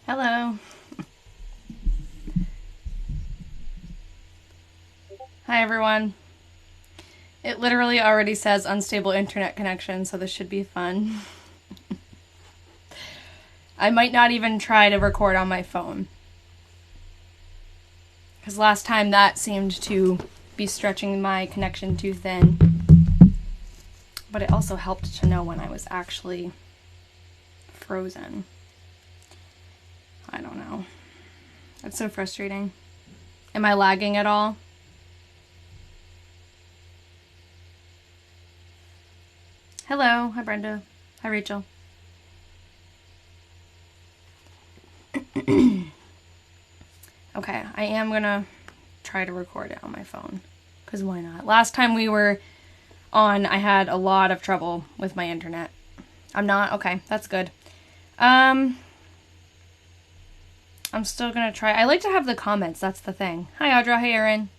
Hello. Hi, everyone. It literally already says unstable internet connection, so this should be fun. I might not even try to record on my phone, because last time that seemed to be stretching my connection too thin. But it also helped to know when I was actually frozen. I don't know. That's so frustrating. Am I lagging at all? Hello. Hi, Brenda. Hi, Rachel. Okay, I am gonna try to record it on my phone, because why not? Last time we were on, I had a lot of trouble with my internet. I'm not? Okay, that's good. I'm still gonna try. I like to have the comments, that's the thing. Hi, Audra. Hey, Erin.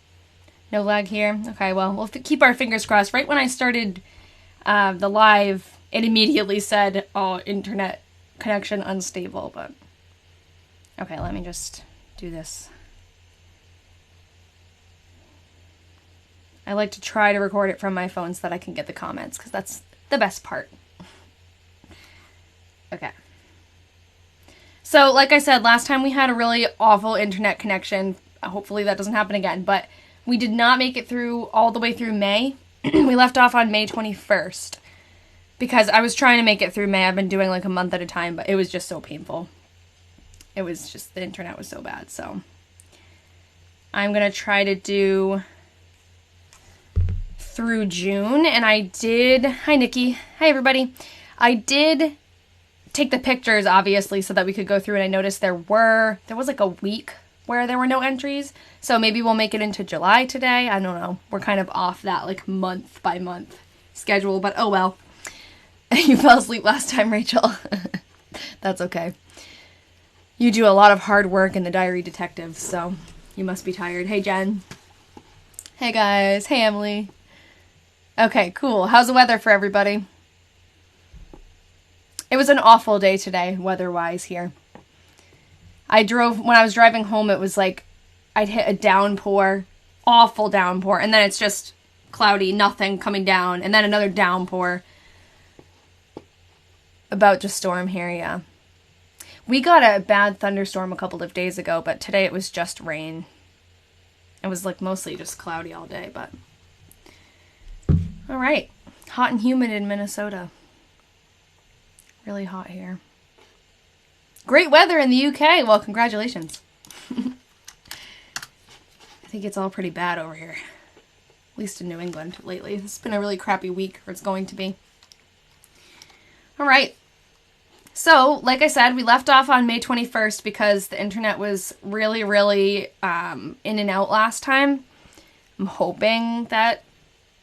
No lag here. Okay, well, we'll keep our fingers crossed. Right when I started the live, it immediately said, oh, internet connection unstable, but... Okay, let me just do this. I like to try to record it from my phone so that I can get the comments, because that's the best part. Okay. So, like I said, last time we had a really awful internet connection. Hopefully that doesn't happen again, but we did not make it through all the way through May. We left off on May 21st, because I was trying to make it through May. I've been doing like a month at a time, but it was just so painful. It was just, the internet was so bad, so I'm going to try to do through June, and I did, hi Nikki, hi everybody, I did take the pictures, obviously, so that we could go through, and I noticed there was like a week where there were no entries, so maybe we'll make it into July today. I don't know, we're kind of off that like month by month schedule, but oh well. You fell asleep last time, Rachel. That's okay. You do a lot of hard work in the Diary Detectives, so you must be tired. Hey, Jen. Hey, guys. Hey, Emily. Okay, cool. How's the weather for everybody? It was an awful day today, weather-wise here. When I was driving home, it was like I'd hit a downpour, awful downpour, and then it's just cloudy, nothing coming down, and then another downpour. About to storm here, yeah. We got a bad thunderstorm a couple of days ago, but today it was just rain. It was like mostly just cloudy all day, but... Alright. Hot and humid in Minnesota. Really hot here. Great weather in the UK! Well, congratulations. I think it's all pretty bad over here. At least in New England lately. It's been a really crappy week, or it's going to be. Alright. So, like I said, we left off on May 21st because the internet was really, really in and out last time. I'm hoping that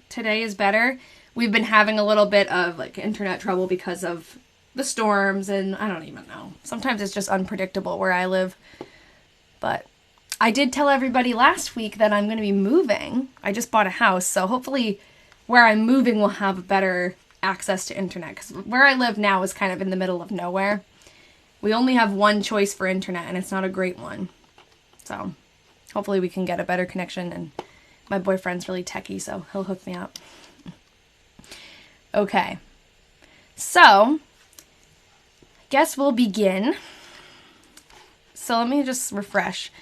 today is better. We've been having a little bit of like internet trouble because of the storms, and I don't even know. Sometimes it's just unpredictable where I live. But I did tell everybody last week that I'm going to be moving. I just bought a house, so hopefully where I'm moving will have better access to internet, because where I live now is kind of in the middle of nowhere. We only have one choice for internet, and it's not a great one. So hopefully we can get a better connection, and my boyfriend's really techie, so he'll hook me up. Okay, so I guess we'll begin. So let me just refresh.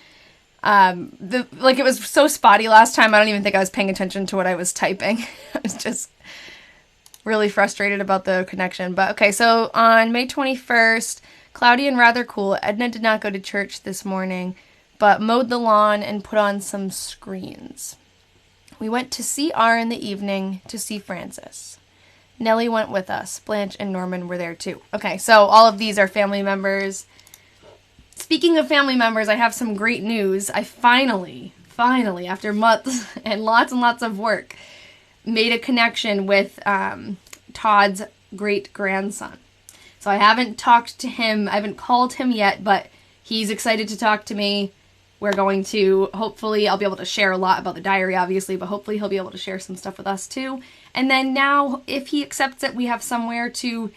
It was so spotty last time, I don't even think I was paying attention to what I was typing. I was just really frustrated about the connection. But okay, so on May 21st, cloudy and rather cool. Edna did not go to church this morning, but mowed the lawn and put on some screens. We went to see R in the evening to see Francis. Nellie went with us. Blanche and Norman were there too. Okay, so all of these are family members. Speaking of family members, I have some great news. I finally, after months and lots of work, made a connection with Todd's great-grandson. So I haven't talked to him, I haven't called him yet, but he's excited to talk to me. We're going to, hopefully, I'll be able to share a lot about the diary, obviously, but hopefully he'll be able to share some stuff with us too. And then now, if he accepts it, we have somewhere to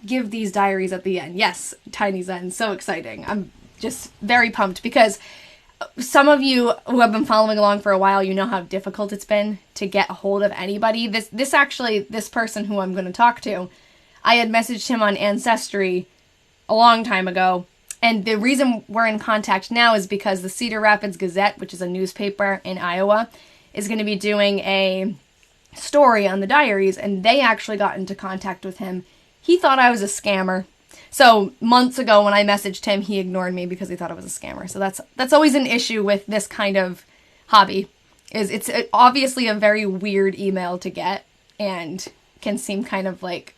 give these diaries at the end. Yes, Tiny Zen, so exciting. just very pumped because some of you who have been following along for a while, you know how difficult it's been to get a hold of anybody. This person who I'm going to talk to, I had messaged him on Ancestry a long time ago. And the reason we're in contact now is because the Cedar Rapids Gazette, which is a newspaper in Iowa, is going to be doing a story on the Diaries, and they actually got into contact with him. He thought I was a scammer. So months ago when I messaged him, he ignored me because he thought I was a scammer. So that's always an issue with this kind of hobby. It's obviously a very weird email to get and can seem kind of like,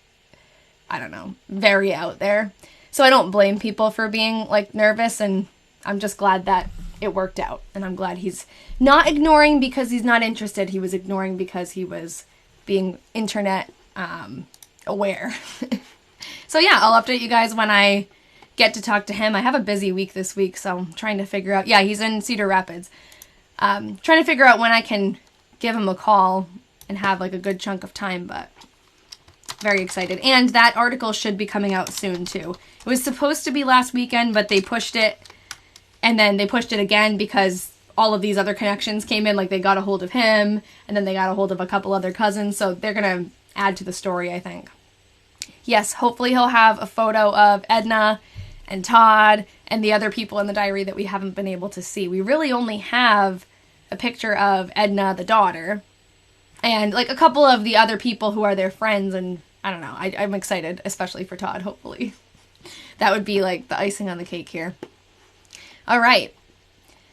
I don't know, very out there. So I don't blame people for being like nervous, and I'm just glad that it worked out. And I'm glad he's not ignoring because he's not interested. He was ignoring because he was being internet aware. So yeah, I'll update you guys when I get to talk to him. I have a busy week this week, so I'm trying to figure out. Yeah, he's in Cedar Rapids. Trying to figure out when I can give him a call and have like a good chunk of time, but very excited. And that article should be coming out soon too. It was supposed to be last weekend, but they pushed it, and then they pushed it again because all of these other connections came in. Like they got a hold of him, and then they got a hold of a couple other cousins, so they're gonna add to the story, I think. Yes, hopefully he'll have a photo of Edna and Todd and the other people in the diary that we haven't been able to see. We really only have a picture of Edna, the daughter, and like a couple of the other people who are their friends, and I don't know. I'm excited, especially for Todd, hopefully. That would be like the icing on the cake here. All right.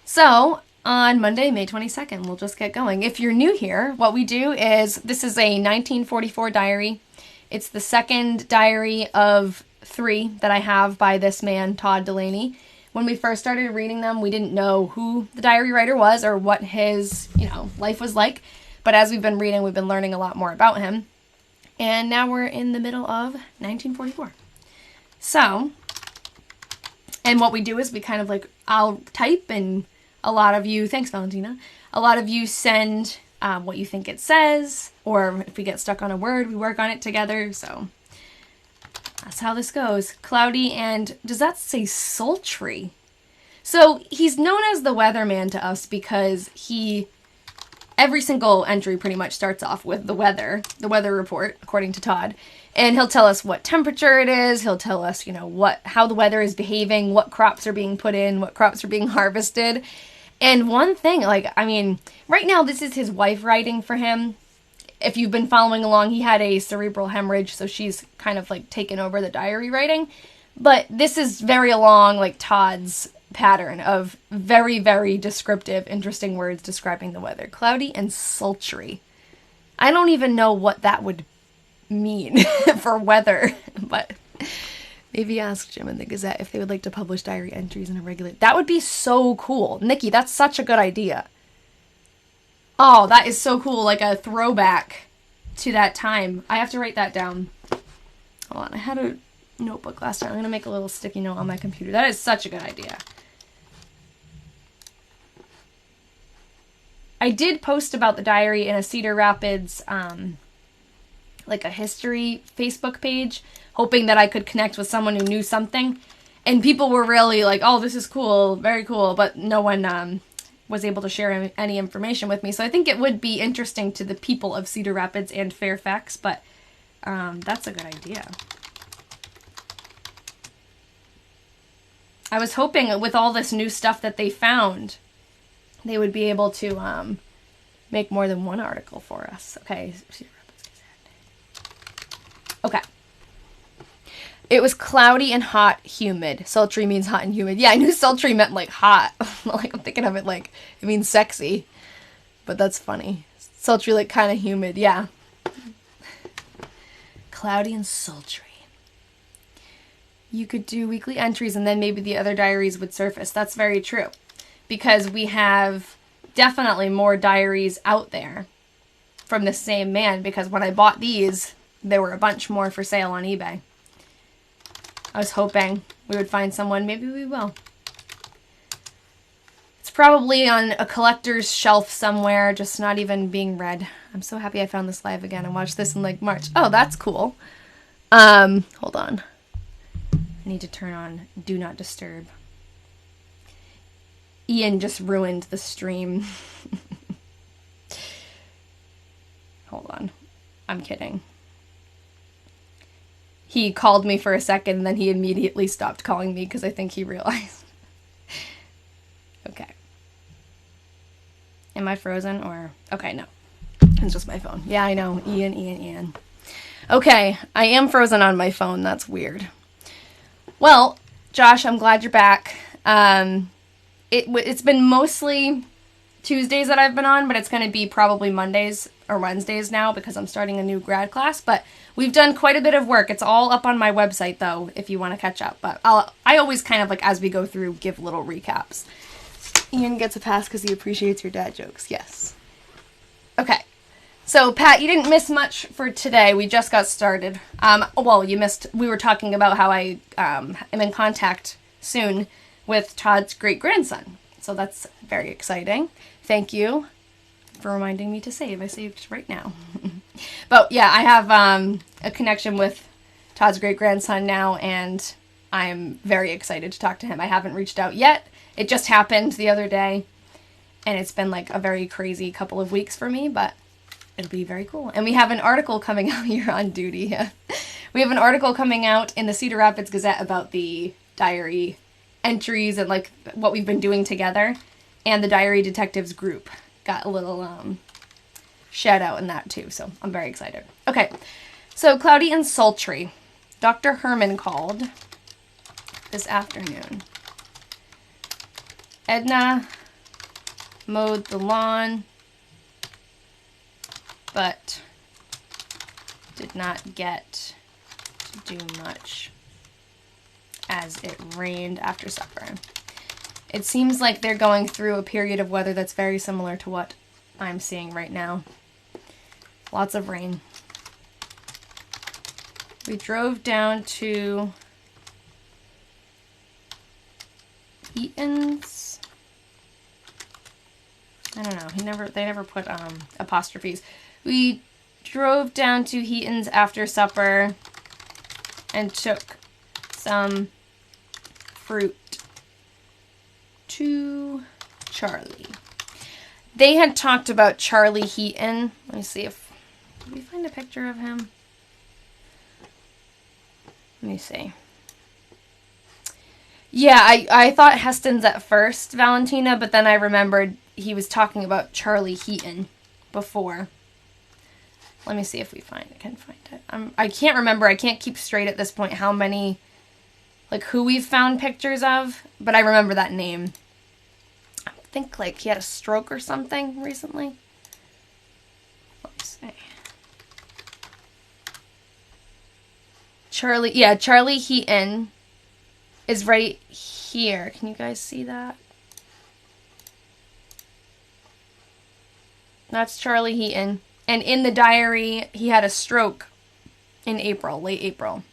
So on Monday, May 22nd, we'll just get going. If you're new here, what we do is, this is a 1944 diary. It's the second diary of 3 that I have by this man, Todd Delaney. When we first started reading them, we didn't know who the diary writer was or what his, life was like. But as we've been reading, we've been learning a lot more about him. And now we're in the middle of 1944. So, and what we do is we kind of like, I'll type, and a lot of you, thanks Valentina, a lot of you send what you think it says, or if we get stuck on a word, we work on it together. So that's how this goes. Cloudy, and does that say sultry? So he's known as the Weatherman to us because every single entry pretty much starts off with the weather report, according to Todd. And he'll tell us what temperature it is. He'll tell us, how the weather is behaving, what crops are being put in, what crops are being harvested. And one thing, right now this is his wife writing for him. If you've been following along, he had a cerebral hemorrhage, so she's kind of like taken over the diary writing. But this is very along like Todd's pattern of very, very descriptive, interesting words describing the weather. Cloudy and sultry. I don't even know what that would mean for weather, but maybe ask Jim and the Gazette if they would like to publish diary entries in a regular... That would be so cool. Nikki, that's such a good idea. Oh, that is so cool. Like a throwback to that time. I have to write that down. Hold on. I had a notebook last time. I'm going to make a little sticky note on my computer. That is such a good idea. I did post about the diary in a Cedar Rapids, like a history Facebook page, hoping that I could connect with someone who knew something. And people were really like, oh, this is cool, very cool, but no one was able to share any information with me. So I think it would be interesting to the people of Cedar Rapids and Fairfax, but that's a good idea. I was hoping with all this new stuff that they found, they would be able to make more than one article for us. Okay. Okay. It was cloudy and hot, humid. Sultry means hot and humid. Yeah, I knew sultry meant like hot. Like I'm thinking of it like it means sexy. But that's funny. Sultry like kind of humid. Yeah. Cloudy and sultry. You could do weekly entries and then maybe the other diaries would surface. That's very true. Because we have definitely more diaries out there from the same man. Because when I bought these, there were a bunch more for sale on eBay. I was hoping we would find someone. Maybe we will. It's probably on a collector's shelf somewhere, just not even being read. I'm so happy I found this live again and watched this in like March. Oh, that's cool. Hold on. I need to turn on Do Not Disturb. Ian just ruined the stream. Hold on. I'm kidding. He called me for a second, and then he immediately stopped calling me because I think he realized. Okay. Am I frozen or... Okay, no. It's just my phone. Yeah, I know. Ian. Okay, I am frozen on my phone. That's weird. Well, Josh, I'm glad you're back. It's been mostly Tuesdays that I've been on, but it's going to be probably Mondays or Wednesdays now because I'm starting a new grad class. But we've done quite a bit of work. It's all up on my website, though, if you want to catch up. But I always kind of, like, as we go through, give little recaps. Ian gets a pass because he appreciates your dad jokes. Yes. Okay. So, Pat, you didn't miss much for today. We just got started. Well, you missed... We were talking about how I am in contact soon with Todd's great-grandson. So that's very exciting. Thank you for reminding me to save. I saved right now. But yeah, I have a connection with Todd's great-grandson now, and I'm very excited to talk to him. I haven't reached out yet. It just happened the other day, and it's been like a very crazy couple of weeks for me, but it'll be very cool. And we have an article coming out here on duty. Yeah. We have an article coming out in the Cedar Rapids Gazette about the diary entries and like what we've been doing together, and the Diary Detectives group got a little shout out in that too, so I'm very excited. Okay, so cloudy and sultry. Dr. Herman called this afternoon. Edna mowed the lawn, but did not get to do much as it rained after supper. It seems like they're going through a period of weather that's very similar to what I'm seeing right now. Lots of rain. We drove down to Eaton's. I don't know. They never put apostrophes. We drove down to Heaton's after supper and took some fruit to Charlie. They had talked about Charlie Heaton. Let me see if... Did we find a picture of him? Let me see. Yeah, I thought Heston's at first, Valentina, but then I remembered he was talking about Charlie Heaton before. Let me see if we can find it. I can't remember. I can't keep straight at this point how many... Like, who we've found pictures of, but I remember that name. I think, like, he had a stroke or something recently. Let's see. Charlie Heaton is right here. Can you guys see that? That's Charlie Heaton. And in the diary, he had a stroke in April, late April.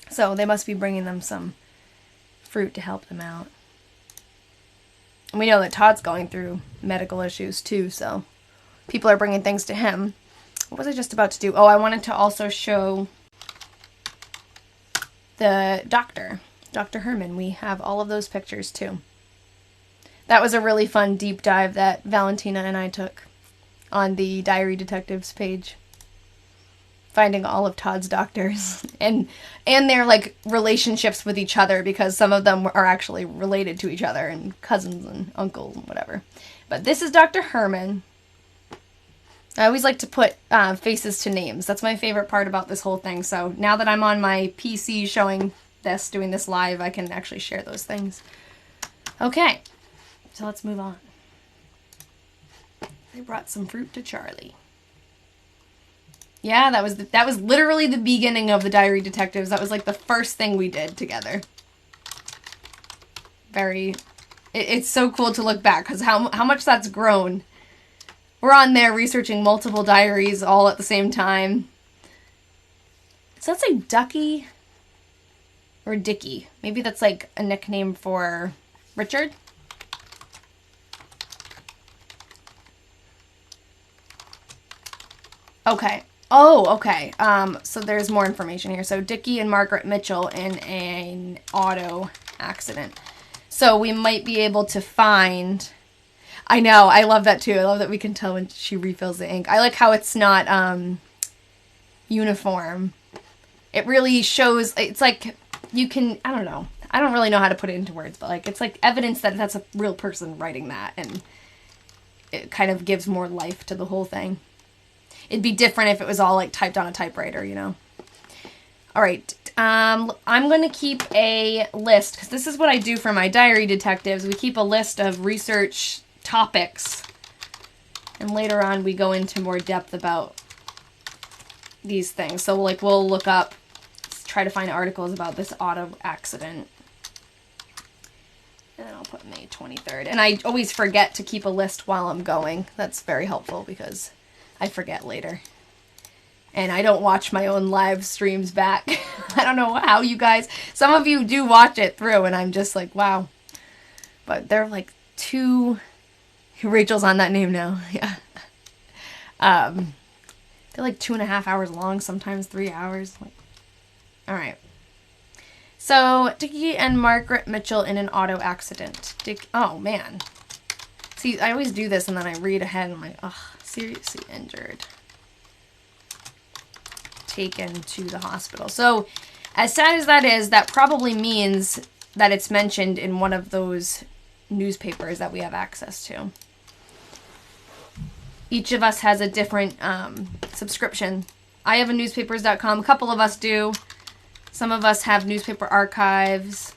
So they must be bringing them some fruit to help them out. And we know that Todd's going through medical issues too, so people are bringing things to him. What was I just about to do? Oh, I wanted to also show the doctor, Dr. Herman. We have all of those pictures too. That was a really fun deep dive that Valentina and I took on the Diary Detectives page. Finding all of Todd's doctors and their like relationships with each other, because some of them are actually related to each other and cousins and uncles and whatever. But this is Dr. Herman. I always like to put faces to names. That's my favorite part about this whole thing. So now that I'm on my PC showing this, doing this live, I can actually share those things. Okay, so let's move on. I brought some fruit to Charlie. Yeah, that was literally the beginning of the Diary Detectives. That was like the first thing we did together. It's so cool to look back because how much that's grown. We're on there researching multiple diaries all at the same time. Does that say Ducky or Dickie? Maybe that's like a nickname for Richard. Okay. Oh, okay. So there's more information here. So Dickie and Margaret Mitchell in an auto accident. So we might be able to find... I know, I love that too. I love that we can tell when she refills the ink. I like how it's not uniform. It really shows, it's like, you can, I don't know. I don't really know how to put it into words, but like, it's like evidence that that's a real person writing that, and it kind of gives more life to the whole thing. It'd be different if it was all like typed on a typewriter, you know? All right. I'm going to keep a list, because this is what I do for my diary detectives. We keep a list of research topics, and later on we go into more depth about these things. So like we'll look up, try to find articles about this auto accident. And then I'll put May 23rd. And I always forget to keep a list while I'm going. That's very helpful because I forget later. And I don't watch my own live streams back. I don't know how you guys... Some of you do watch it through, and I'm just like, wow. But they're like 2... Rachel's on that name now. Yeah. They're like 2.5 hours long, sometimes 3 hours. Like, all right. So, Dickie and Margaret Mitchell in an auto accident. Oh, man. See, I always do this, and then I read ahead, and I'm like, ugh, seriously injured. Taken to the hospital. So, as sad as that is, that probably means that it's mentioned in one of those newspapers that we have access to. Each of us has a different subscription. I have a newspapers.com. A couple of us do. Some of us have newspaper archives.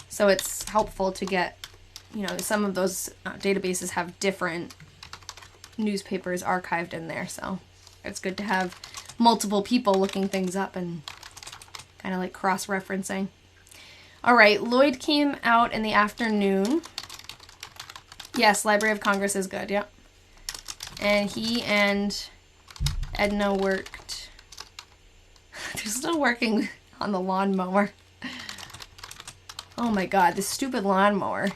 So it's helpful to get, you know, some of those databases have different newspapers archived in there. So it's good to have multiple people looking things up and kind of like cross-referencing. All right, Lloyd came out in the afternoon. Yes, Library of Congress is good, yep. And he and Edna worked. They're still working on the lawnmower. Oh my god, this stupid lawnmower.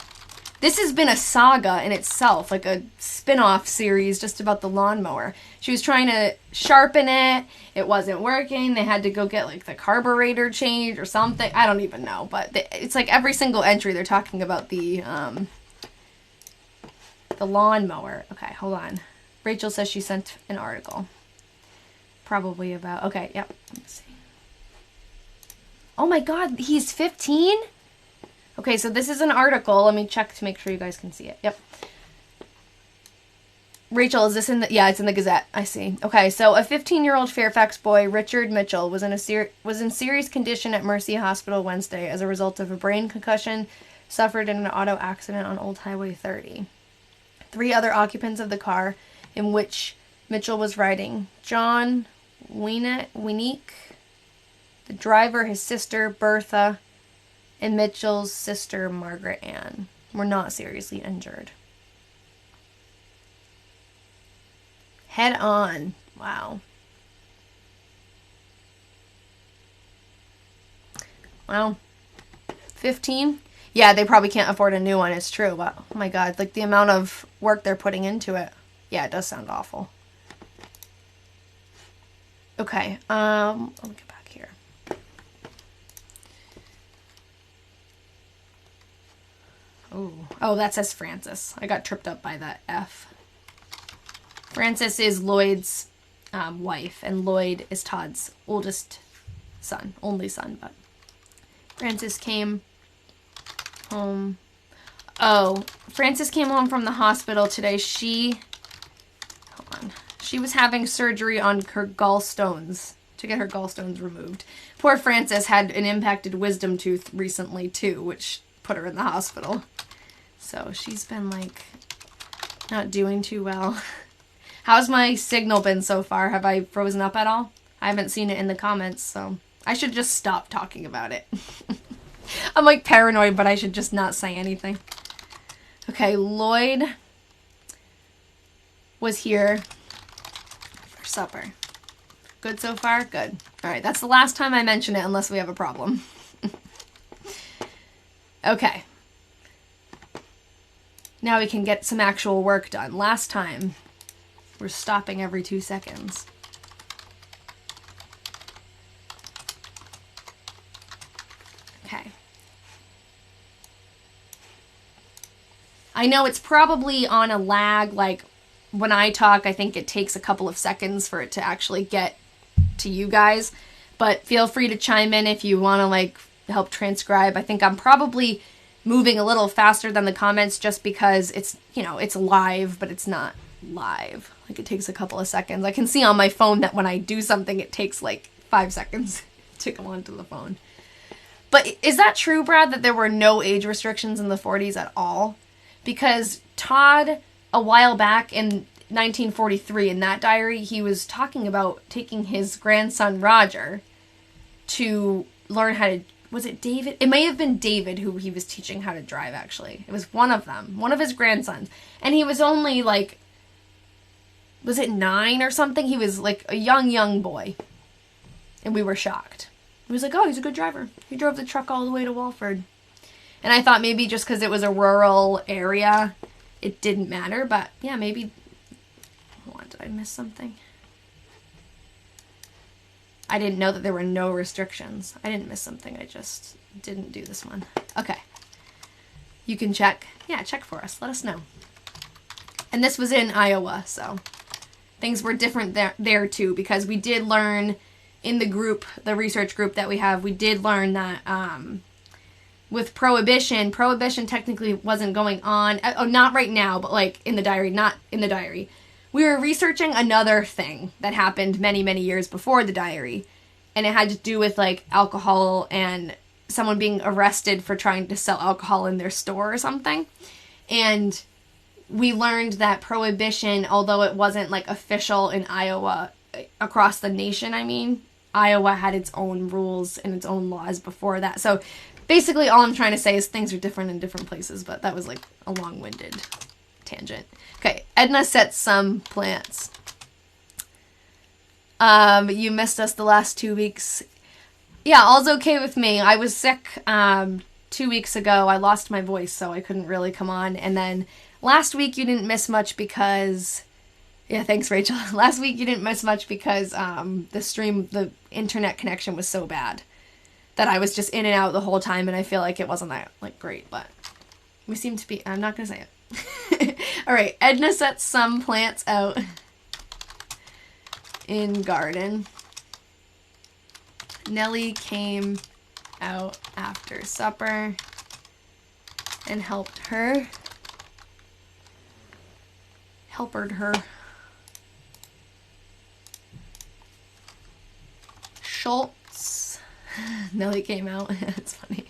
This has been a saga in itself, like a spin-off series just about the lawnmower. She was trying to sharpen it. It wasn't working. They had to go get like the carburetor changed or something. I don't even know, but it's like every single entry they're talking about the lawnmower. Okay, hold on. Rachel says she sent an article. Probably about... Okay, yep. Let's see. Oh my god, he's 15? Okay, so this is an article. Let me check to make sure you guys can see it. Yep. Rachel, is this in the... Yeah, it's in the Gazette. I see. Okay, so a 15-year-old Fairfax boy, Richard Mitchell, was in serious condition at Mercy Hospital Wednesday as a result of a brain concussion suffered in an auto accident on Old Highway 30. 3 other occupants of the car in which Mitchell was riding, John Winnick, the driver, his sister, Bertha, and Mitchell's sister, Margaret Ann, were not seriously injured. Head on. Wow. Well, 15? Yeah, they probably can't afford a new one. It's true. But, oh my god, like the amount of work they're putting into it. Yeah, it does sound awful. Okay, let me get back here. Oh, that says Francis. I got tripped up by that F. Francis is Lloyd's wife, and Lloyd is Todd's oldest son, only son, but Francis came home. Oh, Francis came home from the hospital today. Hold on. She was having surgery on her gallstones to get her gallstones removed. Poor Frances had an impacted wisdom tooth recently too, which put her in the hospital. So she's been like not doing too well. How's my signal been so far? Have I frozen up at all? I haven't seen it in the comments, so I should just stop talking about it. I'm like paranoid, but I should just not say anything. Okay, Lloyd was here for supper. Good so far? Good. All right, that's the last time I mention it unless we have a problem. Okay. Now we can get some actual work done. Last time, we're stopping every 2 seconds. Okay. I know it's probably on a lag, like when I talk, I think it takes a couple of seconds for it to actually get to you guys, but feel free to chime in if you want to like help transcribe. I think I'm probably moving a little faster than the comments just because it's, you know, it's live, but it's not live. Like it takes a couple of seconds. I can see on my phone that when I do something, it takes like 5 seconds to go onto the phone. But is that true, Brad, that there were no age restrictions in the 40s at all? Because Todd, a while back in 1943, in that diary, he was talking about taking his grandson Roger to learn how to, was it David? It may have been David who he was teaching how to drive, actually. It was one of them, one of his grandsons. And he was only like, was it 9 or something? He was like a young boy. And we were shocked. He was like, oh, he's a good driver. He drove the truck all the way to Walford. And I thought maybe just because it was a rural area, it didn't matter. But yeah, maybe, hold on, did I miss something? I didn't know that there were no restrictions. I didn't miss something. I just didn't do this one. Okay. You can check. Yeah, check for us. Let us know. And this was in Iowa, so things were different there too, because we did learn in the group, the research group that we have, we did learn that with Prohibition technically wasn't going on. Oh, not right now, but like in the diary, not in the diary. We were researching another thing that happened many, many years before the diary. And it had to do with like alcohol and someone being arrested for trying to sell alcohol in their store or something. And we learned that Prohibition, although it wasn't like official in Iowa, across the nation, I mean, Iowa had its own rules and its own laws before that. So basically all I'm trying to say is things are different in different places, but that was like a long-winded tangent. Okay, Edna sets some plants. You missed us the last 2 weeks. Yeah, all's okay with me. I was sick 2 weeks ago. I lost my voice, so I couldn't really come on. And then last week you didn't miss much because... Yeah, thanks, Rachel. Last week you didn't miss much because the internet connection was so bad that I was just in and out the whole time, and I feel like it wasn't that like great, but we seem to be... I'm not going to say it. All right, Edna sets some plants out in garden. Nellie came out after supper and helped her. Helpered her. Schultz. Nellie came out. It's funny.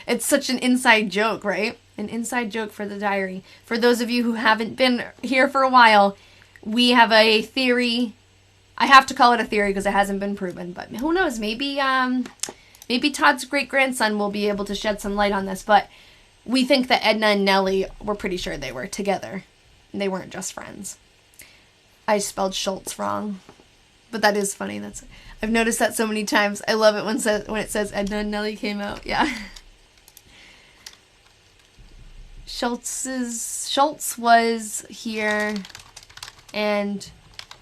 It's such an inside joke, right? An inside joke for the diary. For those of you who haven't been here for a while, we have a theory. I have to call it a theory because it hasn't been proven, but who knows? Maybe Todd's great-grandson will be able to shed some light on this, but we think that Edna and Nellie, we're pretty sure they were together. They weren't just friends. I spelled Schultz wrong, but that is funny. I've noticed that so many times. I love it when it says Edna and Nellie came out. Yeah. Schultz was here and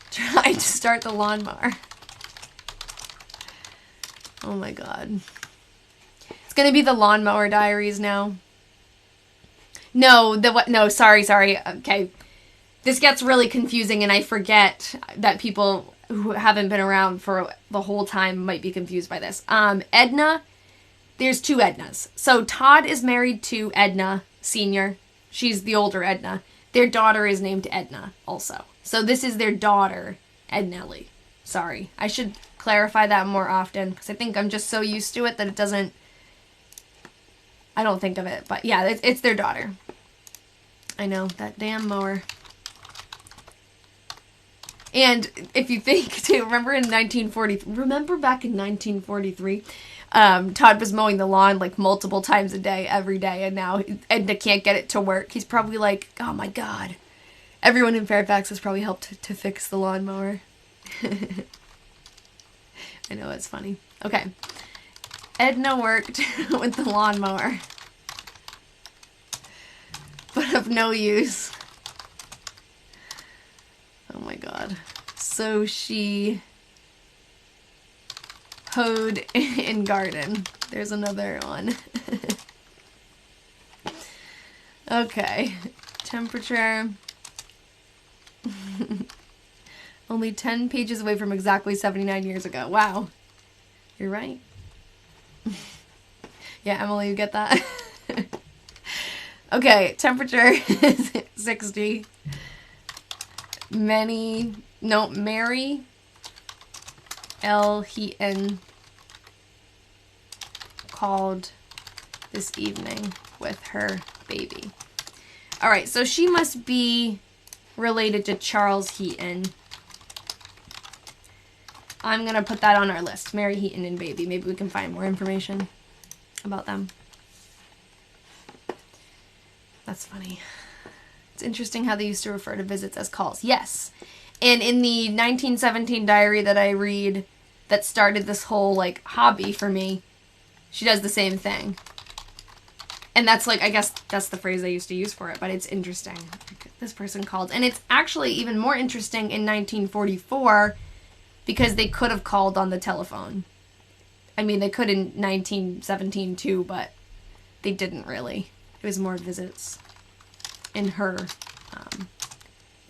tried to start the lawnmower. Oh my god. It's gonna be the lawnmower diaries now. No, sorry. Okay. This gets really confusing and I forget that people who haven't been around for the whole time might be confused by this. Edna, there's 2 Ednas. So Todd is married to Edna Sr. She's the older Edna. Their daughter is named Edna also. So this is their daughter, Ednellie. Sorry. I should clarify that more often because I think I'm just so used to it that it doesn't... I don't think of it. But yeah, it's their daughter. I know, that damn mower. And if you think, too, remember back in 1943, Todd was mowing the lawn like multiple times a day, every day, and now Edna can't get it to work. He's probably like, oh my god. Everyone in Fairfax has probably helped to fix the lawnmower. I know, it's funny. Okay. Edna worked with the lawnmower, but of no use. Oh my god. So she hoed in garden. There's another one. Okay. Temperature. Only 10 pages away from exactly 79 years ago. Wow. You're right. Yeah, Emily, you get that? Okay, temperature is 60. Mary L. Heaton called this evening with her baby. All right, so she must be related to Charles Heaton. I'm going to put that on our list. Mary Heaton and baby. Maybe we can find more information about them. That's funny. It's interesting how they used to refer to visits as calls. Yes. And in the 1917 diary that I read that started this whole, like, hobby for me, she does the same thing. And that's, like, I guess that's the phrase I used to use for it, but it's interesting. This person called. And it's actually even more interesting in 1944 because they could have called on the telephone. I mean, they could in 1917 too, but they didn't really. It was more visits in her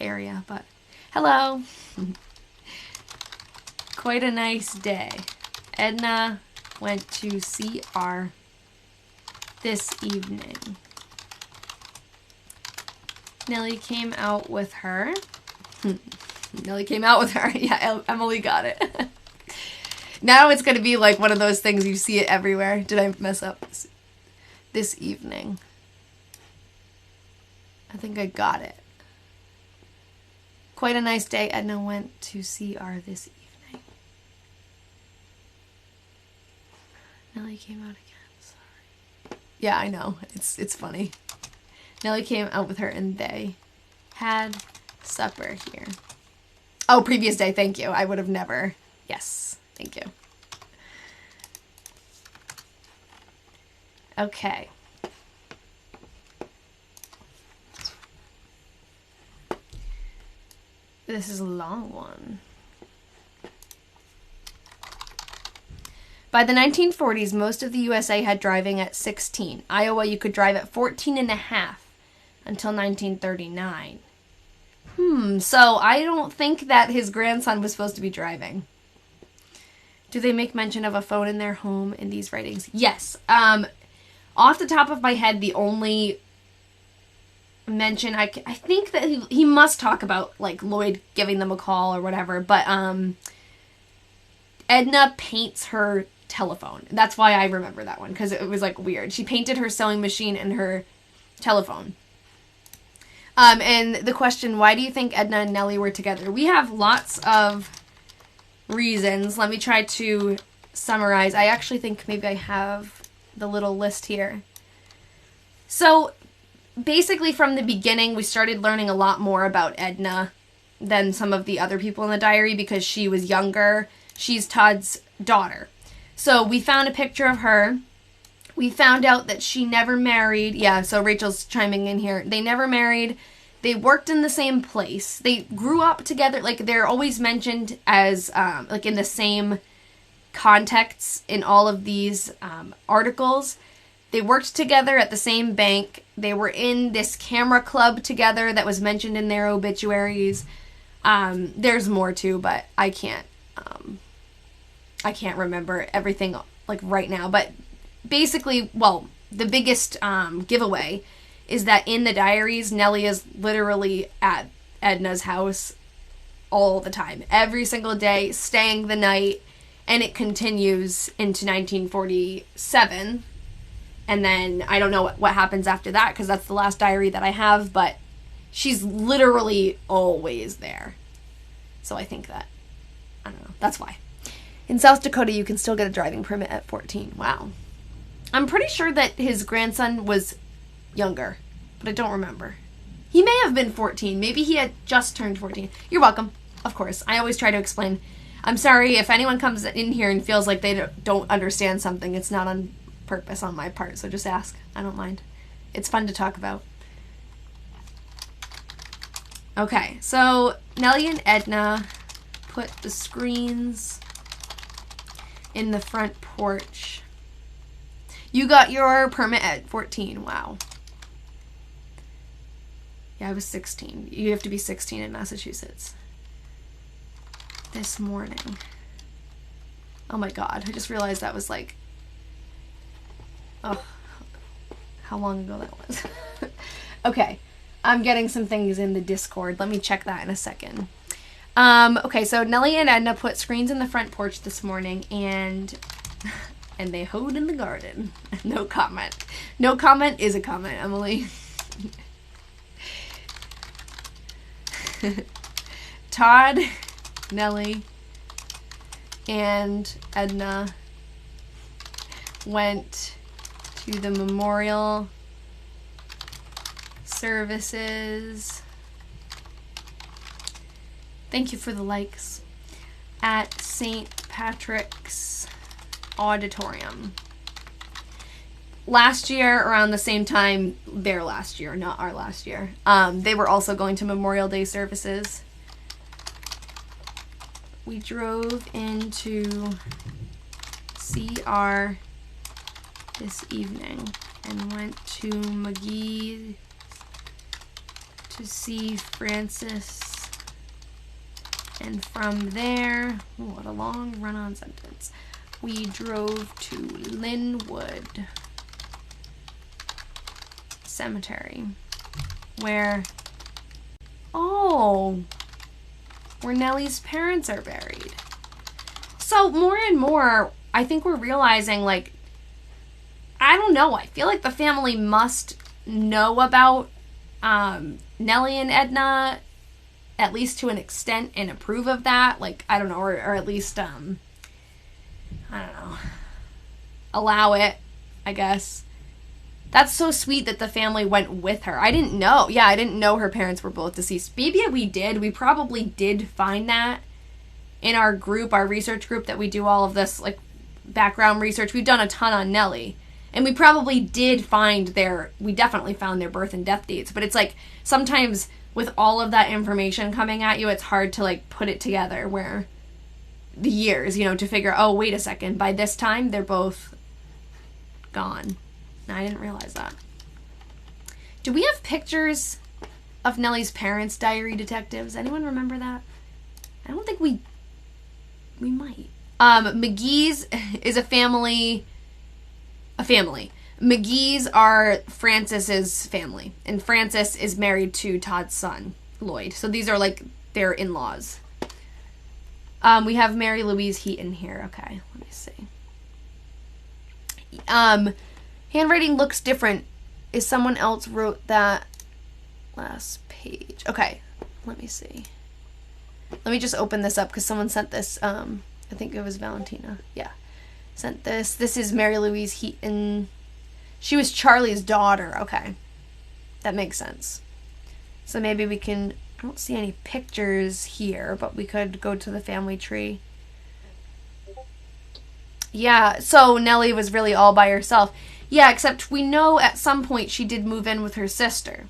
area, but hello. Quite a nice day. Edna went to see our this evening. Nellie came out with her. Nellie came out with her. Yeah, Emily got it. Now it's going to be like one of those things you see it everywhere. Did I mess up? This evening. I think I got it. Quite a nice day. Edna went to see our this evening. Nellie came out again. Sorry. Yeah, I know. It's funny. Nellie came out with her and they had supper here. Oh, previous day. Thank you. I would have never. Yes. Thank you. Okay. This is a long one. By the 1940s, most of the USA had driving at 16. Iowa, you could drive at 14 and a half until 1939. So I don't think that his grandson was supposed to be driving. Do they make mention of a phone in their home in these writings? Yes. Off the top of my head, the only mention I think that he must talk about like Lloyd giving them a call or whatever, but Edna paints her telephone. That's why I remember that one, because it was like weird. She painted her sewing machine and her telephone. And the question, why do you think Edna and Nellie were together? We have lots of reasons. Let me try to summarize. I actually think maybe I have the little list here. So basically from the beginning, we started learning a lot more about Edna than some of the other people in the diary because she was younger. She's Todd's daughter. So we found a picture of her. We found out that she never married. Yeah, so Rachel's chiming in here. They never married. They worked in the same place. They grew up together. Like, they're always mentioned as, like, in the same contexts in all of these articles. They worked together at the same bank. They were in this camera club together that was mentioned in their obituaries. There's more, too, but I can't remember everything, like, right now. But basically, well, the biggest giveaway is that in the diaries, Nellie is literally at Edna's house all the time. Every single day, staying the night, and it continues into 1947. And then I don't know what happens after that, because that's the last diary that I have, but she's literally always there. So I think that, I don't know, that's why. In South Dakota, you can still get a driving permit at 14. Wow. I'm pretty sure that his grandson was younger, but I don't remember. He may have been 14. Maybe he had just turned 14. You're welcome. Of course. I always try to explain. I'm sorry if anyone comes in here and feels like they don't understand something. It's not on purpose on my part, so just ask. I don't mind. It's fun to talk about. Okay, so Nellie and Edna put the screens in the front porch. You got your permit at 14. Wow. Yeah, I was 16. You have to be 16 in Massachusetts. This morning. Oh my god, I just realized that was like... Oh, how long ago that was. Okay, I'm getting some things in the Discord. Let me check that in a second. Okay, so Nellie and Edna put screens in the front porch this morning, and they hoed in the garden. No comment. No comment is a comment, Emily. Todd, Nellie, and Edna went to the memorial services. Thank you for the likes. At St. Patrick's Auditorium. Last year, around the same time, their last year, not our last year, they were also going to Memorial Day services. We drove into CR this evening and went to McGee to see Francis. And from there, what a long run-on sentence, we drove to Linwood Cemetery, where Nellie's parents are buried. So more and more, I think we're realizing, like, I don't know, I feel like the family must know about Nellie and Edna, at least to an extent, and approve of that. Like, I don't know, or at least, I don't know, allow it, I guess. That's so sweet that the family went with her. I didn't know. Yeah, I didn't know her parents were both deceased. Maybe we did. We probably did find that in our group, our research group that we do all of this, like, background research. We've done a ton on Nellie. And we probably did find we definitely found their birth and death dates. But it's like, sometimes with all of that information coming at you, it's hard to, like, put it together where the years, you know, to figure, oh, wait a second, by this time, they're both gone. I didn't realize that. Do we have pictures of Nellie's parents, diary detectives? Anyone remember that? I don't think we might. McGee's is a family. McGee's are Francis's family, and Francis is married to Todd's son, Lloyd. So these are like their in-laws. We have Mary Louise Heaton here. Okay, let me see. Handwriting looks different. Is someone else wrote that last page? Okay, let me see. Let me just open this up because someone sent this. I think it was Valentina. Yeah, sent this. This is Mary Louise Heaton. She was Charlie's daughter. Okay, that makes sense. So maybe we can. I don't see any pictures here, but we could go to the family tree. Yeah, so Nellie was really all by herself. Yeah, except we know at some point she did move in with her sister.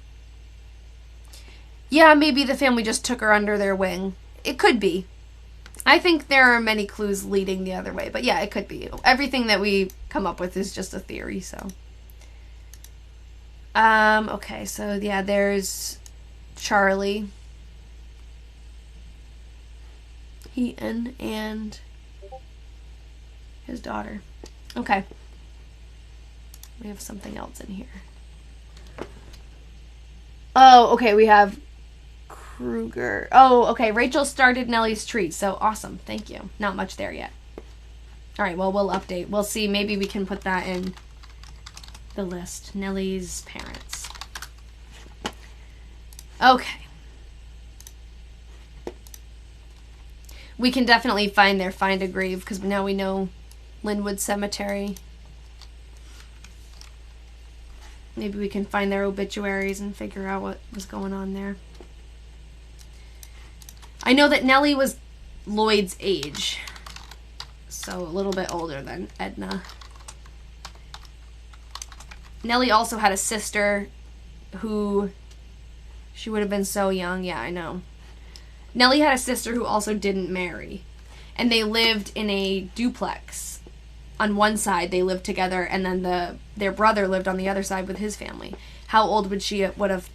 Yeah, maybe the family just took her under their wing. It could be. I think there are many clues leading the other way, but yeah, it could be. Everything that we come up with is just a theory, so. Okay, so yeah, there's Charlie Heaton and his daughter. Okay. We have something else in here. Oh, okay, we have Kruger. Oh, okay, Rachel started Nellie's tree, so awesome. Thank you. Not much there yet. All right, well, we'll update. We'll see. Maybe we can put that in the list. Nellie's parents. Okay. We can definitely find a grave, because now we know Linwood Cemetery. Maybe we can find their obituaries and figure out what was going on there. I know that Nellie was Lloyd's age, so a little bit older than Edna. Nellie also had a sister who, she would have been so young. Yeah, I know. Nellie had a sister who also didn't marry, and they lived in a duplex. On one side, they lived together, and then their brother lived on the other side with his family. How old would she would have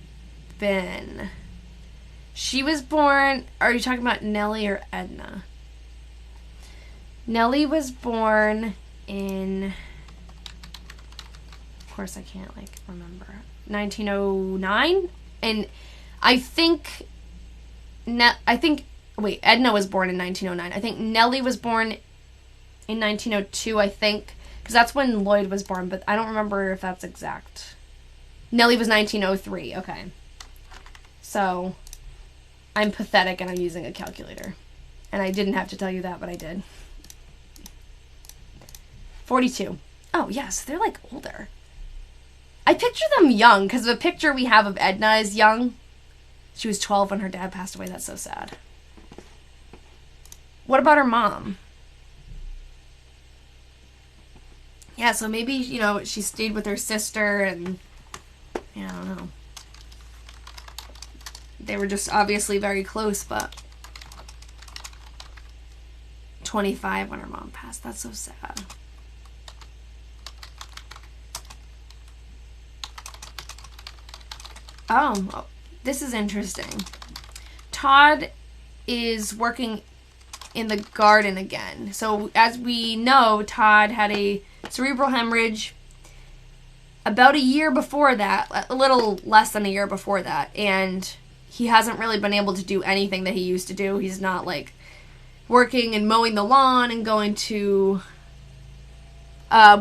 been? She was born... Are you talking about Nellie or Edna? Nellie was born in... Of course I can't, like, remember. 1909? And I think... Wait, Edna was born in 1909. I think Nellie was born in 1902, I think. Because that's when Lloyd was born, but I don't remember if that's exact. Nellie was 1903, okay. So, I'm pathetic and I'm using a calculator. And I didn't have to tell you that, but I did. 42. Oh, yes, they're like older. I picture them young, because the picture we have of Edna is young. She was 12 when her dad passed away. That's so sad. What about her mom? Yeah, so maybe, you know, she stayed with her sister and... Yeah, I don't know. They were just obviously very close, but... 25 when her mom passed. That's so sad. Oh, this is interesting. Todd is working in the garden again. So as we know, Todd had a cerebral hemorrhage about a year before that, a little less than a year before that, and he hasn't really been able to do anything that he used to do. He's not like working and mowing the lawn and going to...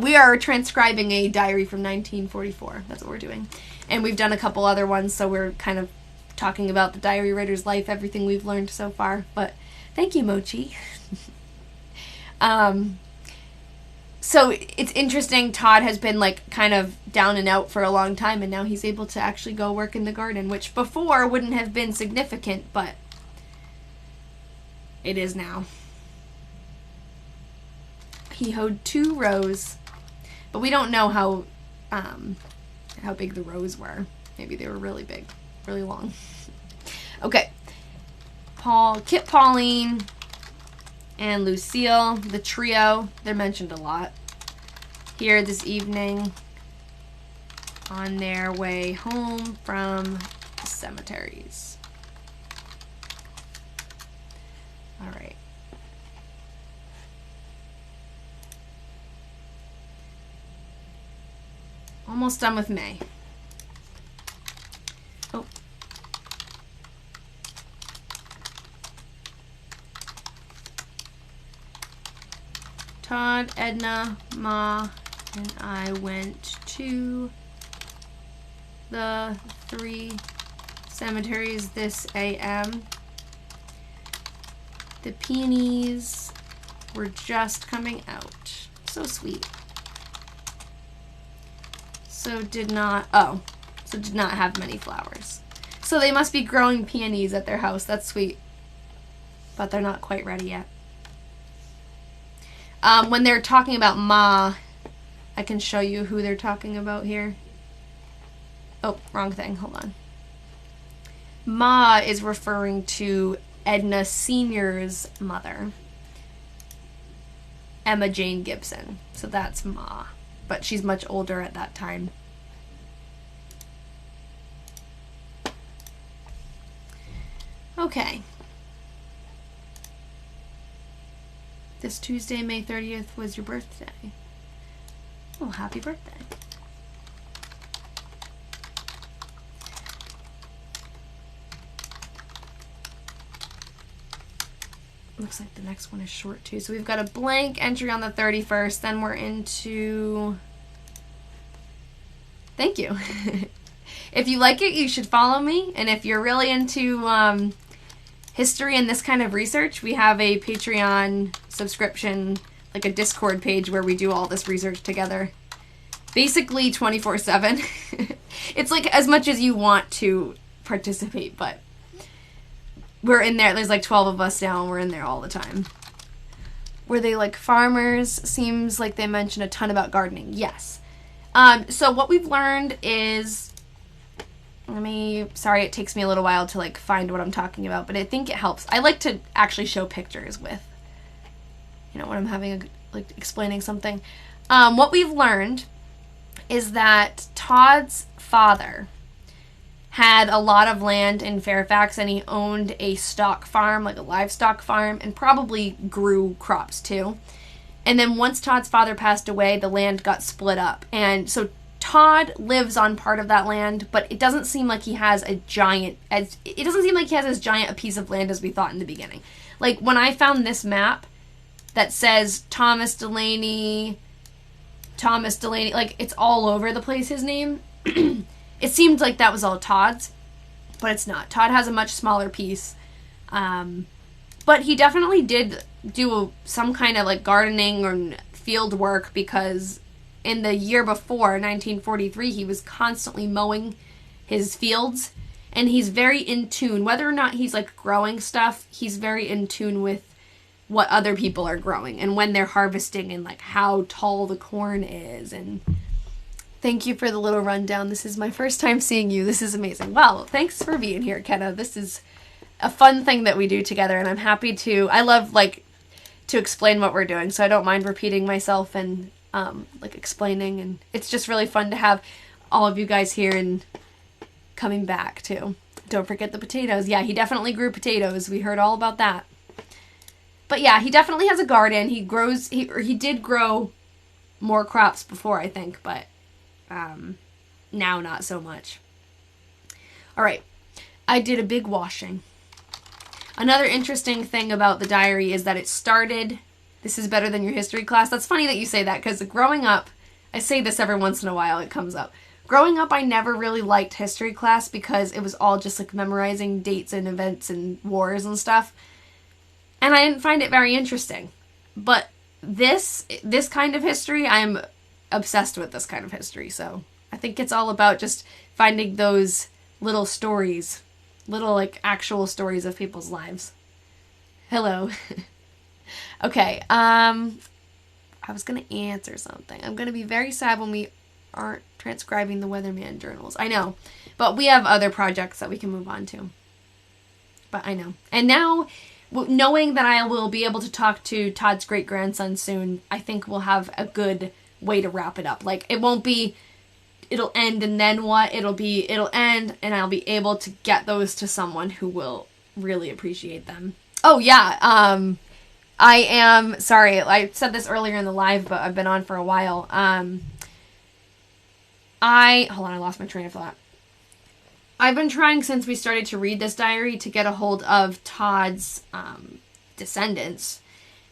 we are transcribing a diary from 1944. That's what we're doing. And we've done a couple other ones, so we're kind of talking about the diary writer's life, everything we've learned so far. But thank you, Mochi. So it's interesting. Todd has been like kind of down and out for a long time, and now he's able to actually go work in the garden, which before wouldn't have been significant, but it is now. He hoed 2 rows, but we don't know how big the rows were. Maybe they were really big, really long. Okay. Kit, Pauline, and Lucille, the trio, they're mentioned a lot here this evening on their way home from the cemeteries. All right. Almost done with May. Oh. Todd, Edna, Ma, and I went to the 3 cemeteries this AM. The peonies were just coming out. So sweet. So did not have many flowers. So they must be growing peonies at their house. That's sweet. But they're not quite ready yet. When they're talking about Ma, I can show you who they're talking about here. Oh, wrong thing. Hold on. Ma is referring to Edna Sr.'s mother, Emma Jane Gibson. So that's Ma. But she's much older at that time. Okay. This Tuesday, May 30th, was your birthday. Oh, happy birthday. Looks like the next one is short too. So we've got a blank entry on the 31st. Then we're into... Thank you. If you like it, you should follow me. And if you're really into history and this kind of research, we have a Patreon subscription, like a Discord page where we do all this research together. Basically 24/7. It's like as much as you want to participate, but we're in there. There's like 12 of us now, and we're in there all the time. Were they like farmers? Seems like they mention a ton about gardening. Yes. So what we've learned is, sorry it takes me a little while to like find what I'm talking about, but I think it helps. I like to actually show pictures with, when I'm having explaining something. What we've learned is that Todd's father had a lot of land in Fairfax, and he owned a stock farm, like a livestock farm, and probably grew crops too. And then once Todd's father passed away, the land got split up. And so Todd lives on part of that land, but it doesn't seem like he has as giant a piece of land as we thought in the beginning. Like, when I found this map that says Thomas Delaney, like, it's all over the place, his name. It seemed like that was all Todd's, but it's not. Todd has a much smaller piece. But he definitely did do some kind of, like, gardening or field work, because in the year before, 1943, he was constantly mowing his fields, and he's very in tune. Whether or not he's, like, growing stuff, he's very in tune with what other people are growing and when they're harvesting and, like, how tall the corn is. And thank you for the little rundown. This is my first time seeing you. This is amazing. Well, thanks for being here, Kenna. This is a fun thing that we do together, and I'm happy to, I love, like, to explain what we're doing, so I don't mind repeating myself and, like, explaining, and it's just really fun to have all of you guys here and coming back, too. Don't forget the potatoes. Yeah, he definitely grew potatoes. We heard all about that. But yeah, he definitely has a garden. He did grow more crops before, I think, but now not so much. All right, I did a big washing. Another interesting thing about the diary is that it started, this is better than your history class. That's funny that you say that, because growing up, I say this every once in a while, it comes up. Growing up, I never really liked history class because it was all just like memorizing dates and events and wars and stuff. And I didn't find it very interesting. But this kind of history, I'm obsessed with this kind of history. So I think it's all about just finding those little stories, little, like, actual stories of people's lives. Hello. Okay, I was going to answer something. I'm going to be very sad when we aren't transcribing the Weatherman journals. I know, but we have other projects that we can move on to. But I know. And now, knowing that I will be able to talk to Todd's great-grandson soon, I think we'll have a good way to wrap it up. Like, it won't be, it'll end and then what? It'll end and I'll be able to get those to someone who will really appreciate them. Oh, yeah, I am, sorry, I said this earlier in the live, but I've been on for a while. Hold on, I lost my train of thought. I've been trying since we started to read this diary to get a hold of Todd's descendants,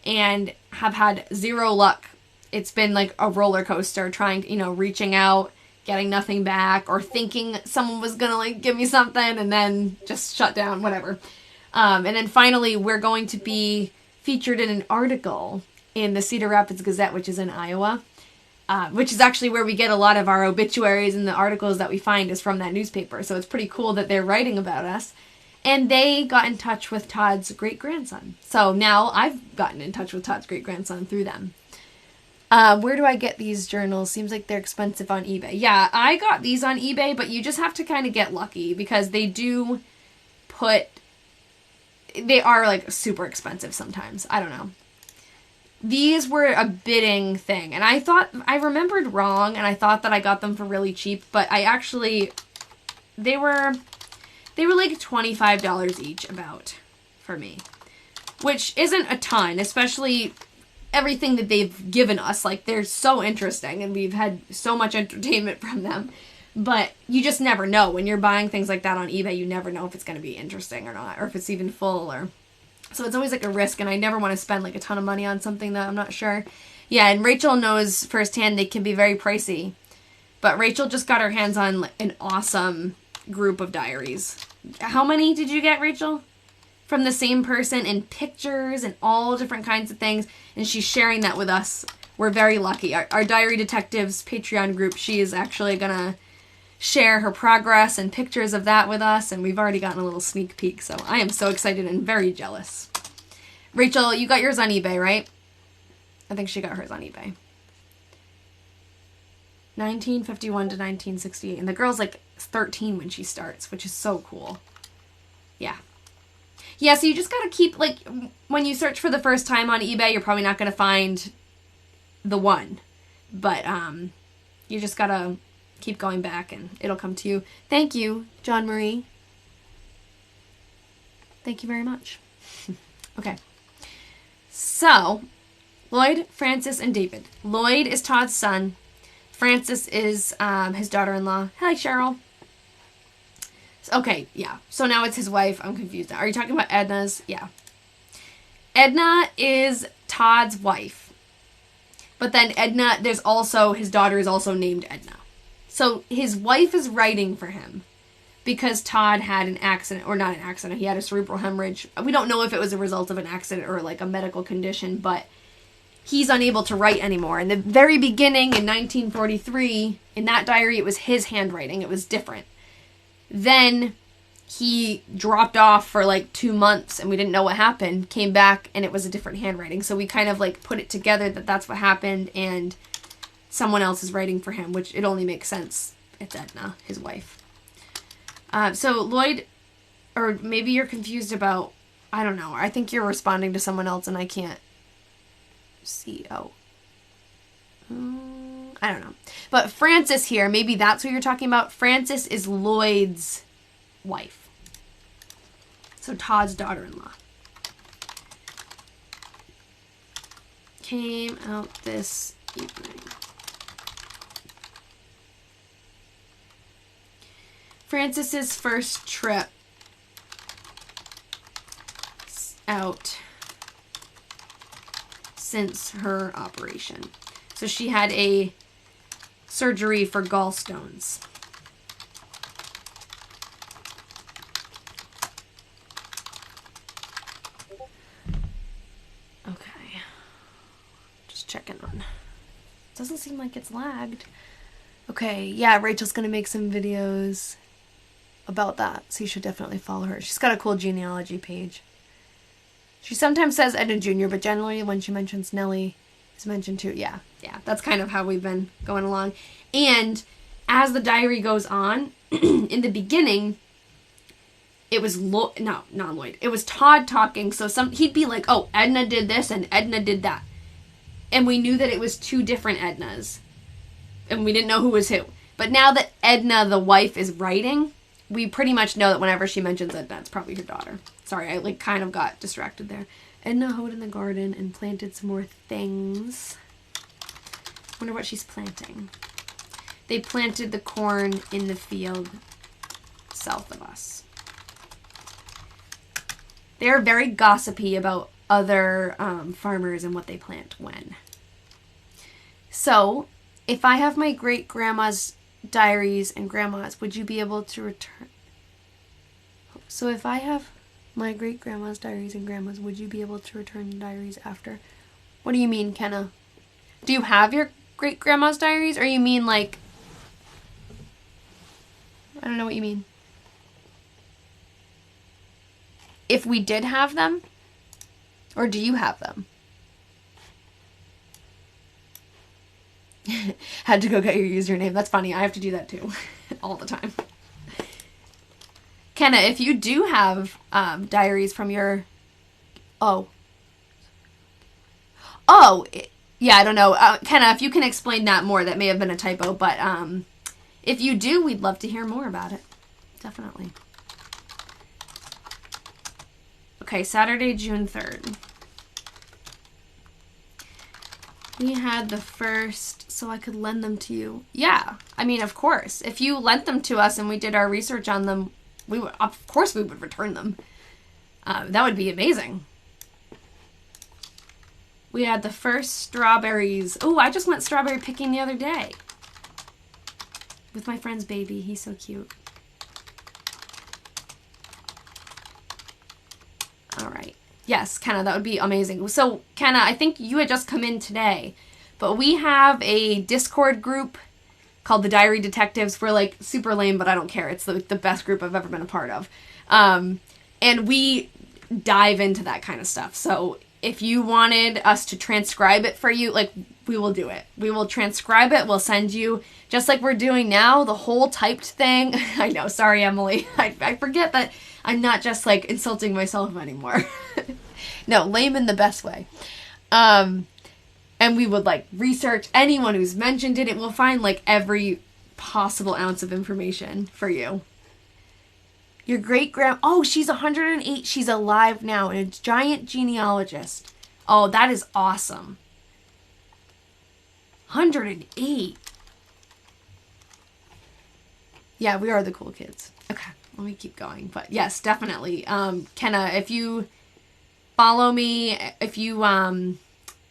and have had zero luck. It's been like a roller coaster trying to, reaching out, getting nothing back, or thinking someone was gonna, like, give me something and then just shut down, whatever. And then finally we're going to be featured in an article in the Cedar Rapids Gazette, which is in Iowa. Which is actually where we get a lot of our obituaries, and the articles that we find is from that newspaper. So it's pretty cool that they're writing about us. And they got in touch with Todd's great-grandson. So now I've gotten in touch with Todd's great-grandson through them. Where do I get these journals? Seems like they're expensive on eBay. Yeah, I got these on eBay, but you just have to kind of get lucky, because they are, like, super expensive sometimes. I don't know. These were a bidding thing, and I remembered wrong, and I thought that I got them for really cheap, but they were like $25 each about for me, which isn't a ton, especially everything that they've given us. Like, they're so interesting, and we've had so much entertainment from them, but you just never know. When you're buying things like that on eBay, you never know if it's going to be interesting or not, or if it's even full, or... So it's always like a risk, and I never want to spend like a ton of money on something that I'm not sure. Yeah, and Rachel knows firsthand they can be very pricey. But Rachel just got her hands on an awesome group of diaries. How many did you get, Rachel? From the same person, and pictures and all different kinds of things. And she's sharing that with us. We're very lucky. Our Diary Detectives Patreon group, she is actually going to share her progress and pictures of that with us, and we've already gotten a little sneak peek, so I am so excited and very jealous. Rachel, you got yours on eBay, right? I think she got hers on eBay. 1951 to 1968, and the girl's like 13 when she starts, which is so cool. Yeah. Yeah, so you just gotta keep, like, when you search for the first time on eBay, you're probably not gonna find the one, but you just gotta keep going back and it'll come to you. Thank you, John Marie. Thank you very much. Okay. So, Lloyd, Frances, and David. Lloyd is Todd's son. Frances is his daughter-in-law. Hi, Cheryl. Okay, yeah. So now it's his wife. I'm confused. Are you talking about Edna's? Yeah. Edna is Todd's wife. But then Edna, there's also, his daughter is also named Edna. So his wife is writing for him because Todd had an accident, or not an accident, he had a cerebral hemorrhage. We don't know if it was a result of an accident or like a medical condition, but he's unable to write anymore. In the very beginning, in 1943, in that diary, it was his handwriting. It was different. Then he dropped off for like 2 months and we didn't know what happened, came back and it was a different handwriting. So we kind of like put it together that that's what happened and someone else is writing for him, which it only makes sense. It's Edna, his wife. So Lloyd, or maybe you're confused about, I don't know. I think you're responding to someone else and I can't see. Oh. I don't know. But Frances here, maybe that's what you're talking about. Frances is Lloyd's wife. So Todd's daughter-in-law. Came out this evening. Frances's first trip out since her operation. So she had a surgery for gallstones. Okay. Just checking on. Doesn't seem like it's lagged. Okay, yeah, Rachel's gonna make some videos about that, so you should definitely follow her. She's got a cool genealogy page. She sometimes says Edna Jr., but generally when she mentions Nellie, it's mentioned too. Yeah, that's kind of how we've been going along. And as the diary goes on, in the beginning, it was not Lloyd. It was Todd talking. So he'd be like, "Oh, Edna did this and Edna did that," and we knew that it was two different Ednas, and we didn't know who was who. But now that Edna, the wife, is writing, we pretty much know that whenever she mentions Edna, it's probably her daughter. Sorry, I kind of got distracted there. Edna hoed in the garden and planted some more things. Wonder what she's planting. They planted the corn in the field south of us. They're very gossipy about other farmers and what they plant when. So, if I have my great-grandma's diaries and grandma's, would you be able to return? So if I have my great-grandma's diaries and grandma's, would you be able to return the diaries after? What do you mean, Kenna? Do you have your great-grandma's diaries? Or you mean like, I don't know what you mean. If we did have them? Or do you have them? Had to go get your username. That's funny. I have to do that too. All the time. Kenna, if you do have diaries from your... Oh, yeah, I don't know. Kenna, if you can explain that more, that may have been a typo, but if you do, we'd love to hear more about it. Definitely. Okay, Saturday, June 3rd. We had the first, so I could lend them to you. Yeah, I mean, of course. If you lent them to us and we did our research on them, of course we would return them. That would be amazing. We had the first strawberries. Oh, I just went strawberry picking the other day. With my friend's baby. He's so cute. All right. Yes, Kenna, that would be amazing. So, Kenna, I think you had just come in today, but we have a Discord group called the Diary Detectives. We're like super lame, but I don't care. It's the best group I've ever been a part of. And we dive into that kind of stuff. So if you wanted us to transcribe it for you, like, we will do it. We will transcribe it. We'll send you, just like we're doing now, the whole typed thing. I know. Sorry, Emily. I forget that I'm not just like insulting myself anymore. No, lame in the best way. And we would like research anyone who's mentioned it. And we'll find like every possible ounce of information for you. Your great-grand... Oh, she's 108. She's alive now and a giant genealogist. Oh, that is awesome. 108. Yeah, we are the cool kids. Okay, let me keep going. But yes, definitely. Kenna, if you follow me, if you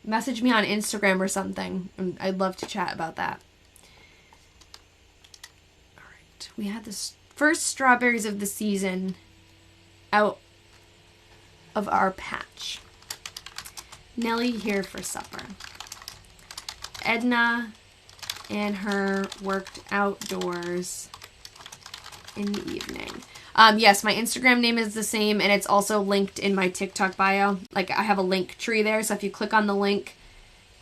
message me on Instagram or something, I'd love to chat about that. All right, we had this first strawberries of the season out of our patch. Nellie here for supper. Edna and her worked outdoors in the evening. Yes, my Instagram name is the same, and it's also linked in my TikTok bio. Like, I have a link tree there, so if you click on the link,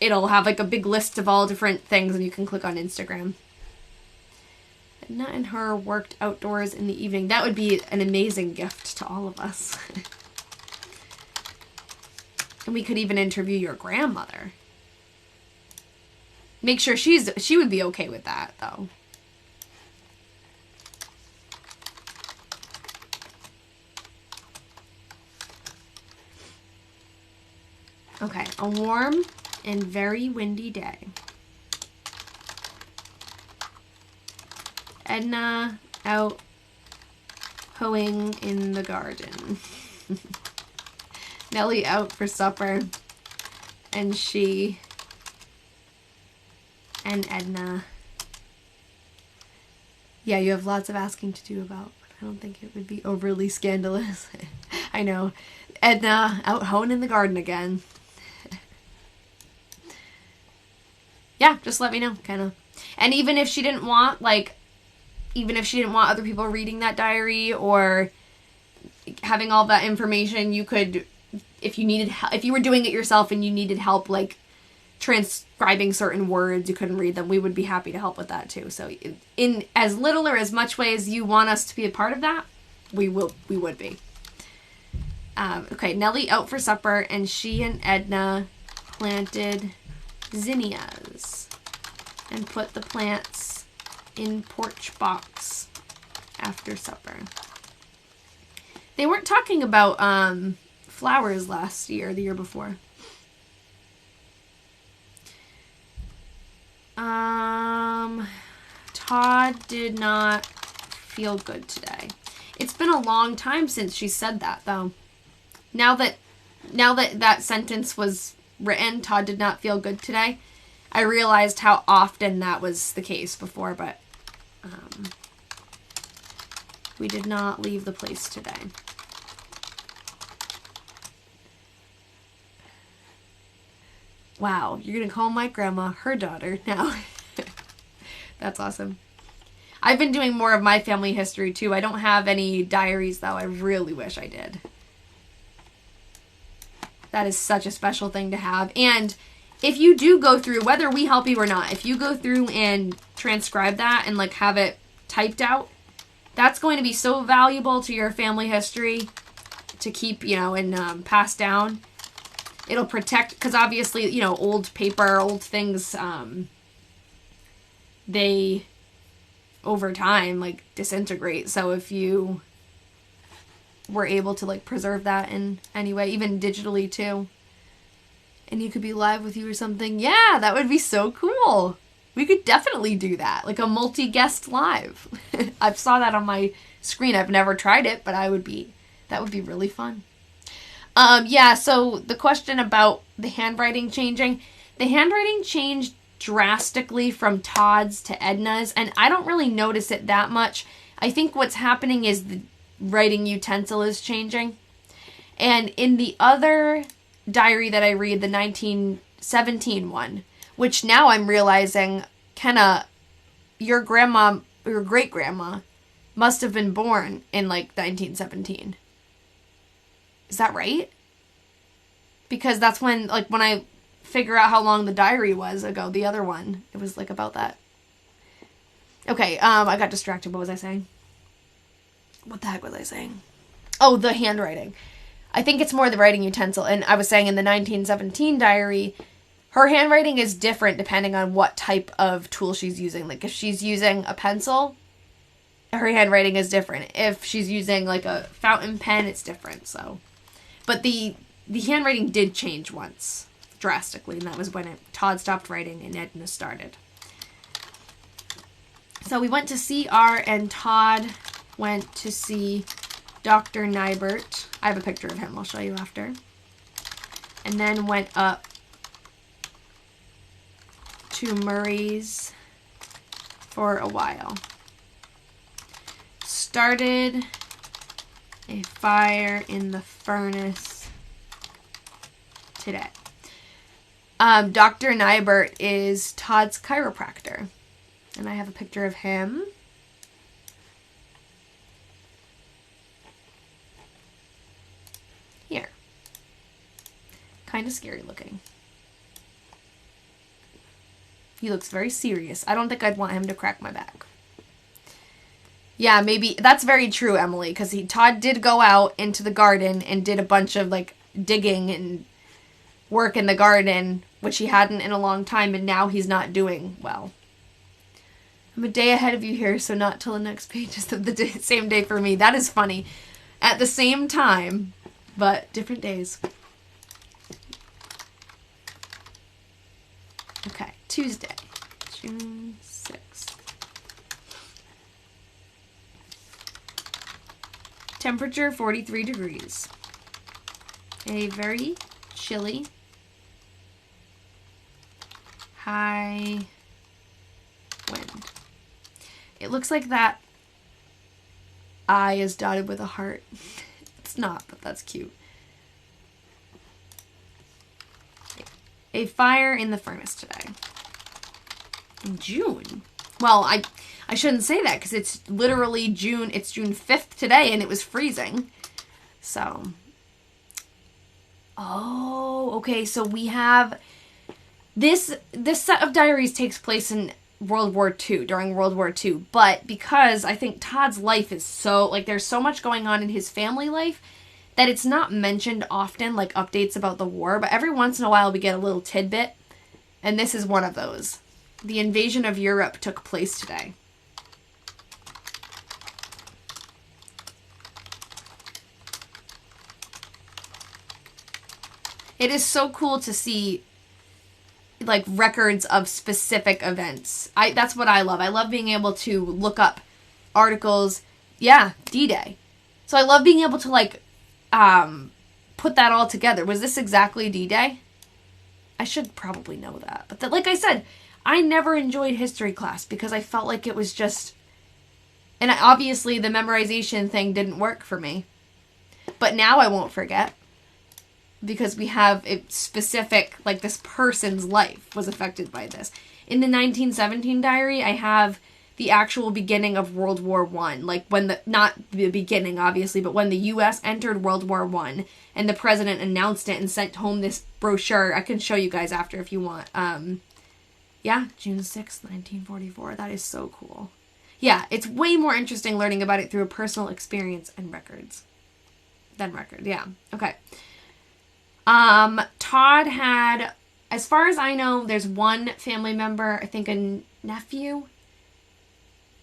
it'll have like a big list of all different things, and you can click on Instagram. Edna and her worked outdoors in the evening. That would be an amazing gift to all of us. And we could even interview your grandmother. Make sure she would be okay with that, though. Okay, a warm and very windy day. Edna out hoeing in the garden. Nellie out for supper. And she and Edna. Yeah, you have lots of asking to do about, but I don't think it would be overly scandalous. I know. Edna out hoeing in the garden again. Yeah, just let me know, kind of. And even if she didn't want, other people reading that diary or having all that information, you could, if you were doing it yourself and you needed help, like, transcribing certain words, you couldn't read them, we would be happy to help with that, too. So, in as little or as much way as you want us to be a part of that, we would be. Okay, Nellie out for supper, and she and Edna planted zinnias and put the plants in porch box after supper. They weren't talking about flowers last year, the year before. Todd did not feel good today. It's been a long time since she said that, though. Now that sentence was written, Todd did not feel good today, I realized how often that was the case before, but we did not leave the place today. Wow, you're gonna call my grandma her daughter now. That's awesome. I've been doing more of my family history too. I don't have any diaries though. I really wish I did. That is such a special thing to have. And if you do go through, whether we help you or not, if you go through and transcribe that and like have it typed out, that's going to be so valuable to your family history to keep, and pass down. It'll protect, because obviously, old paper, old things, they, over time, like, disintegrate. So if you were able to, like, preserve that in any way, even digitally, too, and you could be live with you or something, yeah, that would be so cool. We could definitely do that, like a multi-guest live. I saw that on my screen. I've never tried it, but that would be really fun. Yeah, so the question about the handwriting changing. The handwriting changed drastically from Todd's to Edna's, and I don't really notice it that much. I think what's happening is the writing utensil is changing. And in the other diary that I read, the 1917 one, which now I'm realizing, Kenna, your great-grandma must have been born in, like, 1917. Is that right? Because that's when I figure out how long the diary was ago, the other one, it was, like, about that. Okay, I got distracted. What was I saying? What the heck was I saying? Oh, the handwriting. I think it's more the writing utensil. And I was saying in the 1917 diary, Her handwriting is different depending on what type of tool she's using. Like if she's using a pencil, her handwriting is different. If she's using like a fountain pen, it's different. So, but the handwriting did change once drastically, and that was when Todd stopped writing and Edna started. So we went to see and Todd went to see Dr. Nybert. I have a picture of him. I'll show you after. And then went up to Murray's for a while. Started a fire in the furnace today. Dr. Nybert is Todd's chiropractor. And I have a picture of him. Here. Kind of scary looking. He looks very serious. I don't think I'd want him to crack my back. Yeah, maybe. That's very true, Emily, because Todd did go out into the garden and did a bunch of, like, digging and work in the garden, which he hadn't in a long time, and now he's not doing well. I'm a day ahead of you here, so not till the next page is the same day for me. That is funny. At the same time, but different days. Okay, Tuesday, June 6th. Temperature 43 degrees. A very chilly, high wind. It looks like that eye is dotted with a heart. It's not, but that's cute. A fire in the furnace today. In June. Well, I shouldn't say that because it's literally June. It's June 5th today and it was freezing. So. Oh, okay. So we have this set of diaries takes place in World War II, during World War II. But because I think Todd's life is so, like, there's so much going on in his family life that it's not mentioned often, like updates about the war, but every once in a while we get a little tidbit, and this is one of those. The invasion of Europe took place today. It is so cool to see, like, records of specific events. That's what I love. I love being able to look up articles. Yeah, D-Day. So I love being able to, like, put that all together. Was this exactly D-Day? I should probably know that. But like I said, I never enjoyed history class because I felt like it was just... And obviously the memorization thing didn't work for me. But now I won't forget. Because we have a specific, like, this person's life was affected by this. In the 1917 diary, I have the actual beginning of World War I. Like, when not the beginning, obviously, but when the U.S. entered World War I, and the president announced it and sent home this brochure. I can show you guys after if you want. Yeah, June 6th, 1944. That is so cool. Yeah, it's way more interesting learning about it through a personal experience and records. Than record, yeah. Okay. Todd had, as far as I know, there's one family member, I think a nephew,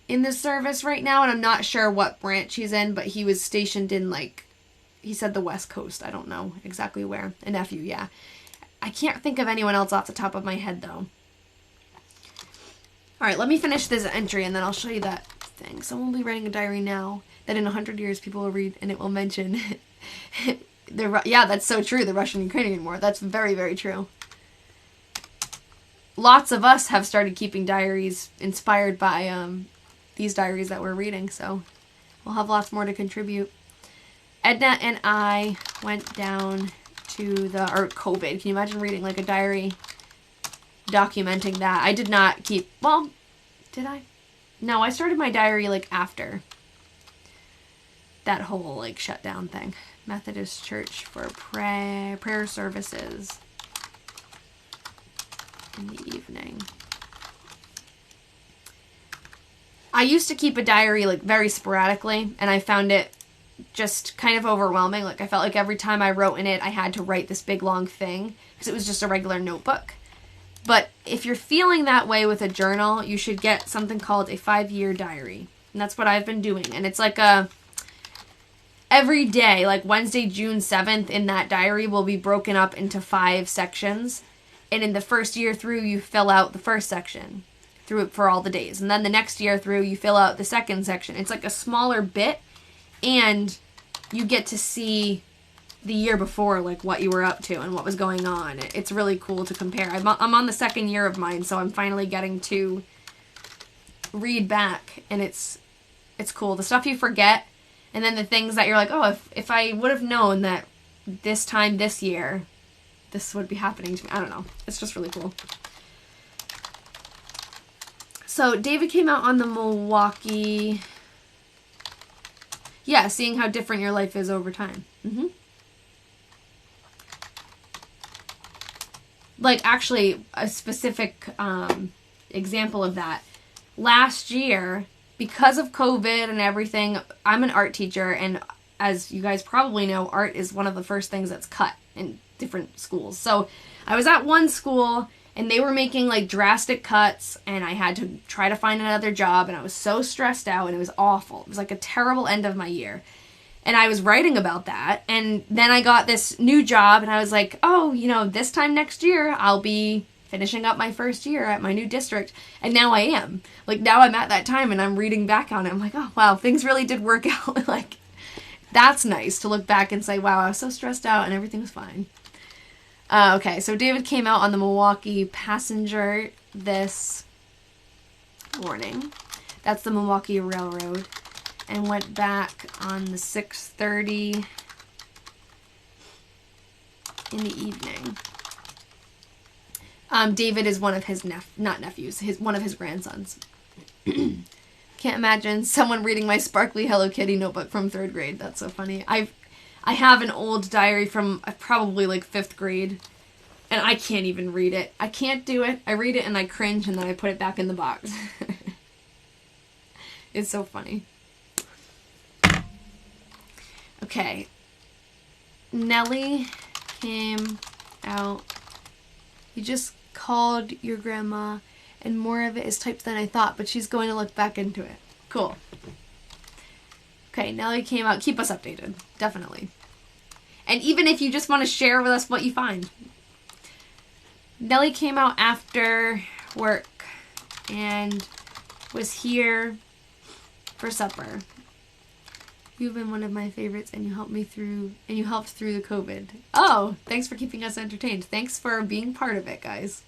in the service right now, and I'm not sure what branch he's in, but he was stationed in, like, he said the West Coast. I don't know exactly where. A nephew, yeah. I can't think of anyone else off the top of my head, though. Alright, let me finish this entry, and then I'll show you that thing. Someone will be writing a diary now that in 100 years people will read, and it will mention... yeah, that's so true, the Russian-Ukrainian war. That's very, very true. Lots of us have started keeping diaries inspired by these diaries that we're reading, so we'll have lots more to contribute. Edna and I went down to COVID. Can you imagine reading, like, a diary documenting that? I did not keep... Well, did I? No, I started my diary, like, after that whole, like, shutdown thing. Methodist Church for prayer services in the evening. I used to keep a diary, like, very sporadically, and I found it just kind of overwhelming. Like, I felt like every time I wrote in it, I had to write this big long thing because it was just a regular notebook. But if you're feeling that way with a journal, you should get something called a 5-year diary. And that's what I've been doing. And it's like every day, like Wednesday, June 7th, in that diary will be broken up into 5 sections. And in the first year through, you fill out the first section through for all the days. And then the next year through, you fill out the second section. It's like a smaller bit, and you get to see the year before, like what you were up to and what was going on. It's really cool to compare. I'm on the second year of mine, so I'm finally getting to read back, and it's cool. The stuff you forget, and then the things that you're like, oh, if I would have known that this time this year, this would be happening to me. I don't know. It's just really cool. So David came out on the Milwaukee. Yeah, seeing how different your life is over time. Like, actually, a specific example of that. Last year, because of COVID and everything, I'm an art teacher, and as you guys probably know, art is one of the first things that's cut in different schools. So I was at one school, and they were making, like, drastic cuts, and I had to try to find another job, and I was so stressed out, and it was awful. It was like a terrible end of my year. And I was writing about that, and then I got this new job, and I was like, oh, you know, this time next year, I'll be finishing up my first year at my new district. And now I am. Like, now I'm at that time, and I'm reading back on it. I'm like, oh, wow, things really did work out. Like, that's nice to look back and say, wow, I was so stressed out, and everything was fine. Okay, so David came out on the Milwaukee Passenger this morning. That's the Milwaukee Railroad. And went back on the 6:30 in the evening. David is one of his one of his grandsons. Can't imagine someone reading my sparkly Hello Kitty notebook from 3rd grade. That's so funny. I have an old diary from probably like 5th grade, and I can't even read it. I can't do it. I read it and I cringe, and then I put it back in the box. It's so funny. Okay, Nellie came out. You just called your grandma, and more of it is typed than I thought, but she's going to look back into it. Cool. Okay, Nellie came out. Keep us updated, definitely. And even if you just want to share with us what you find. Nellie came out after work and was here for supper. You've been one of my favorites, and you helped through the COVID. Oh, thanks for keeping us entertained. Thanks for being part of it, guys.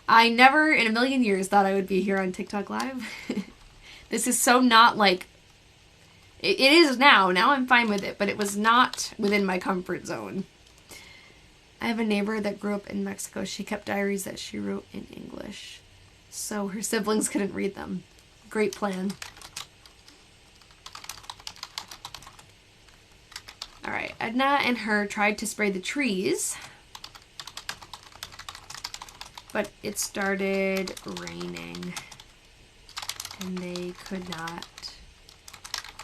I never in a million years thought I would be here on TikTok Live. This is so not like... It is now. Now I'm fine with it, but it was not within my comfort zone. I have a neighbor that grew up in Mexico. She kept diaries that she wrote in English, so her siblings couldn't read them. Great plan. Alright, Edna and her tried to spray the trees, but it started raining, and they could not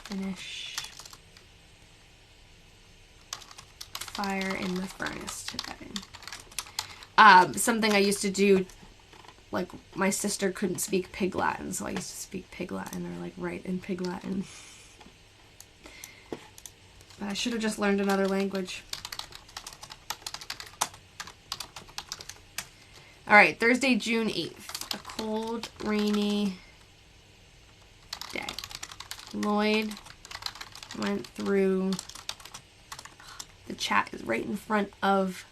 finish fire in the furnace today. Something I used to do, like, my sister couldn't speak Pig Latin, so I used to speak Pig Latin, or, like, write in Pig Latin. But I should have just learned another language. Alright, Thursday, June 8th. A cold, rainy day. Lloyd went through... The chat is right in front of...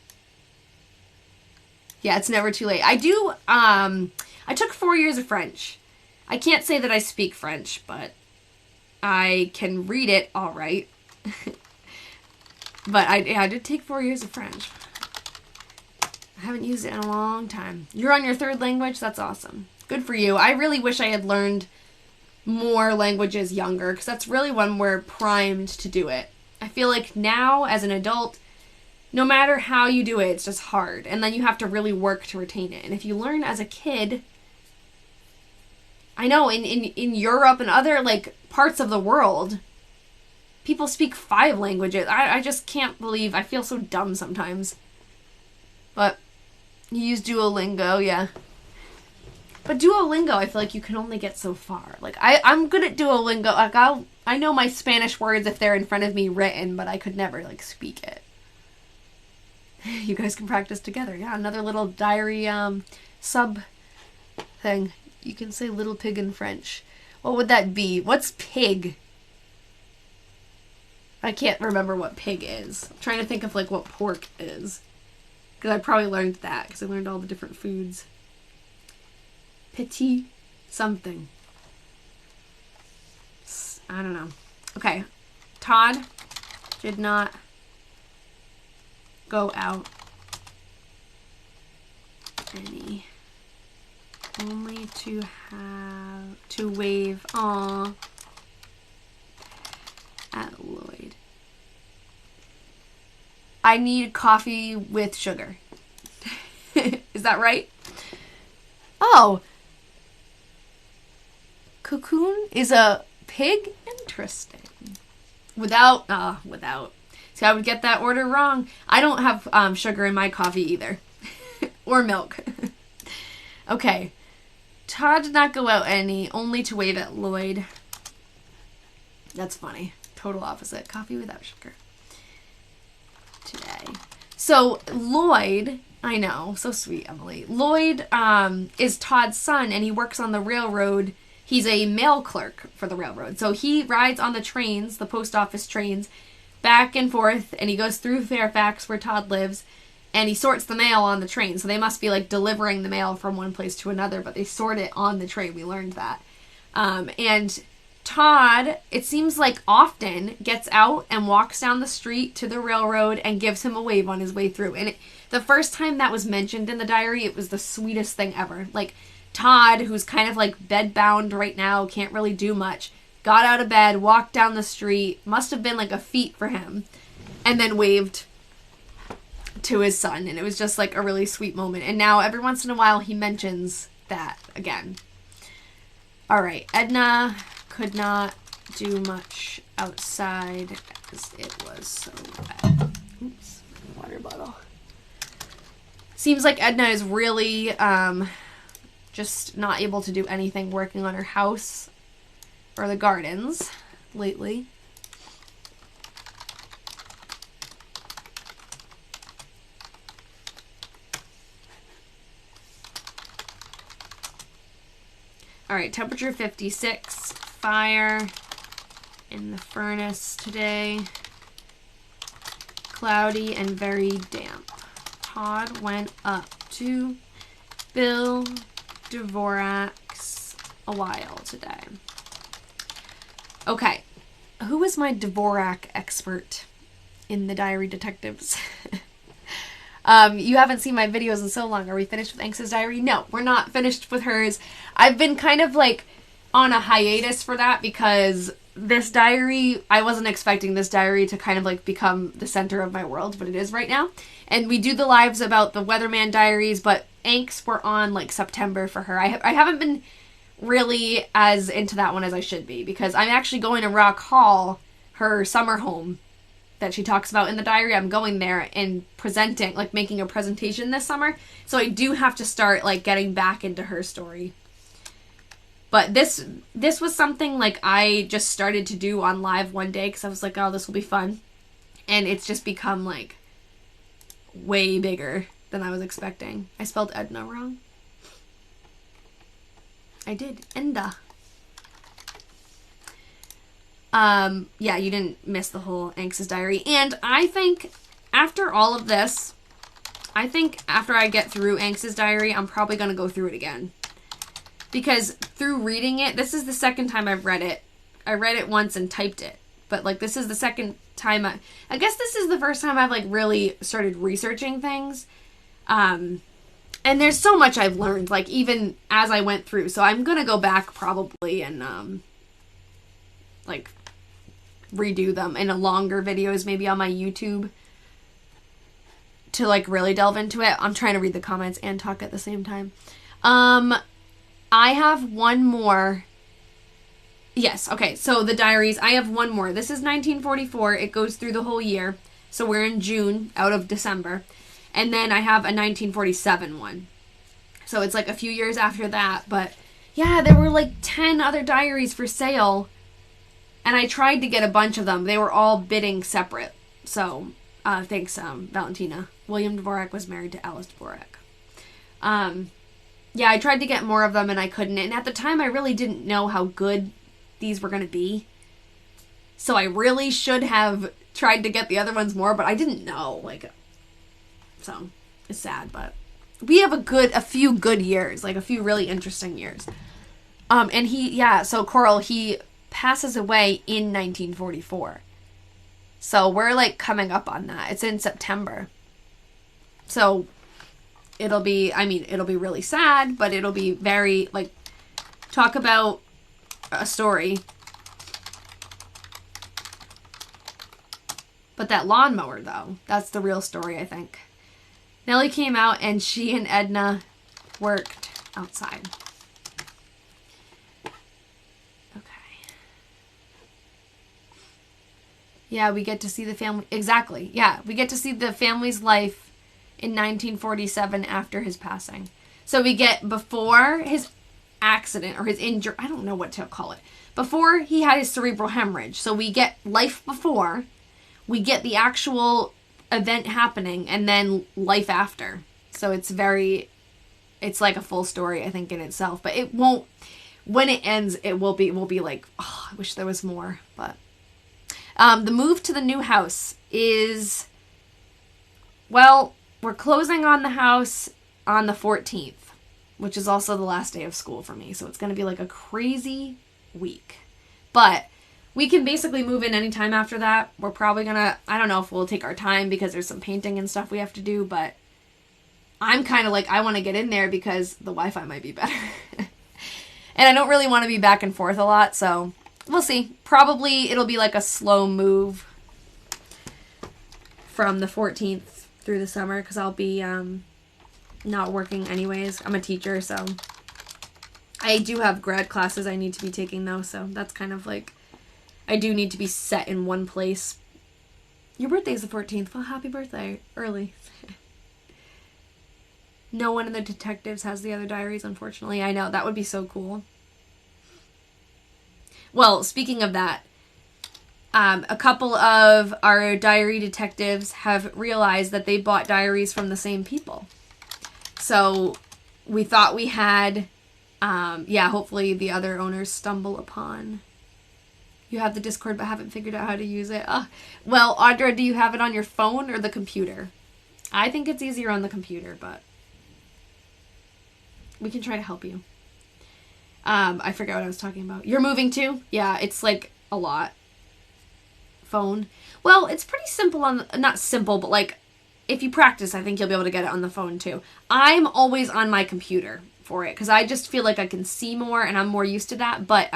Yeah, it's never too late. I took 4 years of French. I can't say that I speak French, but I can read it all right. But I did take 4 years of French. I haven't used it in a long time. You're on your 3rd language? That's awesome. Good for you. I really wish I had learned more languages younger, because that's really when we're primed to do it. I feel like now, as an adult, no matter how you do it, it's just hard. And then you have to really work to retain it. And if you learn as a kid... I know, in Europe and other, like, parts of the world... People speak 5 languages. I just can't believe... I feel so dumb sometimes. But You use Duolingo, yeah. But Duolingo, I feel like you can only get so far. Like, I'm good at Duolingo. Like, I know my Spanish words if they're in front of me written, but I could never, like, speak it. You guys can practice together. Yeah, another little diary, sub thing. You can say little pig in French. What would that be? What's pig? I can't remember what pig is. I'm trying to think of, like, what pork is. Because I probably learned that, because I learned all the different foods. Petit something. I don't know. Okay. Todd did not go out any. Only to wave aw at Lloyd. I need coffee with sugar. Is that right? Oh. Cocoon is a pig? Interesting. Without. See, I would get that order wrong. I don't have sugar in my coffee either. Or milk. Okay. Todd did not go out any, only to wave at Lloyd. That's funny. Total opposite. Coffee without sugar. Today. So, Lloyd, I know, so sweet, Emily. Lloyd is Todd's son, and he works on the railroad. He's a mail clerk for the railroad. So he rides on the trains, the post office trains, back and forth, and he goes through Fairfax, where Todd lives, and he sorts the mail on the train. So they must be, like, delivering the mail from one place to another, but they sort it on the train. We learned that. And Todd, it seems like often, gets out and walks down the street to the railroad and gives him a wave on his way through. And the first time that was mentioned in the diary, it was the sweetest thing ever. Like, Todd, who's kind of, like, bedbound right now, can't really do much, got out of bed, walked down the street, must have been, like, a feat for him, and then waved to his son. And it was just, like, a really sweet moment. And now, every once in a while, he mentions that again. All right, Edna could not do much outside as it was so wet. Oops, water bottle. Seems like Edna is really just not able to do anything working on her house or the gardens lately. All right, temperature 56, fire in the furnace today, cloudy and very damp. Todd went up to Bill Dvorak's a while today. Okay, who is my Dvorak expert in the Diary Detectives? You haven't seen my videos in so long. Are we finished with Angst's diary? No, we're not finished with hers. I've been kind of like on a hiatus for that because this diary, I wasn't expecting this diary to kind of like become the center of my world, but it is right now. And we do the lives about the Weatherman diaries, but Angst were on like September for her. I haven't been really as into that one as I should be because I'm actually going to Rock Hall, her summer home that she talks about in the diary. I'm going there and presenting, like making a presentation this summer. So I do have to start like getting back into her story. But this was something like I just started to do on live one day because I was like, oh, this will be fun. And it's just become like way bigger than I was expecting. I spelled Edna wrong. I did. Enda. Yeah, you didn't miss the whole Angst's diary. And I think after all of this, I think after I get through Angst's diary, I'm probably going to go through it again. Because through reading it, this is the second time I've read it. I read it once and typed it. But, like, this is the second time I guess this is the first time I've, like, really started researching things. And there's so much I've learned, like, even as I went through. So I'm going to go back probably and, like, redo them in a longer videos, maybe on my YouTube. To, like, really delve into it. I'm trying to read the comments and talk at the same time. I have one more. Yes, okay, so the diaries. I have one more. This is 1944. It goes through the whole year. So we're in June out of December. And then I have a 1947 one. So it's like a few years after that. But yeah, there were like 10 other diaries for sale. And I tried to get a bunch of them. They were all bidding separate. So thanks, Valentina. William Dvorak was married to Alice Dvorak. Yeah, I tried to get more of them and I couldn't. And at the time, I really didn't know how good these were going to be. So I really should have tried to get the other ones more, but I didn't know. Like, so it's sad, but we have a few good years, like a few really interesting years. And so Coral, he passes away in 1944. So we're like coming up on that. It's in September. So it'll be really sad, but it'll be very, like, talk about a story. But that lawnmower, though, that's the real story, I think. Nellie came out and she and Edna worked outside. Okay. Yeah, we get to see the family. Exactly. Yeah, we get to see the family's life in 1947 after his passing. So we get before his accident or his injury. I don't know what to call it. Before he had his cerebral hemorrhage. So we get life before. We get the actual event happening and then life after. So it's like a full story, I think, in itself. But it won't, when it ends, it will be like, oh, I wish there was more. But the move to the new house is, well, we're closing on the house on the 14th, which is also the last day of school for me. So it's going to be like a crazy week. But we can basically move in anytime after that. We're probably gonna, I don't know if we'll take our time because there's some painting and stuff we have to do, but I'm kind of like, I want to get in there because the Wi-Fi might be better. And I don't really want to be back and forth a lot, so we'll see. Probably it'll be like a slow move from the 14th through the summer because I'll be not working anyways. I'm a teacher, so I do have grad classes I need to be taking though, so that's kind of like, I do need to be set in one place. Your birthday's the 14th. Well, happy birthday. Early. No one in the detectives has the other diaries, unfortunately. I know. That would be so cool. Well, speaking of that, a couple of our diary detectives have realized that they bought diaries from the same people. So we thought we had, hopefully the other owners stumble upon. You have the Discord but haven't figured out how to use it. Well, Audra, do you have it on your phone or the computer? I think it's easier on the computer, but we can try to help you. I forgot what I was talking about. You're moving too? Yeah, it's like a lot. Phone. Well, it's pretty simple on, not simple, but like if you practice, I think you'll be able to get it on the phone too. I'm always on my computer for it because I just feel like I can see more and I'm more used to that, but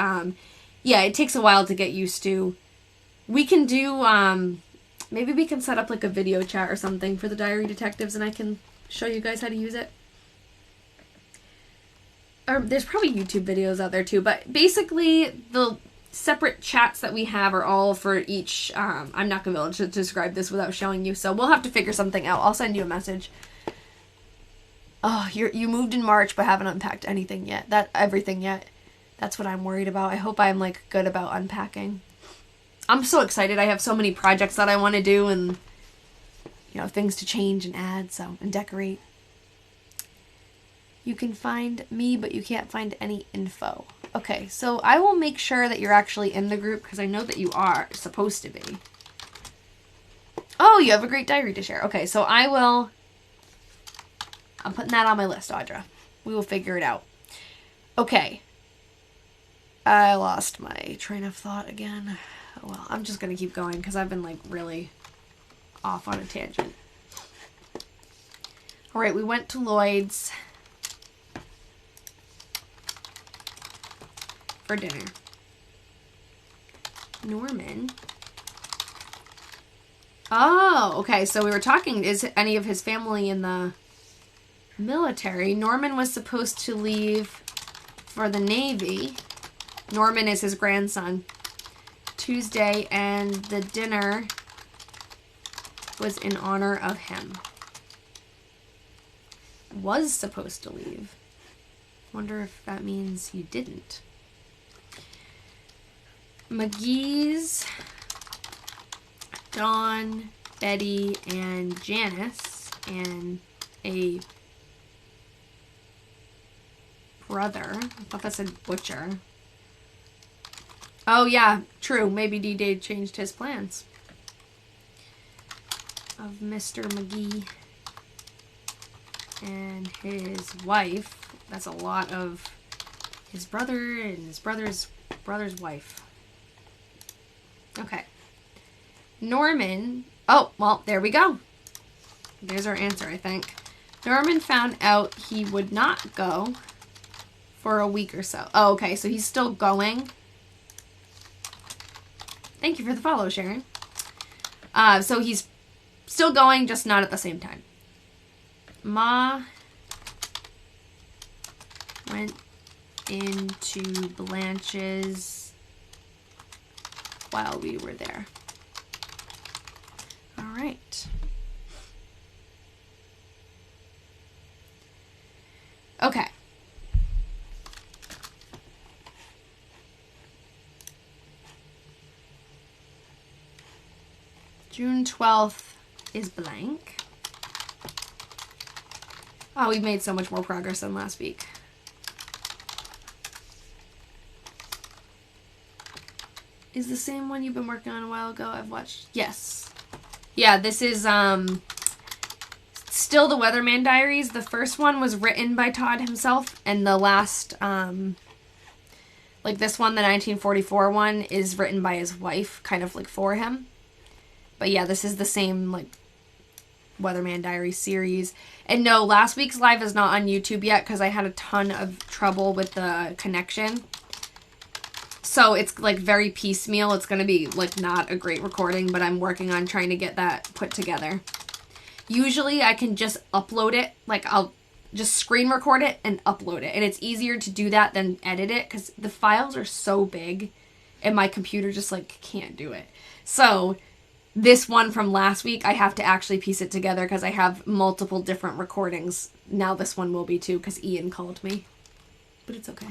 yeah, it takes a while to get used to. We can do, maybe we can set up like a video chat or something for the diary detectives and I can show you guys how to use it. Or there's probably YouTube videos out there too, but basically the separate chats that we have are all for each, I'm not going to be able to describe this without showing you, so we'll have to figure something out. I'll send you a message. Oh, you moved in March but haven't unpacked anything yet. Everything yet. That's what I'm worried about. I hope I'm like good about unpacking. I'm so excited. I have so many projects that I want to do and, you know, things to change and add, and decorate. You can find me, but you can't find any info. Okay, so I will make sure that you're actually in the group because I know that you are supposed to be. Oh, you have a great diary to share. Okay, so I'm putting that on my list, Audra. We will figure it out. Okay. I lost my train of thought again. Oh, well, I'm just going to keep going because I've been like really off on a tangent. All right, we went to Lloyd's for dinner. Norman. Oh, okay. So we were talking, is any of his family in the military? Norman was supposed to leave for the Navy. Norman is his grandson. Tuesday, and the dinner was in honor of him. was supposed to leave. Wonder if that means you didn't. McGee's, Dawn, Betty, and Janice, and a brother. I thought that said butcher. Oh yeah, true. Maybe D-Day changed his plans. Of Mr. McGee and his wife. That's a lot of his brother and his brother's wife. Okay. Norman. Oh, well, there we go. There's our answer, I think. Norman found out he would not go for a week or so. Oh, okay, so he's still going. Thank you for the follow, Sharon. So he's still going, just not at the same time. Ma went into Blanche's while we were there. All right. Okay. June 12th is blank. Oh, we've made so much more progress than last week. Is the same one you've been working on a while ago? I've watched. Yes. Yeah, this is still the Weatherman Diaries. The first one was written by Todd himself, and the last, like this one, the 1944 one, is written by his wife, kind of like for him. But yeah, this is the same, like, Weatherman Diaries series. And no, last week's live is not on YouTube yet because I had a ton of trouble with the connection. So it's, like, very piecemeal. It's going to be, like, not a great recording, but I'm working on trying to get that put together. Usually I can just upload it. Like, I'll just screen record it and upload it. And it's easier to do that than edit it because the files are so big and my computer just, like, can't do it. So this one from last week, I have to actually piece it together because I have multiple different recordings. Now this one will be too because Ian called me. But it's okay.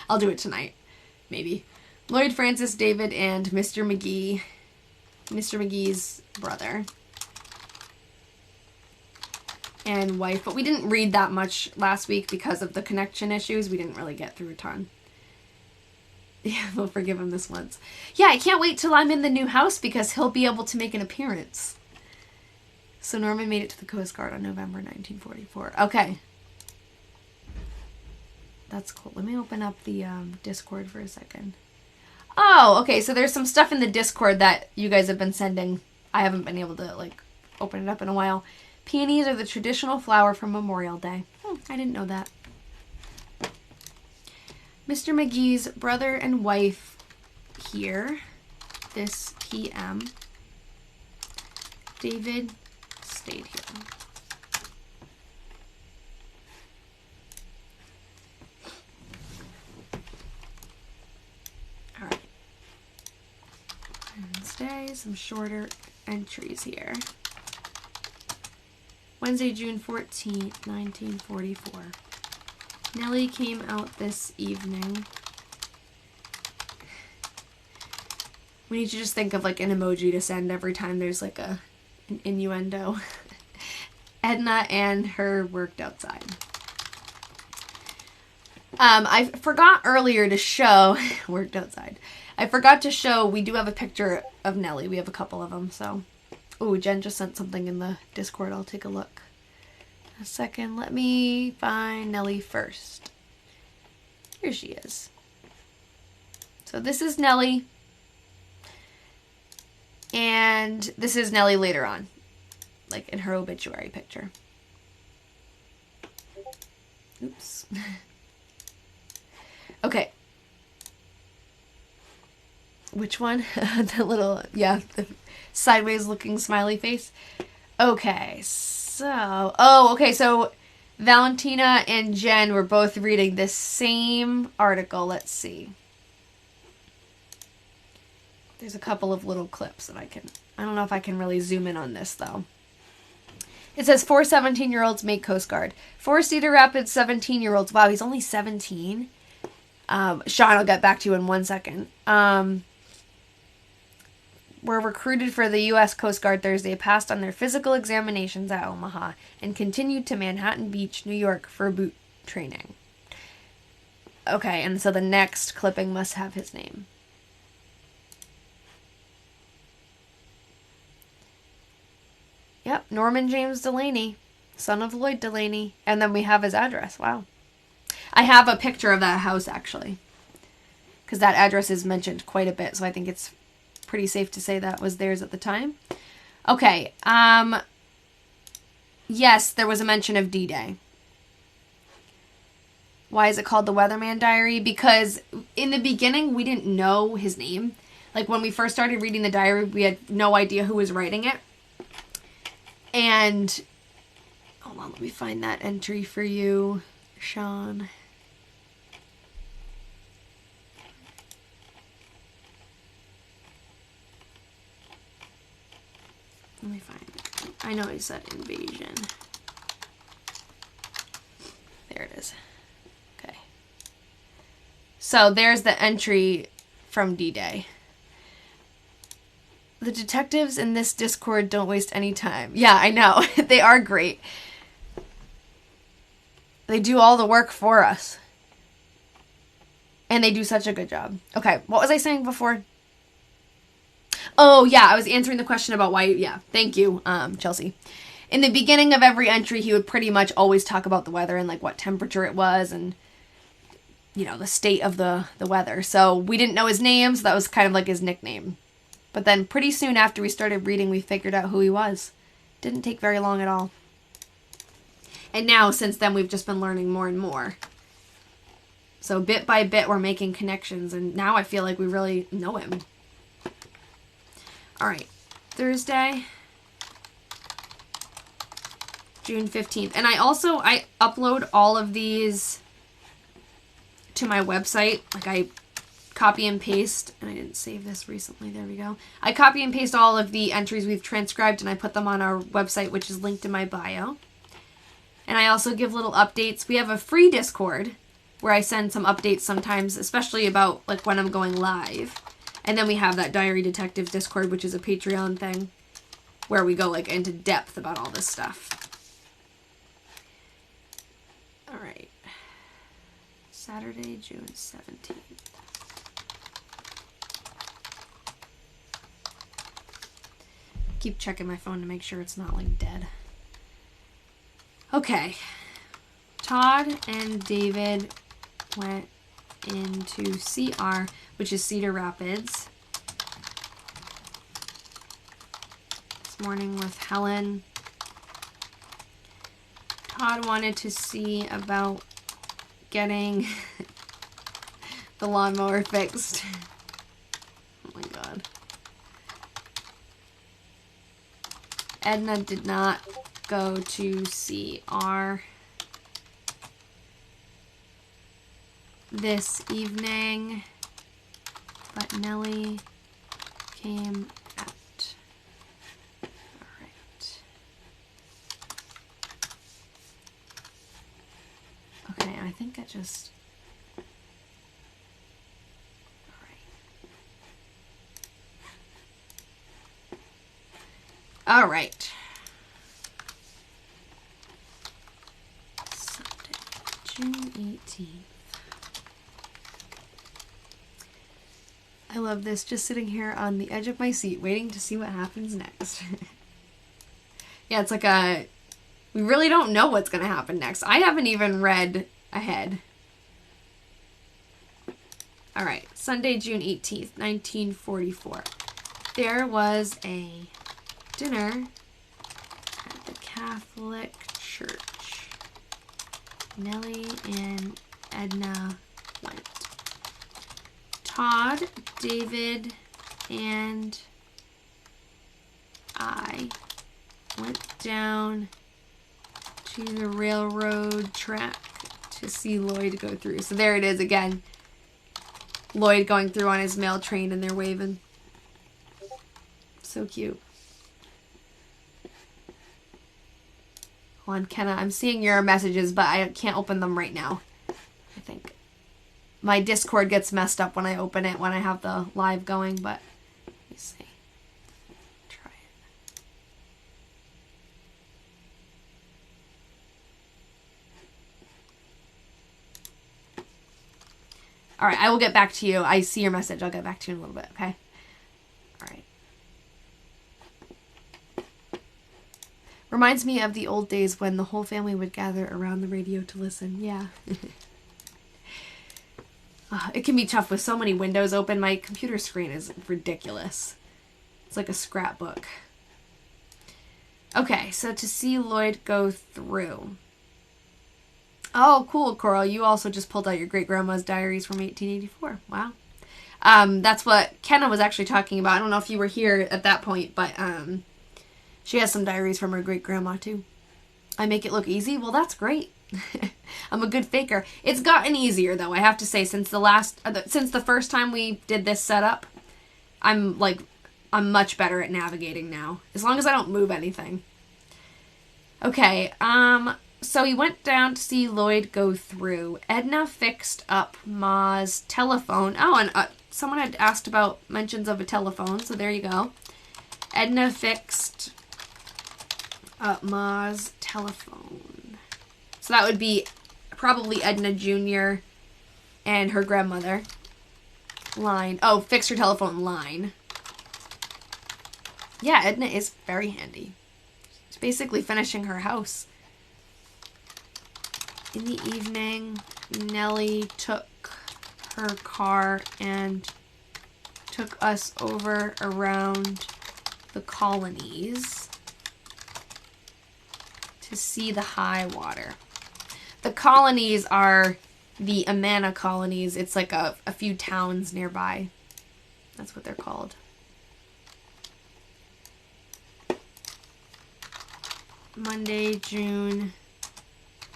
I'll do it tonight. Maybe. Lloyd Francis, David, and Mr. McGee. Mr. McGee's brother. And wife. But we didn't read that much last week because of the connection issues. We didn't really get through a ton. Yeah, we'll forgive him this once. Yeah, I can't wait till I'm in the new house because he'll be able to make an appearance. So Norman made it to the Coast Guard on November 1944. Okay. That's cool. Let me open up the Discord for a second. Oh, okay. So there's some stuff in the Discord that you guys have been sending. I haven't been able to, like, open it up in a while. Peonies are the traditional flower for Memorial Day. I didn't know that. Mr. McGee's brother and wife here this PM. David stayed here. All right. Wednesday, some shorter entries here. Wednesday, June 14th, 1944. Nellie came out this evening. We need to just think of like an emoji to send every time there's like an innuendo. Edna and her worked outside. I forgot earlier to show, worked outside. I forgot to show, we do have a picture of Nellie. We have a couple of them, so. Ooh, Jen just sent something in the Discord. I'll take a look. A second, let me find Nellie first. Here she is. So this is Nellie. And this is Nellie later on. Like in her obituary picture. Oops. Okay. Which one? The little, yeah, the sideways looking smiley face. Okay, so, okay, so Valentina and Jen were both reading this same article. Let's see. There's a couple of little clips that I don't know if I can really zoom in on this though. It says 4 17-year-olds make Coast Guard. 4 Cedar Rapids 17-year-olds. Wow, he's only 17. Sean, I'll get back to you in 1 second. Were recruited for the U.S. Coast Guard Thursday, passed on their physical examinations at Omaha, and continued to Manhattan Beach, New York for boot training. Okay, and so the next clipping must have his name. Yep, Norman James Delaney, son of Lloyd Delaney. And then we have his address. Wow. I have a picture of that house, actually, because that address is mentioned quite a bit, so I think it's pretty safe to say that was theirs at the time. Okay, yes, there was a mention of D-Day. Why is it called the Weatherman Diary? Because in the beginning, we didn't know his name. Like, when we first started reading the diary, we had no idea who was writing it. And, hold on, let me find that entry for you, Sean. Let me find it. I know he said invasion. There it is. Okay. So there's the entry from D-Day. The detectives in this Discord don't waste any time. Yeah, I know. They are great. They do all the work for us. And they do such a good job. Okay, what was I saying before? Oh, yeah, I was answering the question about why, yeah, thank you, Chelsea. In the beginning of every entry, he would pretty much always talk about the weather and, like, what temperature it was and, you know, the state of the weather. So we didn't know his name, so that was kind of like his nickname. But then pretty soon after we started reading, we figured out who he was. Didn't take very long at all. And now, since then, we've just been learning more and more. So bit by bit, we're making connections, and now I feel like we really know him. All right, Thursday, June 15th. And I upload all of these to my website. Like, I copy and paste, and I didn't save this recently. There we go. I copy and paste all of the entries we've transcribed, and I put them on our website, which is linked in my bio. And I also give little updates. We have a free Discord where I send some updates sometimes, especially about, like, when I'm going live. And then we have that Diary Detectives Discord, which is a Patreon thing, where we go, like, into depth about all this stuff. All right. Saturday, June 17th. Keep checking my phone to make sure it's not, like, dead. Okay. Todd and David went into CR, which is Cedar Rapids, this morning with Helen. Todd wanted to see about getting the lawnmower fixed. Oh my god. Edna did not go to CR this evening, but Nellie came out. Alright. Okay, I think I just... Alright. Sunday, June 18th. I love this, just sitting here on the edge of my seat, waiting to see what happens next. Yeah, it's like we really don't know what's going to happen next. I haven't even read ahead. Alright, Sunday, June 18th, 1944. There was a dinner at the Catholic Church. Nellie and Edna went. Todd, David, and I went down to the railroad track to see Lloyd go through. So there it is again. Lloyd going through on his mail train and they're waving. So cute. Hold on, Kenna, I'm seeing your messages, but I can't open them right now. I think my Discord gets messed up when I open it, when I have the live going, but let me see. Try it. All right, I will get back to you. I see your message. I'll get back to you in a little bit, okay? All right. Reminds me of the old days when the whole family would gather around the radio to listen. Yeah. It can be tough with so many windows open. My computer screen is ridiculous. It's like a scrapbook. Okay, so to see Lloyd go through. Oh, cool, Coral. You also just pulled out your great-grandma's diaries from 1884. Wow. That's what Kenna was actually talking about. I don't know if you were here at that point, but she has some diaries from her great-grandma, too. I make it look easy? Well, that's great. I'm a good faker. It's gotten easier, though, I have to say, since the first time we did this setup. I'm much better at navigating now, as long as I don't move anything. Okay, so he went down to see Lloyd go through. Edna fixed up Ma's telephone. Oh, and someone had asked about mentions of a telephone, so there you go. Edna fixed up Ma's telephone. So that would be probably Edna Jr. and her grandmother. Line. Oh, fixed her telephone line. Yeah, Edna is very handy. She's basically finishing her house. In the evening, Nellie took her car and took us over around the colonies to see the high water. The colonies are the Amana colonies. It's like a few towns nearby. That's what they're called. Monday, June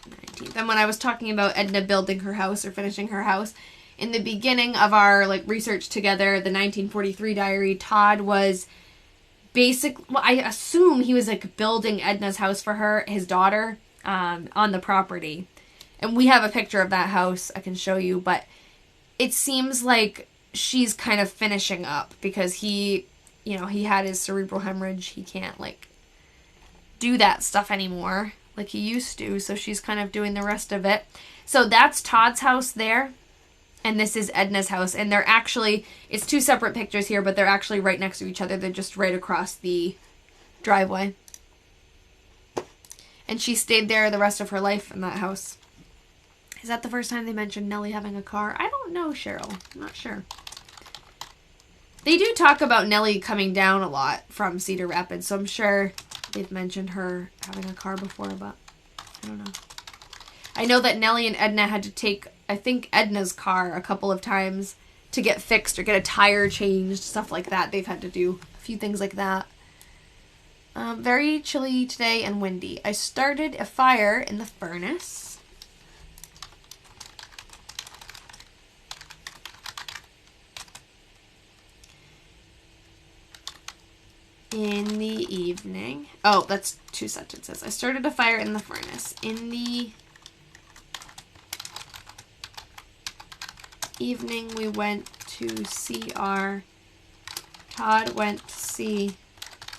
19th. And when I was talking about Edna building her house or finishing her house, in the beginning of our research together, the 1943 diary, Todd was I assume he was building Edna's house for her, his daughter, on the property. And we have a picture of that house I can show you, but it seems like she's kind of finishing up because he had his cerebral hemorrhage. He can't do that stuff anymore like he used to, so she's kind of doing the rest of it. So that's Todd's house there, and this is Edna's house, and they're actually, it's two separate pictures here, but they're actually right next to each other. They're just right across the driveway. And she stayed there the rest of her life in that house. Is that the first time they mentioned Nellie having a car? I don't know, Cheryl. I'm not sure. They do talk about Nellie coming down a lot from Cedar Rapids, so I'm sure they've mentioned her having a car before, but I don't know. I know that Nellie and Edna had to take, I think, Edna's car a couple of times to get fixed or get a tire changed, stuff like that. They've had to do a few things like that. Very chilly today and windy. I started a fire in the furnace. In the evening. Oh, that's two sentences. I started a fire in the furnace. In the evening, we went to see Todd went to see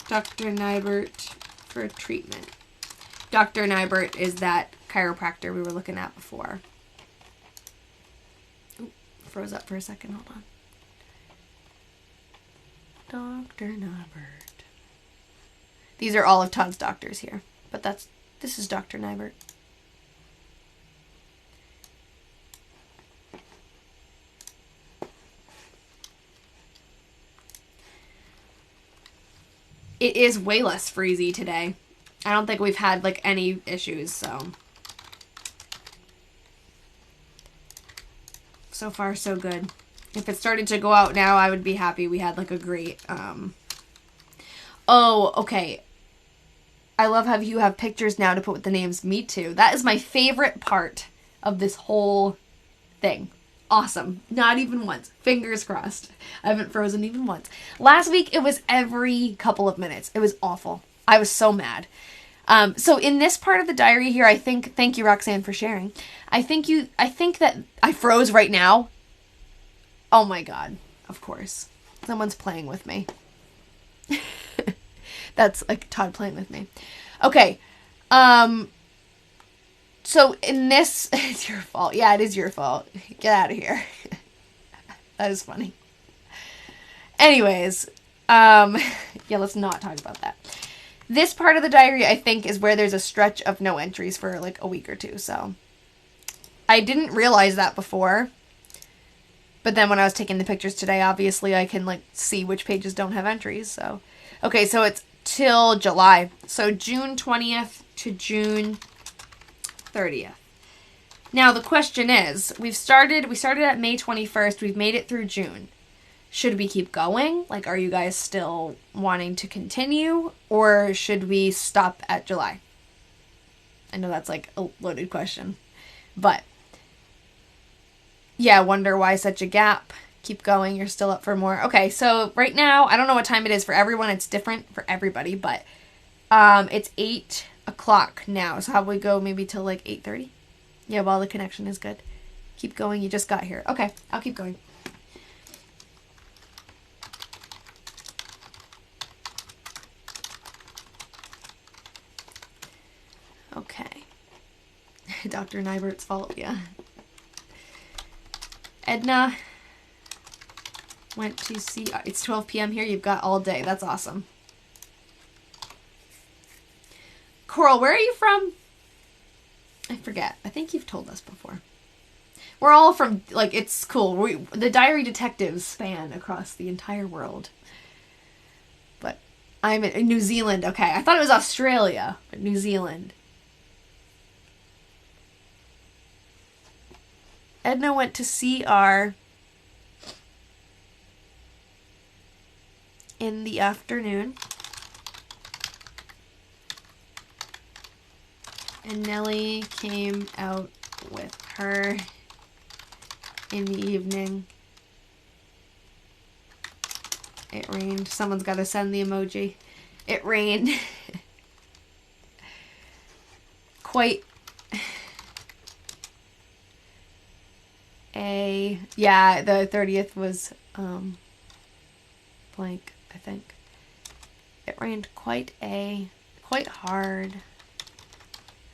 Dr. Nybert for treatment. Dr. Nybert is that chiropractor we were looking at before. Ooh, froze up for a second. Hold on. Dr. Nybert. These are all of Todd's doctors here, but this is Dr. Nybert. It is way less freezy today. I don't think we've had any issues, so far so good. If it started to go out now, I would be happy. We had a great Oh, okay. I love how you have pictures now to put with the names. Me too. That is my favorite part of this whole thing. Awesome. Not even once. Fingers crossed. I haven't frozen even once. Last week, it was every couple of minutes. It was awful. I was so mad. So in this part of the diary here, I think, thank you, Roxanne, for sharing. I think that I froze right now. Oh my God. Of course. Someone's playing with me. That's like Todd playing with me. Okay. So in this, it's your fault. Yeah, it is your fault. Get out of here. That is funny. Anyways, yeah, let's not talk about that. This part of the diary, I think, is where there's a stretch of no entries for like a week or two. So I didn't realize that before. But then when I was taking the pictures today, obviously I can like see which pages don't have entries. So, okay, so it's till July. So June 20th to June 30th. Now the question is, we started at May 21st. We've made it through June. Should we keep going? Like, are you guys still wanting to continue? Or should we stop at July? I know that's like a loaded question. But, yeah, wonder why such a gap. Keep going. You're still up for more. Okay, so right now, I don't know what time it is for everyone. It's different for everybody. But it's 8 o'clock now. So how about we go maybe till like 8:30? Yeah, while the connection is good. Keep going. You just got here. Okay, I'll keep going. Okay. Dr. Nybert's fault, yeah. Edna went to see... It's 12 p.m. here. You've got all day. That's awesome. Coral, where are you from? I forget. I think you've told us before. We're all from... Like, it's cool. The Diary Detectives span across the entire world. But I'm in New Zealand. Okay, I thought it was Australia, but New Zealand. Edna went to CR in the afternoon. And Nellie came out with her in the evening. It rained. Someone's got to send the emoji. It rained. Quite a... Yeah, the 30th was blank, I think. It rained quite hard.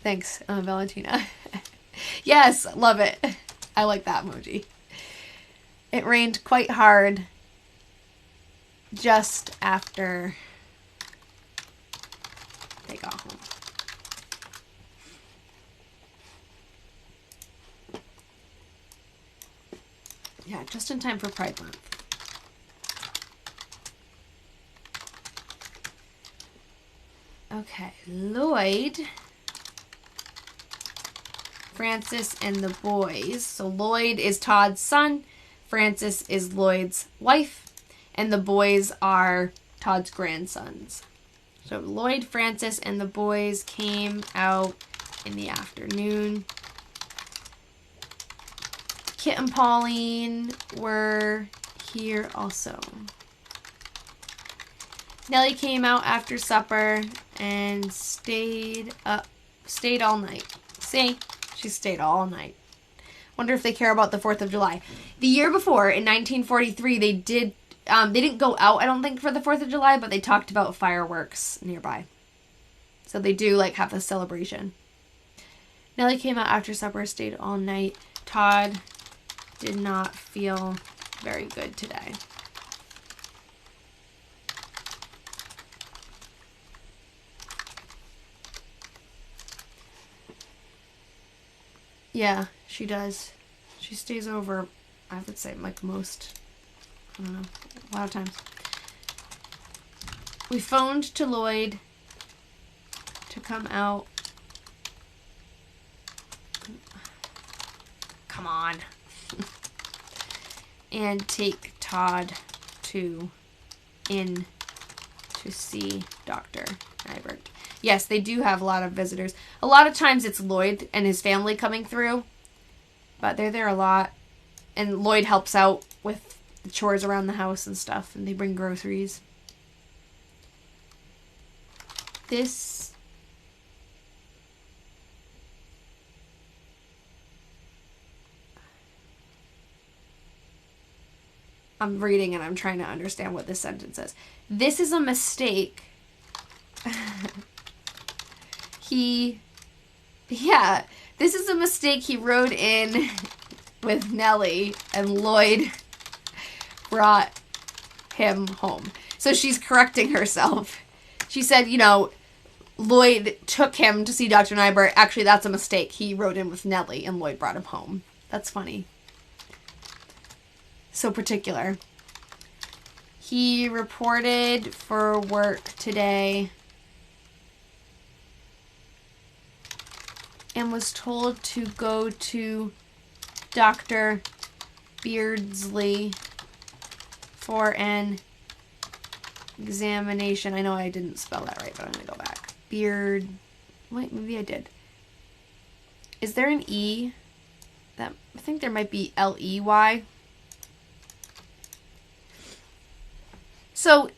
Thanks, Valentina. Yes, love it. I like that emoji. It rained quite hard just after they got home. Yeah, just in time for Pride Month. Okay, Lloyd, Francis, and the boys. So Lloyd is Todd's son, Francis is Lloyd's wife, and the boys are Todd's grandsons. So Lloyd, Francis, and the boys came out in the afternoon. Kit and Pauline were here also. Nellie came out after supper and stayed all night. See? She stayed all night. Wonder if they care about the 4th of July. The year before, in 1943, they didn't go out, I don't think, for the 4th of July, but they talked about fireworks nearby. So they do, like, have a celebration. Nellie came out after supper, stayed all night. Todd did not feel very good today. Yeah, she does. She stays over, I would say, like most, I don't know, a lot of times. We phoned to Lloyd to come out. Come on. And take Todd in to see Dr. Nybert. Yes, they do have a lot of visitors. A lot of times it's Lloyd and his family coming through, but they're there a lot. And Lloyd helps out with the chores around the house and stuff, and they bring groceries. This I'm reading and I'm trying to understand what this sentence says. This is a mistake. This is a mistake he wrote in with Nellie, and Lloyd brought him home. So she's correcting herself. She said, Lloyd took him to see Dr. Nyberg. Actually, that's a mistake. He wrote in with Nellie, and Lloyd brought him home. That's funny. So particular. He reported for work today and was told to go to Dr. Beardsley for an examination. I know I didn't spell that right, but I'm going to go back. Wait, maybe I did. Is there an E? I think there might be L-E-Y. So,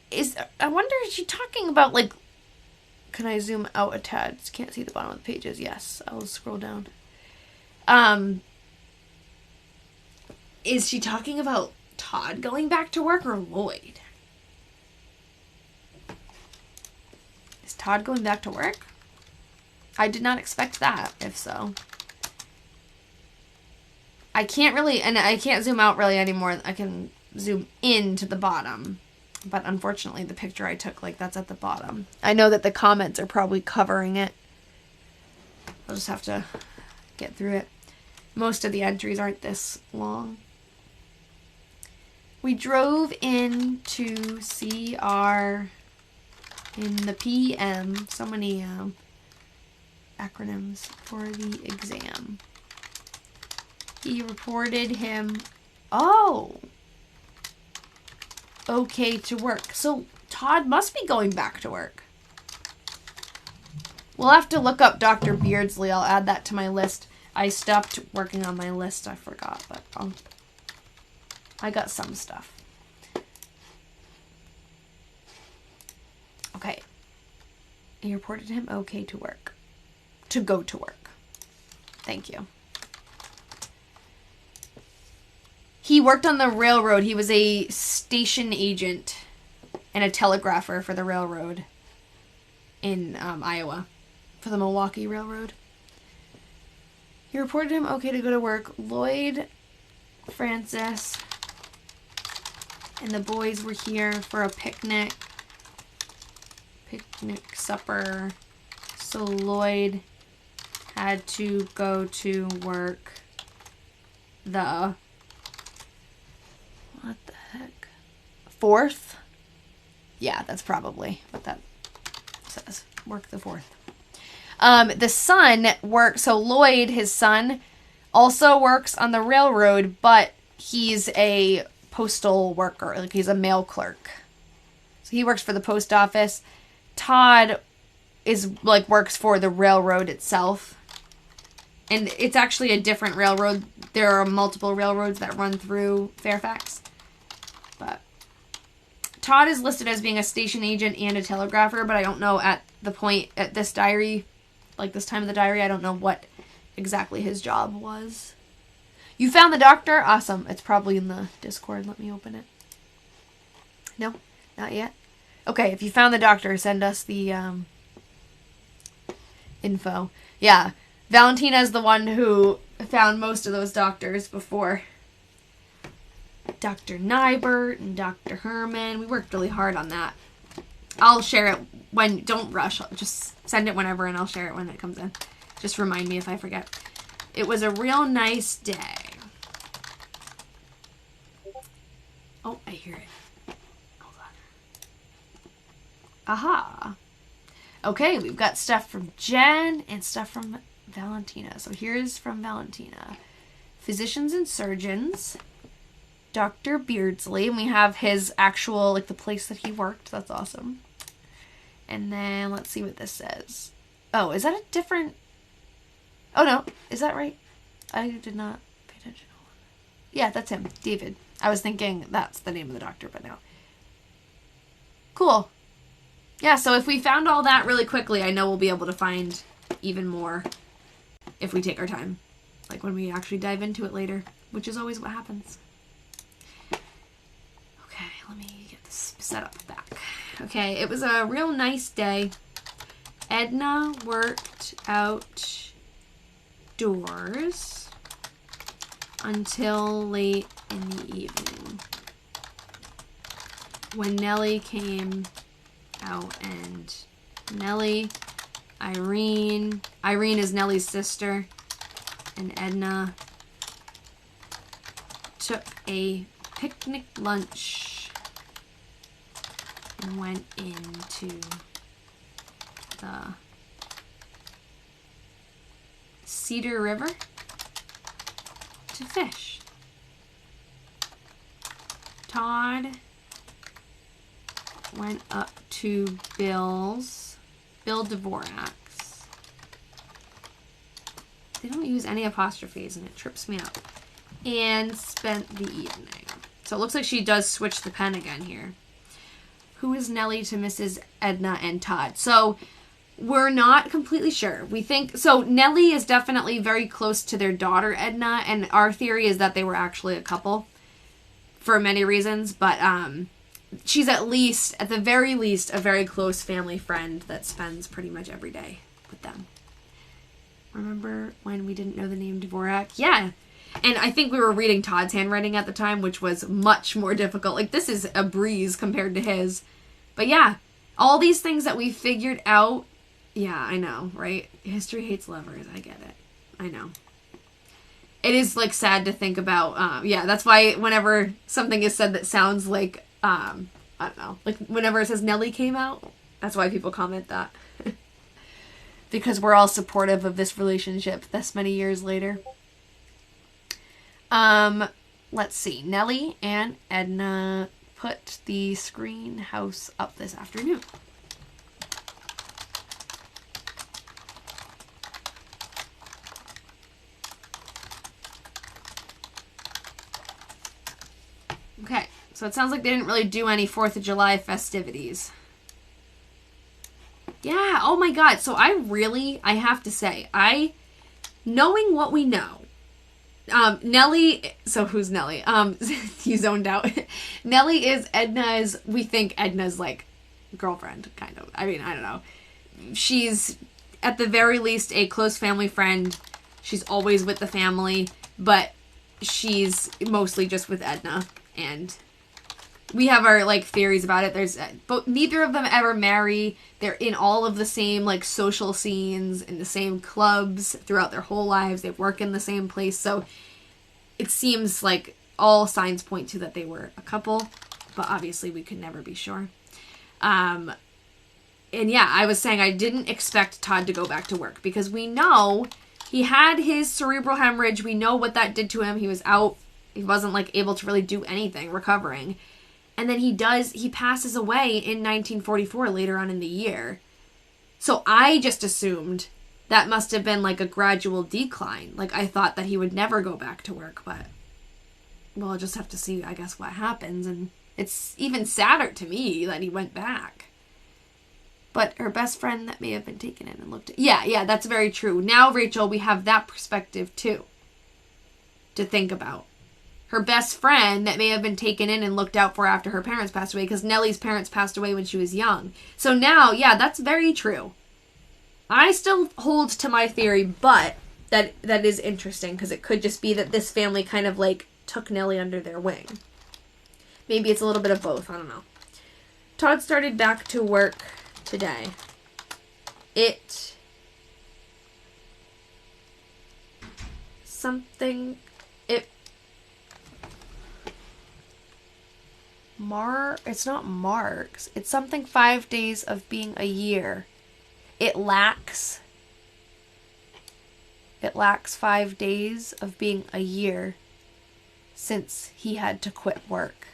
I wonder, is she talking about, like, can I zoom out a tad? Can't see the bottom of the pages. Yes, I'll scroll down. Is she talking about Todd going back to work or Lloyd? Is Todd going back to work? I did not expect that, if so. I can't really, and I can't zoom out really anymore. I can zoom in to the bottom. But unfortunately, the picture I took, that's at the bottom. I know that the comments are probably covering it. I'll just have to get through it. Most of the entries aren't this long. We drove in to see in the PM, so many acronyms for the exam. He reported him, okay to work. So Todd must be going back to work. We'll have to look up Dr. Beardsley. I'll add that to my list. I stopped working on my list. I forgot, but I got some stuff. Okay. He reported him okay to work. To go to work. Thank you. He worked on the railroad. He was a station agent and a telegrapher for the railroad in Iowa, for the Milwaukee Railroad. He reported him okay to go to work. Lloyd, Francis, and the boys were here for a picnic supper. So Lloyd had to go to work the... What the heck? 4th? Yeah, that's probably what that says. Work the 4th. The son works, so Lloyd, his son, also works on the railroad, but he's a postal worker. He's a mail clerk. So he works for the post office. Todd works for the railroad itself. And it's actually a different railroad. There are multiple railroads that run through Fairfax. But Todd is listed as being a station agent and a telegrapher, but I don't know at this diary, this time of the diary, I don't know what exactly his job was. You found the doctor? Awesome. It's probably in the Discord. Let me open it. No, not yet. Okay, if you found the doctor, send us the info. Yeah, Valentina is the one who found most of those doctors before Dr. Nybert and Dr. Herman. We worked really hard on that. I'll share it when, don't rush. I'll just send it whenever and I'll share it when it comes in. Just remind me if I forget. It was a real nice day. Oh, I hear it. Hold on. Aha. Okay, we've got stuff from Jen and stuff from Valentina. So here's from Valentina. Physicians and surgeons. Dr. Beardsley, and we have his actual, the place that he worked. That's awesome. And then, let's see what this says. Oh, is that a different... Oh, no. Is that right? I did not pay attention. Yeah, that's him. David. I was thinking that's the name of the doctor, but no. Cool. Yeah, so if we found all that really quickly, I know we'll be able to find even more if we take our time. When we actually dive into it later, which is always what happens. setup back. Okay, it was a real nice day. Edna worked outdoors until late in the evening when Nellie came out, and Irene is Nellie's sister, and Edna took a picnic lunch and went into the Cedar River to fish. Todd went up to Bill Dvorak's. They don't use any apostrophes and it trips me up. And spent the evening. So it looks like she does switch the pen again here. Who is Nellie to Mrs. Edna and Todd? So we're not completely sure. We think, so Nellie is definitely very close to their daughter Edna, and our theory is that they were actually a couple for many reasons, but she's at the very least, a very close family friend that spends pretty much every day with them. Remember when we didn't know the name Dvorak? Yeah. And I think we were reading Todd's handwriting at the time, which was much more difficult. Like, this is a breeze compared to his. But yeah, all these things that we figured out. Yeah, I know, right? History hates lovers. I get it. I know. It is, like, sad to think about. Yeah, that's why whenever something is said that sounds like, I don't know, like whenever it says Nellie came out, that's why people comment that. Because we're all supportive of this relationship this many years later. Let's see. Nellie and Edna put the screen house up this afternoon. Okay, so it sounds like they didn't really do any 4th of July festivities. Yeah, oh my god. So I have to say, knowing what we know, Nellie, so who's Nellie? You zoned out. Nellie is we think Edna's, like, girlfriend, kind of. I mean, I don't know. She's, at the very least, a close family friend. She's always with the family, but she's mostly just with Edna, and we have our, like, theories about it. But neither of them ever marry. They're in all of the same, like, social scenes, in the same clubs throughout their whole lives. They work in the same place. So it seems like all signs point to that they were a couple, but obviously we could never be sure. And yeah, I was saying I didn't expect Todd to go back to work because we know he had his cerebral hemorrhage. We know what that did to him. He was out. He wasn't, like, able to really do anything recovering. And then he passes away in 1944 later on in the year. So I just assumed that must have been, like, a gradual decline. Like, I thought that he would never go back to work, but well, I'll just have to see, I guess, what happens. And it's even sadder to me that he went back. But her best friend that may have been taken in and looked at. Yeah, that's very true. Now, Rachel, we have that perspective, too, to think about. Her best friend that may have been taken in and looked out for after her parents passed away, because Nellie's parents passed away when she was young. So now, yeah, that's very true. I still hold to my theory, but that is interesting, because it could just be that this family kind of, like, took Nellie under their wing. Maybe it's a little bit of both. I don't know. Todd started back to work today. It's not marks. It's something 5 days of being a year. It lacks 5 days of being a year since he had to quit work.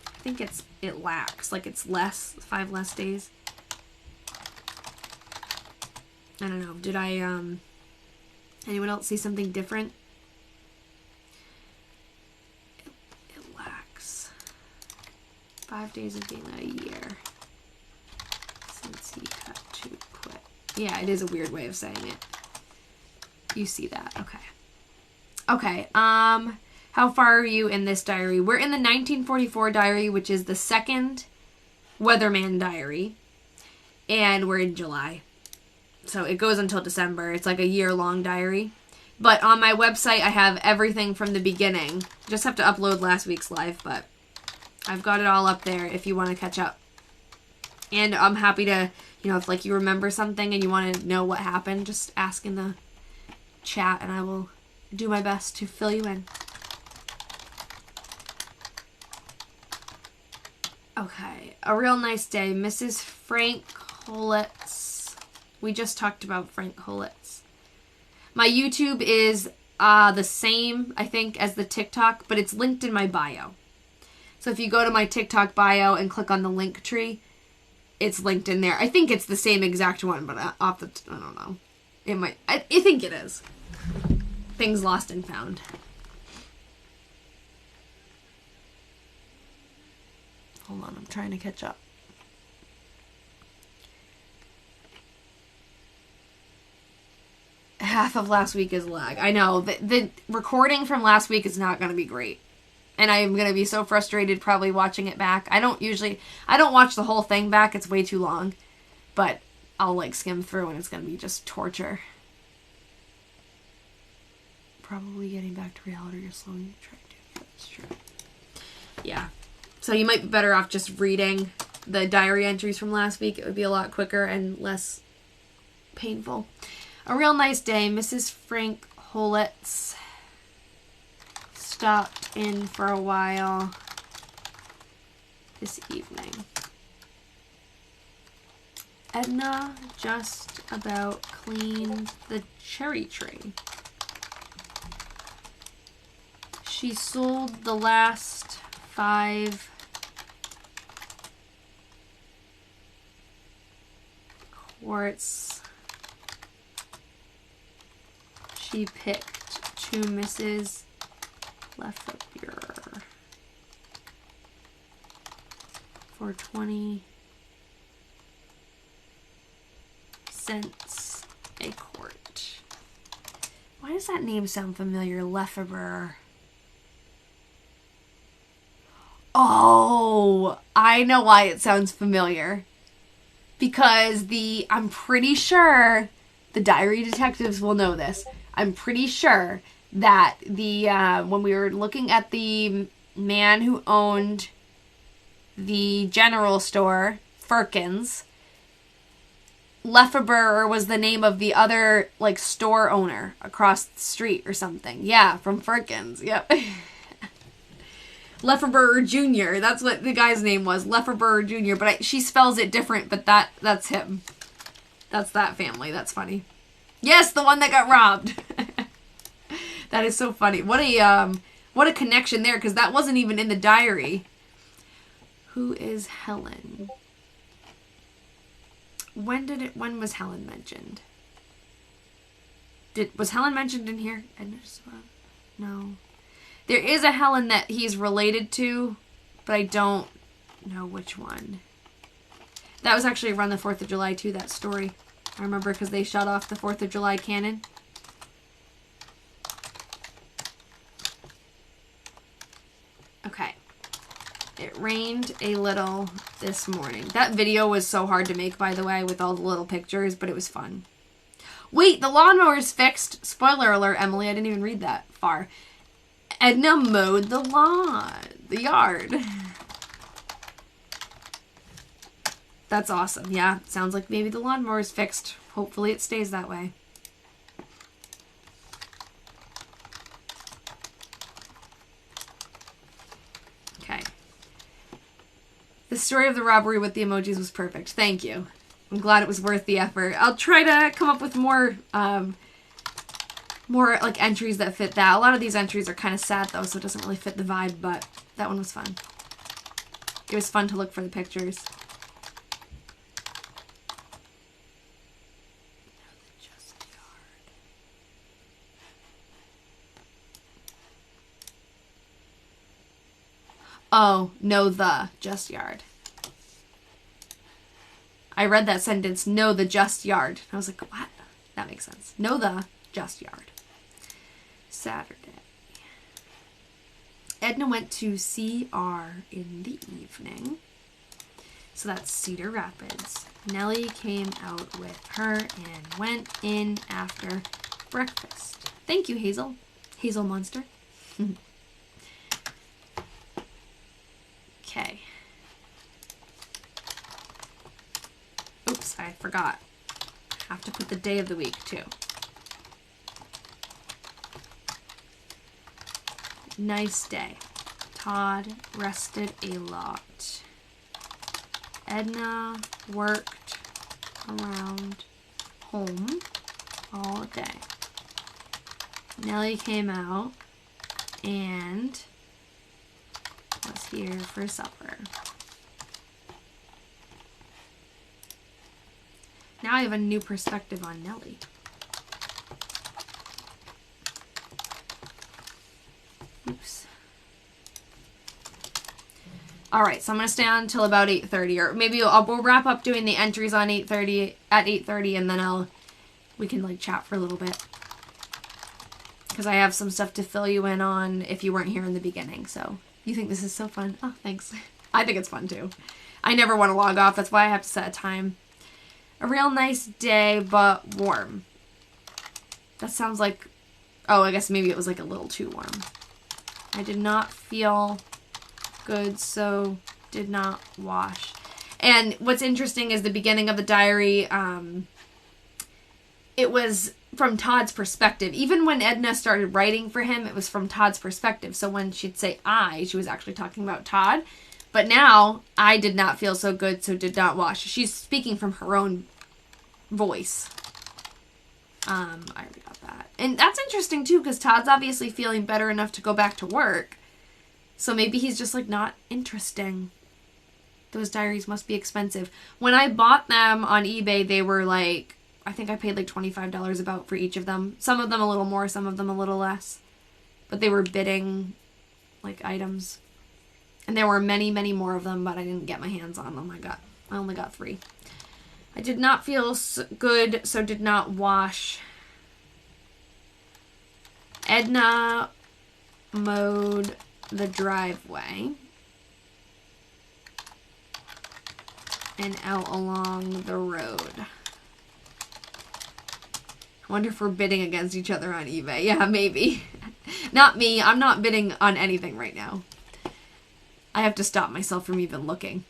I think it lacks, like it's 5 less days. I don't know. Did anyone else see something different? It lacks 5 days of being a year since he had to quit. Yeah, it is a weird way of saying it. You see that. Okay. How far are you in this diary? We're in the 1944 diary, which is the second Weatherman diary. And we're in July. So it goes until December. It's like a year-long diary. But on my website, I have everything from the beginning. Just have to upload last week's live, but I've got it all up there if you want to catch up. And I'm happy to, you know, if like you remember something and you want to know what happened, just ask in the chat and I will do my best to fill you in. Okay, a real nice day. Mrs. Frank Holitz. We just talked about Frank Holitz. My YouTube is the same, I think, as the TikTok, but it's linked in my bio. So if you go to my TikTok bio and click on the link tree, it's linked in there. I think it's the same exact one, but I don't know. It might. I think it is. Things lost and found. Hold on, I'm trying to catch up. Half of last week is lag. I know. The recording from last week is not going to be great. And I'm going to be so frustrated probably watching it back. I don't watch the whole thing back. It's way too long. But I'll like skim through and it's going to be just torture. Probably getting back to reality. You're slowly trying to. That's true. Yeah. So you might be better off just reading the diary entries from last week. It would be a lot quicker and less painful. A real nice day. Mrs. Frank Holitz stopped in for a while this evening. Edna just about cleaned the cherry tree. She sold the last 5 quarts she picked to Mrs. Lefebvre for 20 cents a quart. Why does that name sound familiar? Lefebvre. Oh, I know why it sounds familiar. Because I'm pretty sure the diary detectives will know this. I'm pretty sure that when we were looking at the man who owned the general store, Firkins, Lefebvre was the name of the other like store owner across the street or something. Yeah, from Firkins. Yep. Lefebvre Jr. That's what the guy's name was. Lefebvre Jr. But she spells it different, but that's him. That's that family. That's funny. Yes, the one that got robbed. That is so funny. What a connection there, because that wasn't even in the diary. Who is Helen? When was Helen mentioned? Was Helen mentioned in here? No. There is a Helen that he's related to, but I don't know which one. That was actually around the 4th of July too, that story. I remember because they shut off the 4th of July cannon. Okay. It rained a little this morning. That video was so hard to make, by the way, with all the little pictures, but it was fun. Wait, the lawnmower's fixed. Spoiler alert, Emily, I didn't even read that far. Edna mowed the lawn, the yard. That's awesome. Yeah, sounds like maybe the lawnmower's fixed. Hopefully it stays that way. Okay. The story of the robbery with the emojis was perfect. Thank you. I'm glad it was worth the effort. I'll try to come up with more like entries that fit that. A lot of these entries are kind of sad though, so it doesn't really fit the vibe, but that one was fun. It was fun to look for the pictures. Oh, know the just yard. I read that sentence, know the just yard. I was like, what? That makes sense. Know the just yard. Saturday. Edna went to CR in the evening. So that's Cedar Rapids. Nellie came out with her and went in after breakfast. Thank you, Hazel. Hazel Monster. Okay. Oops, I forgot. Have to put the day of the week, too. Nice day. Todd rested a lot. Edna worked around home all day. Nellie came out and was here for supper. Now I have a new perspective on Nellie. Oops. All right, so I'm going to stay on until about 8:30, or maybe we'll wrap up doing the entries on 8:30 at 8:30, and then we can like chat for a little bit, because I have some stuff to fill you in on if you weren't here in the beginning. So you think this is so fun? Oh, thanks. I think it's fun too. I never want to log off. That's why I have to set a time. A real nice day, but warm. That sounds like, oh, I guess maybe it was like a little too warm. I did not feel good, so did not wash. And what's interesting is the beginning of the diary, it was from Todd's perspective. Even when Edna started writing for him, it was from Todd's perspective. So when she'd say I, she was actually talking about Todd. But now, I did not feel so good, so did not wash. She's speaking from her own voice. I already got that. And that's interesting too, because Todd's obviously feeling better enough to go back to work. So maybe he's just like not interesting. Those diaries must be expensive. When I bought them on eBay, they were like, I think I paid like $25 about for each of them. Some of them a little more, some of them a little less. But they were bidding like items. And there were many, many more of them, but I didn't get my hands on them. I only got 3. I did not feel good, so did not wash. Edna mowed the driveway and out along the road. I wonder if we're bidding against each other on eBay. Yeah, maybe. Not me. I'm not bidding on anything right now. I have to stop myself from even looking.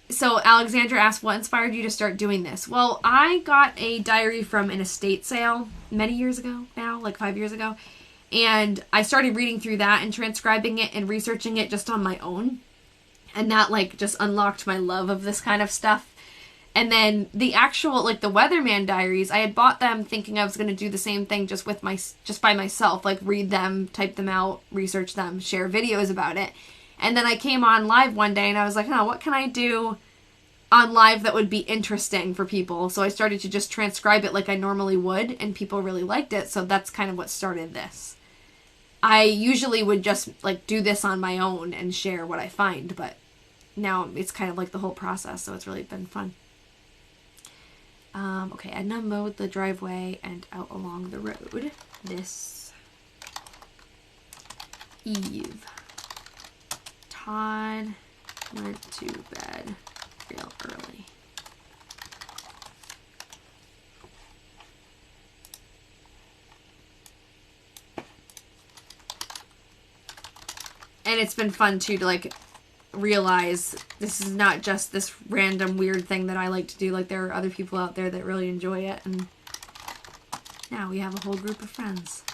So Alexandra asked, what inspired you to start doing this? Well, I got a diary from an estate sale many years ago now, like 5 years ago. And I started reading through that and transcribing it and researching it just on my own. And that like just unlocked my love of this kind of stuff. And then the actual, like the Weatherman diaries, I had bought them thinking I was going to do the same thing just by myself, like read them, type them out, research them, share videos about it. And then I came on live one day and I was like, oh, what can I do on live that would be interesting for people? So I started to just transcribe it like I normally would, and people really liked it. So that's kind of what started this. I usually would just like do this on my own and share what I find, but now it's kind of like the whole process. So it's really been fun. Okay, Edna mowed the driveway and out along the road this eve. Todd went to bed real early. And it's been fun too to like realize this is not just this random weird thing that I like to do. Like there are other people out there that really enjoy it, and now we have a whole group of friends.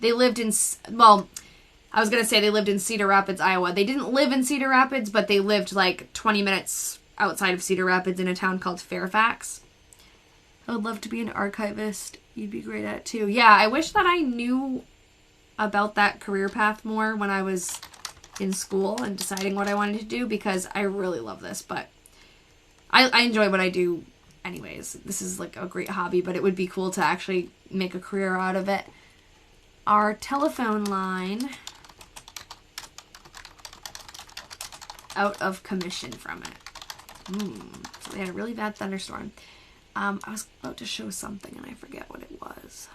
They lived in, well, I was going to say they lived in Cedar Rapids, Iowa. They didn't live in Cedar Rapids, but they lived like 20 minutes outside of Cedar Rapids in a town called Fairfax. I would love to be an archivist. You'd be great at it too. Yeah, I wish that I knew about that career path more when I was in school and deciding what I wanted to do, because I really love this, but I enjoy what I do anyways. This is like a great hobby, but it would be cool to actually make a career out of it. Our telephone line out of commission from it. So they had a really bad thunderstorm. I was about to show something and I forget what it was.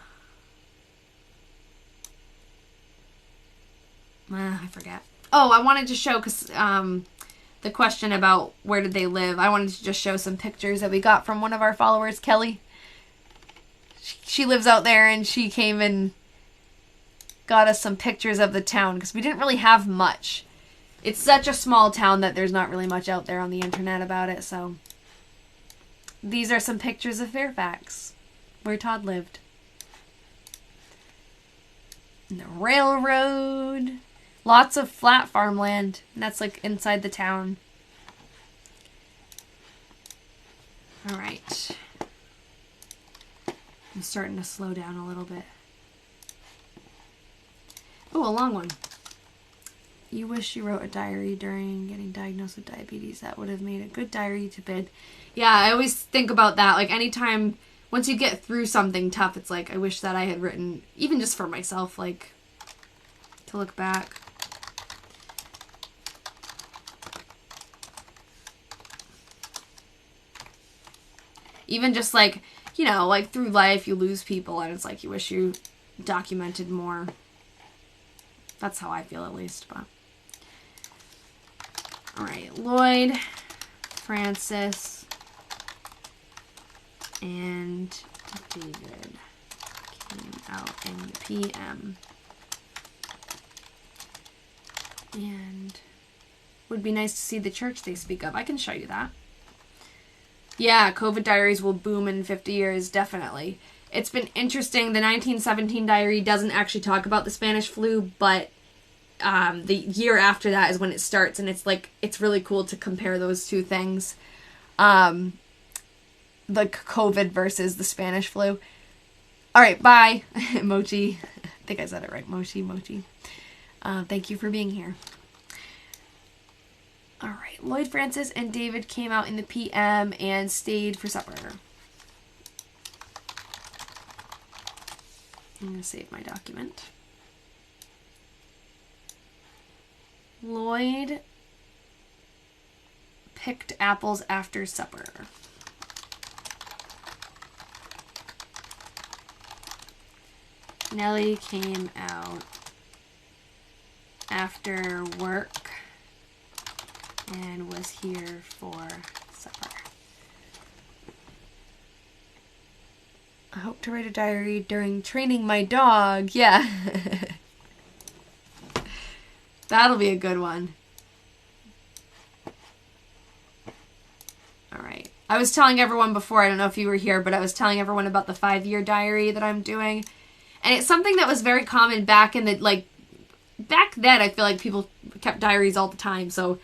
I forget. Oh, I wanted to show, because the question about where did they live, I wanted to just show some pictures that we got from one of our followers, Kelly. She lives out there, and she came and got us some pictures of the town, because we didn't really have much. It's such a small town that there's not really much out there on the internet about it, so these are some pictures of Fairfax, where Todd lived. And the railroad. Lots of flat farmland. And that's like inside the town. Alright. I'm starting to slow down a little bit. Oh, a long one. You wish you wrote a diary during getting diagnosed with diabetes. That would have made a good diary to bid. Yeah, I always think about that. Like, anytime, once you get through something tough, it's like, I wish that I had written, even just for myself, like, to look back. Even just, like, you know, like, through life, you lose people, and it's like, you wish you documented more. That's how I feel, at least, but... Alright, Lloyd, Francis, and David came out in the PM. And would be nice to see the church they speak of. I can show you that. Yeah, COVID diaries will boom in 50 years, definitely. It's been interesting. The 1917 diary doesn't actually talk about the Spanish flu, but the year after that is when it starts, and it's like, it's really cool to compare those two things. The COVID versus the Spanish flu. Alright, bye. Mochi. I think I said it right. Mochi. Thank you for being here. Alright, Lloyd, Francis, and David came out in the PM and stayed for supper. I'm going to save my document. Lloyd picked apples after supper. Nellie came out after work and was here for supper. I hope to write a diary during training my dog. Yeah. That'll be a good one. Alright. I was telling everyone before, I don't know if you were here, but I was telling everyone about the 5-year diary that I'm doing. And it's something that was very common back in the, like, back then I feel like people kept diaries all the time. So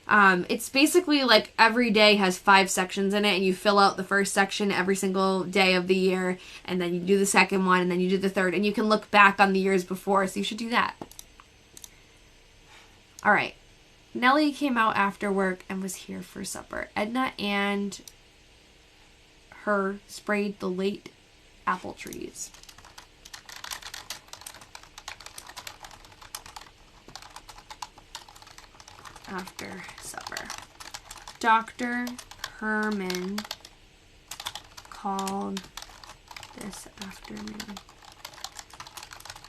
it's basically like every day has 5 sections in it, and you fill out the first section every single day of the year, and then you do the second one, and then you do the third, and you can look back on the years before, so you should do that. Alright. Nellie came out after work and was here for supper. Edna and her sprayed the late apple trees. After supper. Dr. Herman called this afternoon.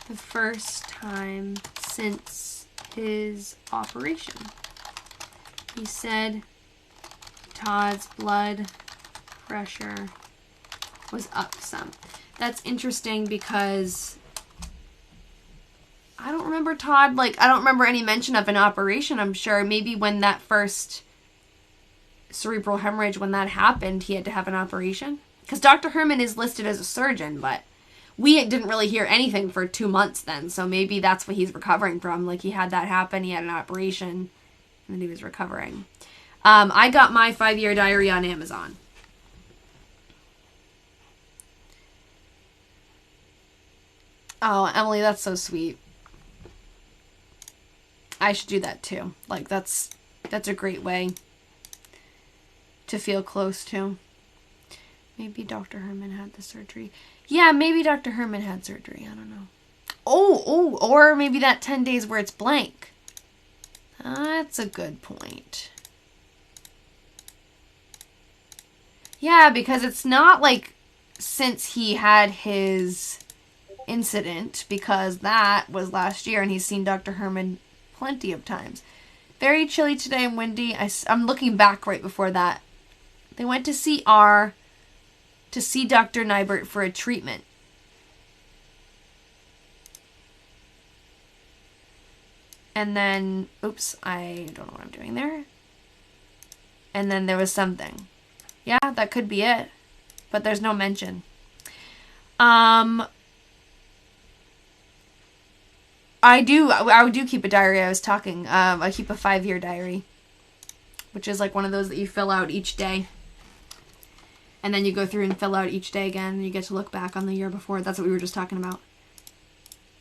The first time since his operation. He said Todd's blood pressure was up some. That's interesting because I don't remember Todd, like, I don't remember any mention of an operation, I'm sure. Maybe when that first cerebral hemorrhage, when that happened, he had to have an operation. Because Dr. Herman is listed as a surgeon, but we didn't really hear anything for 2 months then, so maybe that's what he's recovering from. Like, he had that happen, he had an operation, and then he was recovering. I got my 5-year diary on Amazon. Oh, Emily, that's so sweet. I should do that too. Like, that's a great way to feel close to. Maybe Dr. Herman had the surgery. Yeah, maybe Dr. Herman had surgery. I don't know. Oh, or maybe that 10 days where it's blank. That's a good point. Yeah, because it's not like since he had his incident because that was last year and he's seen Dr. Herman plenty of times. Very chilly today and windy. I'm looking back right before that. They went to see to see Dr. Nybert for a treatment. And then, oops, I don't know what I'm doing there. And then there was something. Yeah, that could be it. But there's no mention. I do keep a diary. I was talking. I keep a 5-year diary. Which is like one of those that you fill out each day. And then you go through and fill out each day again. And you get to look back on the year before. That's what we were just talking about.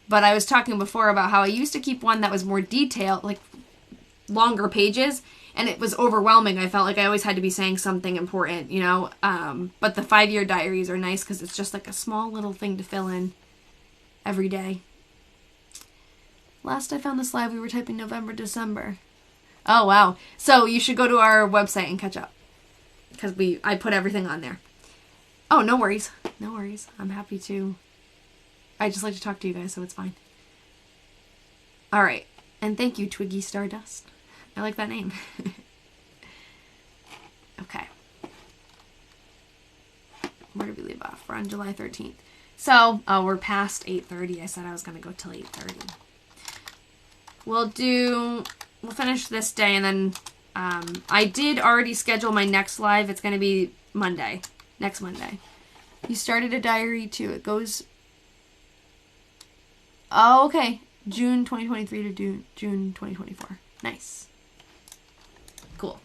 But I was talking before about how I used to keep one that was more detailed, like longer pages, and it was overwhelming. I felt like I always had to be saying something important, you know. But the 5-year diaries are nice because it's just like a small little thing to fill in every day. Last I found this live, we were typing November, December. Oh, wow. So you should go to our website and catch up because I put everything on there. Oh, no worries. No worries. I'm happy to. I just like to talk to you guys, so it's fine. Alright. And thank you, Twiggy Stardust. I like that name. Okay. Where did we leave off? We're on July 13th. So, we're past 8:30. I said I was going to go till 8:30. We'll finish this day, and then I did already schedule my next live. It's going to be Monday. Next Monday. You started a diary, too. It goes... Oh, okay. June 2023 to June 2024. Nice. Cool.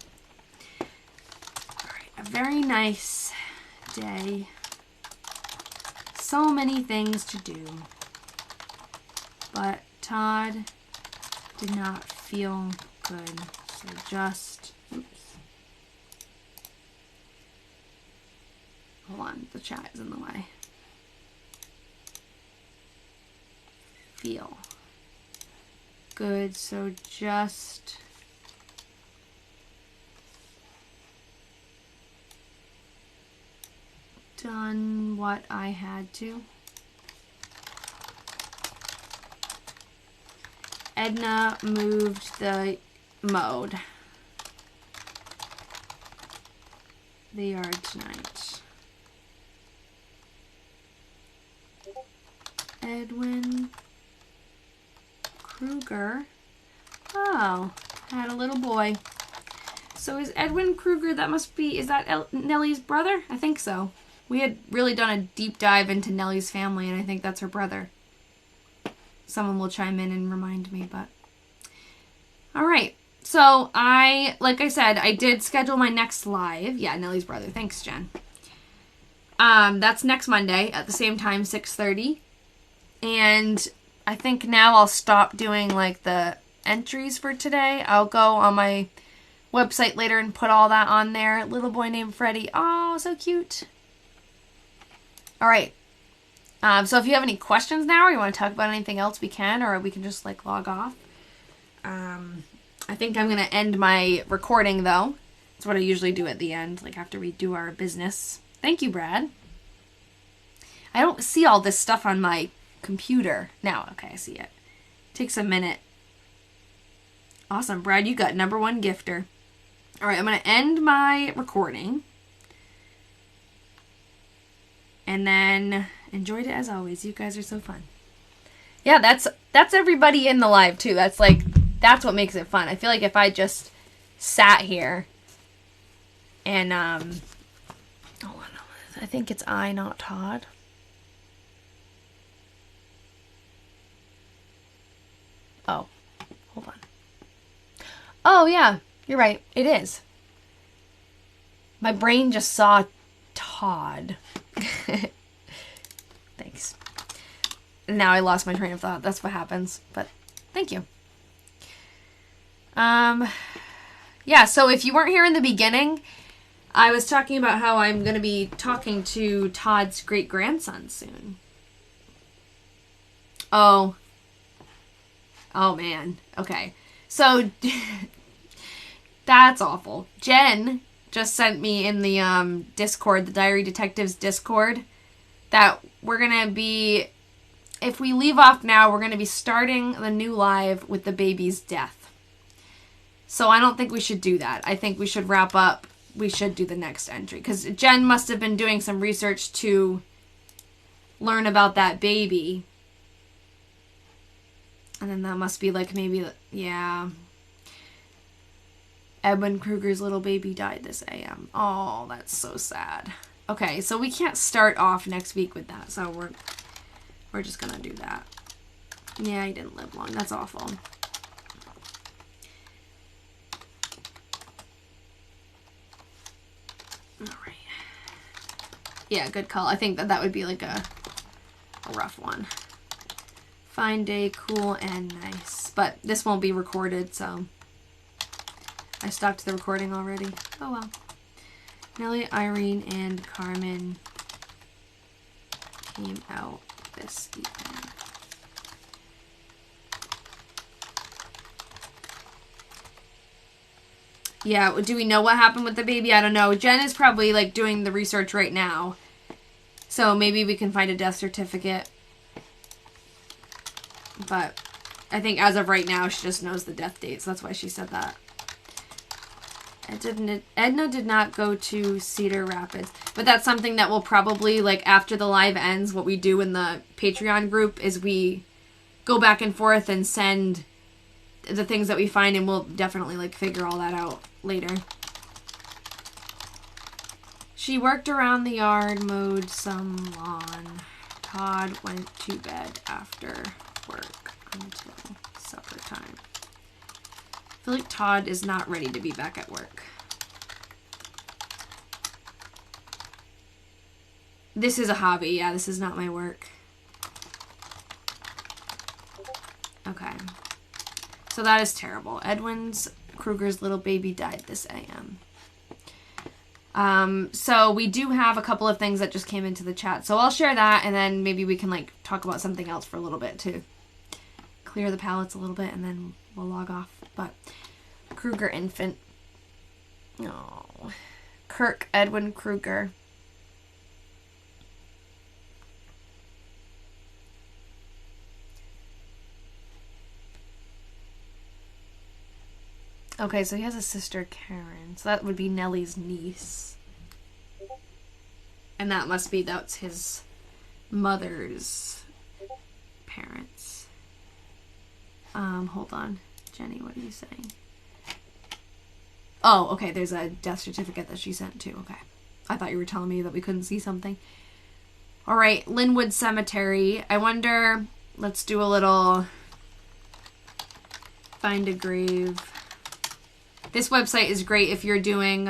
Alright, a very nice day. So many things to do. But Todd did not feel good. So just... Oops. Hold on, the chat is in the way. Feel good, so just done what I had to. Edna moved the mode. The yard tonight. Edwin Kruger. Oh, had a little boy. So is Edwin Kruger, that must be, is that Nellie's brother? I think so. We had really done a deep dive into Nellie's family, and I think that's her brother. Someone will chime in and remind me, but... Alright, so like I said, I did schedule my next live. Yeah, Nellie's brother. Thanks, Jen. That's next Monday at the same time, 6:30. And I think now I'll stop doing like the entries for today. I'll go on my website later and put all that on there. Little boy named Freddie. Oh, so cute. All right. So if you have any questions now or you want to talk about anything else, we can, or we can just like log off. I think I'm going to end my recording though. That's what I usually do at the end, like after we do our business. Thank you, Brad. I don't see all this stuff on my computer now. Okay, I see it. Takes a minute. Awesome, Brad, you got #1 gifter. All right, I'm going to end my recording. And then enjoyed it as always. You guys are so fun. Yeah, that's everybody in the live too. That's what makes it fun. I feel like if I just sat here and hold on, I think it's I, not Todd. Oh, hold on. Oh, yeah, you're right. It is. My brain just saw Todd. Thanks. Now I lost my train of thought. That's what happens. But thank you. Yeah, so if you weren't here in the beginning, I was talking about how I'm going to be talking to Todd's great-grandson soon. Oh, man. Okay. So, that's awful. Jen just sent me in the Discord, the Diary Detectives Discord, that we're going to be if we leave off now, we're going to be starting the new live with the baby's death. So I don't think we should do that. I think we should wrap up. We should do the next entry. Because Jen must have been doing some research to learn about that baby. And then that must be like maybe, yeah. Edwin Kruger's little baby died this AM. Oh, that's so sad. Okay, so we can't start off next week with that. So we're just going to do that. Yeah, he didn't live long. That's awful. Alright. Yeah, good call. I think that would be like a rough one. Fine day, cool and nice. But this won't be recorded, so I stopped the recording already. Oh well. Nellie, Irene, and Carmen came out this evening. Yeah, do we know what happened with the baby? I don't know. Jen is probably like doing the research right now. So maybe we can find a death certificate. But I think as of right now, she just knows the death dates. That's why she said that. Edna did not go to Cedar Rapids. But that's something that we'll probably, like, after the live ends, what we do in the Patreon group is we go back and forth and send the things that we find, and we'll definitely, like, figure all that out later. She worked around the yard, mowed some lawn. Todd went to bed after work until supper time. I feel like Todd is not ready to be back at work. This is a hobby. Yeah, this is not my work. Okay. So that is terrible. Edwin's Kruger's little baby died this AM. So we do have a couple of things that just came into the chat. So I'll share that, and then maybe we can, like, talk about something else for a little bit to clear the palettes a little bit, and then we'll log off. But Kruger infant. Oh. Kirk Edwin Kruger. Okay, so he has a sister, Karen. So that would be Nellie's niece. And that's his mother's parents. Hold on. Jenny, what are you saying? Oh, okay, there's a death certificate that she sent too. Okay. I thought you were telling me that we couldn't see something. Alright, Linwood Cemetery. I wonder, let's do a little find a grave. This website is great if you're doing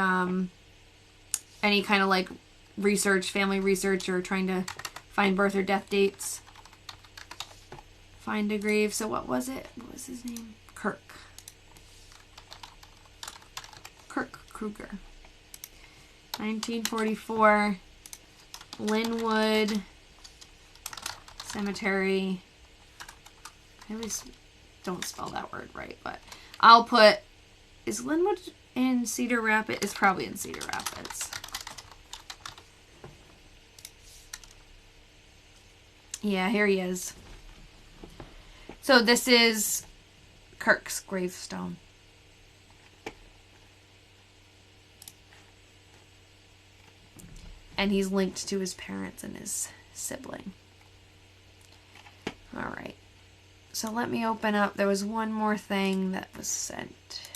any kind of like research, family research, or trying to find birth or death dates. Find a grave. So what was it? What was his name? Kirk Kruger. 1944. Linwood Cemetery. I always don't spell that word right, but I'll put... Is Linwood in Cedar Rapids? It's probably in Cedar Rapids. Yeah, here he is. So this is Kirk's gravestone. And he's linked to his parents and his sibling. Alright. So let me open up. There was one more thing that was sent.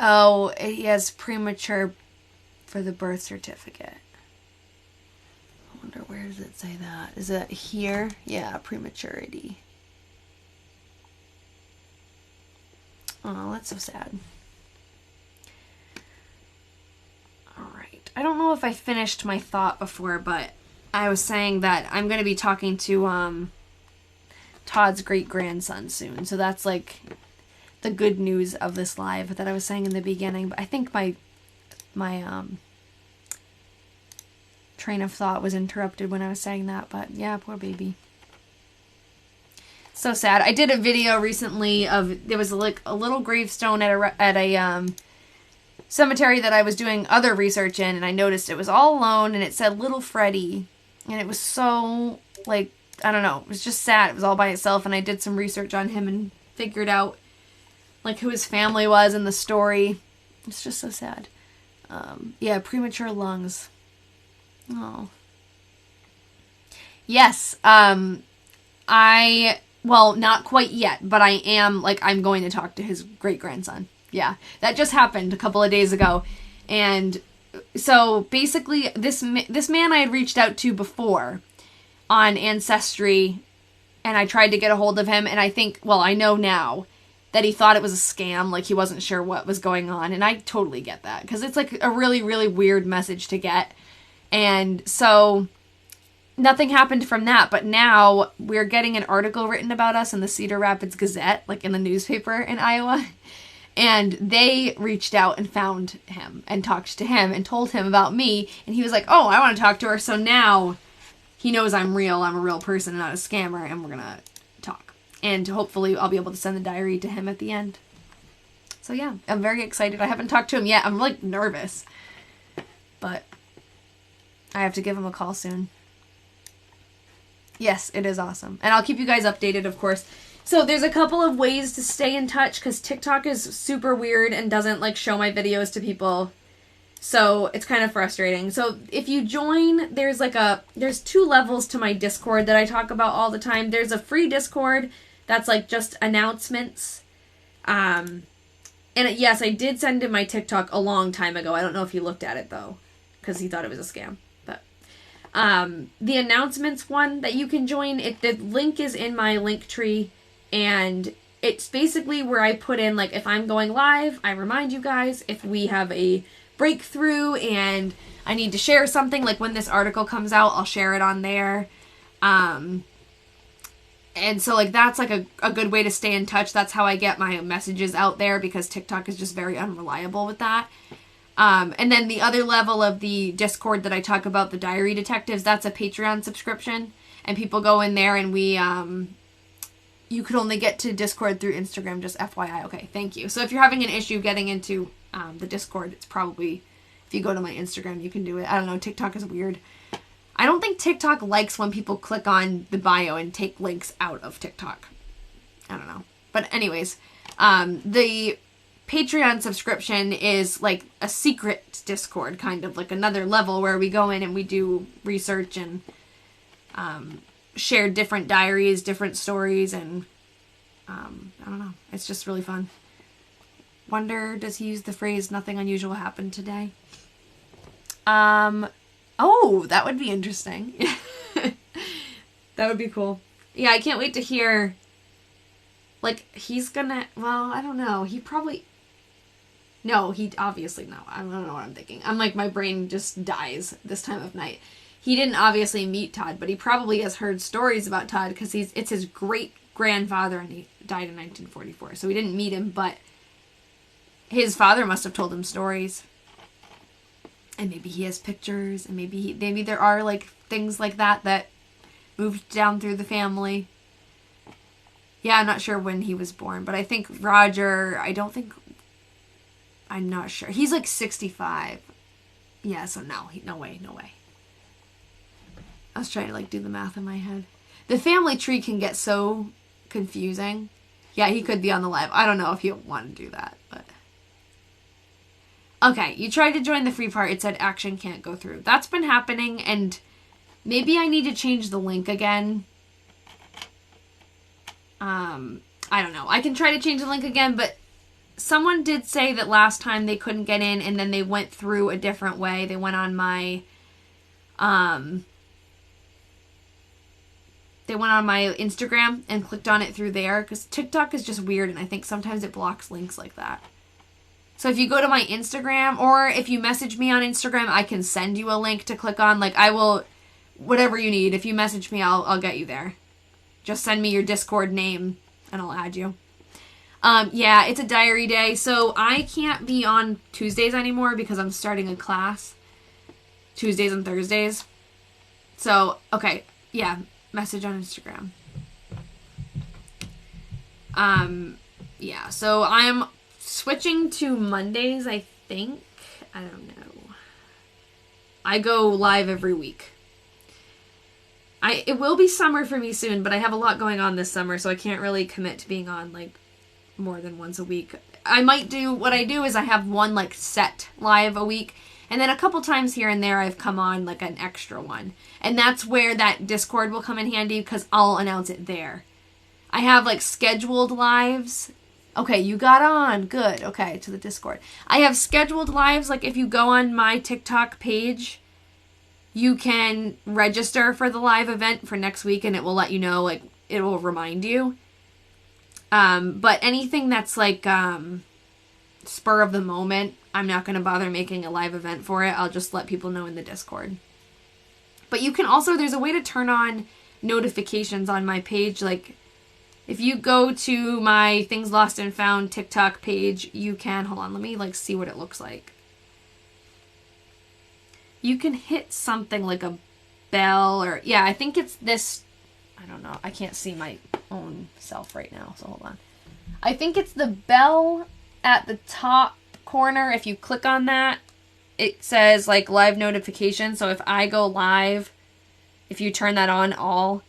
Oh, he has premature for the birth certificate. I wonder, where does it say that? Is it here? Yeah, prematurity. Oh, that's so sad. Alright. I don't know if I finished my thought before, but I was saying that I'm going to be talking to Todd's great-grandson soon. So that's like the good news of this live that I was saying in the beginning. But I think my train of thought was interrupted when I was saying that. But yeah, poor baby. So sad. I did a video recently of, there was like a little gravestone at a cemetery that I was doing other research in, and I noticed it was all alone, and it said Little Freddie. And it was so, like, I don't know, it was just sad. It was all by itself, and I did some research on him and figured out, like, who his family was and the story. It's just so sad. Yeah, premature lungs. Oh. Yes, well, not quite yet, but I am, like, I'm going to talk to his great-grandson. Yeah, that just happened a couple of days ago. And so, basically, this man I had reached out to before on Ancestry, and I tried to get a hold of him, and I think, well, I know now that he thought it was a scam, like he wasn't sure what was going on, and I totally get that, because it's, like, a really, really weird message to get. And so nothing happened from that, but now we're getting an article written about us in the Cedar Rapids Gazette, like in the newspaper in Iowa, and they reached out and found him and talked to him and told him about me, and he was like, oh, I want to talk to her, so now he knows I'm real, I'm a real person, not a scammer, and we're gonna talk. And hopefully I'll be able to send the diary to him at the end. So yeah, I'm very excited. I haven't talked to him yet. I'm, like, nervous, but I have to give him a call soon. Yes, it is awesome. And I'll keep you guys updated, of course. So there's a couple of ways to stay in touch, because TikTok is super weird and doesn't, like, show my videos to people. So it's kind of frustrating. So if you join, there's two levels to my Discord that I talk about all the time. There's a free Discord that's, like, just announcements. And yes, I did send him my TikTok a long time ago. I don't know if he looked at it, though, because he thought it was a scam. The announcements one that you can join, the link is in my link tree, and it's basically where I put in, like, if I'm going live, I remind you guys. If we have a breakthrough and I need to share something, like when this article comes out, I'll share it on there. And so, like, that's, like, a good way to stay in touch. That's how I get my messages out there, because TikTok is just very unreliable with that. And then the other level of the Discord that I talk about, the Diary Detectives, that's a Patreon subscription. And people go in there, and you could only get to Discord through Instagram, just FYI. Okay, thank you. So if you're having an issue getting into the Discord, it's probably, if you go to my Instagram, you can do it. I don't know, TikTok is weird. I don't think TikTok likes when people click on the bio and take links out of TikTok. I don't know. But anyways, the Patreon subscription is like a secret Discord, kind of like another level where we go in and we do research and share different diaries, different stories, and I don't know. It's just really fun. Wonder, does he use the phrase "nothing unusual happened today"? Oh, that would be interesting. That would be cool. Yeah, I can't wait to hear. Like, he's gonna. Well, I don't know. He probably. No, he obviously no. I don't know what I'm thinking. I'm like, my brain just dies this time of night. He didn't obviously meet Todd, but he probably has heard stories about Todd, because it's his great grandfather, and he died in 1944. So he didn't meet him, but his father must have told him stories. And maybe he has pictures, and maybe there are, like, things like that moved down through the family. Yeah, I'm not sure when he was born, but I think Roger, I'm not sure. He's like 65. Yeah, so no way. I was trying to, like, do the math in my head. The family tree can get so confusing. Yeah, he could be on the live. I don't know if he'll want to do that, but. Okay, you tried to join the free part. It said action can't go through. That's been happening, and maybe I need to change the link again. I don't know. I can try to change the link again, but someone did say that last time they couldn't get in, and then they went through a different way. They went on my, Instagram and clicked on it through there, because TikTok is just weird, and I think sometimes it blocks links like that. So if you go to my Instagram, or if you message me on Instagram, I can send you a link to click on. Like, I will, whatever you need. If you message me, I'll get you there. Just send me your Discord name, and I'll add you. Yeah, it's a diary day, so I can't be on Tuesdays anymore because I'm starting a class. Tuesdays and Thursdays. So, okay, yeah, message on Instagram. Yeah, so I'm switching to Mondays, I think. I don't know. I go live every week. It will be summer for me soon, but I have a lot going on this summer, so I can't really commit to being on, like, more than once a week. I might do, what I do is I have one, like, set live a week, and then a couple times here and there I've come on, like, an extra one. And that's where that Discord will come in handy, because I'll announce it there. I have, like, scheduled lives. Okay, you got on. Good. Okay, to the Discord. I have scheduled lives, like, if you go on my TikTok page, you can register for the live event for next week, and it will let you know, like, it will remind you. But anything that's, like, spur of the moment, I'm not going to bother making a live event for it. I'll just let people know in the Discord. But you can also, there's a way to turn on notifications on my page. Like, if you go to my Things Lost and Found TikTok page, you can, hold on, let me, like, see what it looks like. You can hit something like a bell or, yeah, I think it's this, I don't know, I can't see my own self right now, so hold on. I think it's the bell at the top corner. If you click on that, it says, like, live notification, so if I go live, if you turn that on all,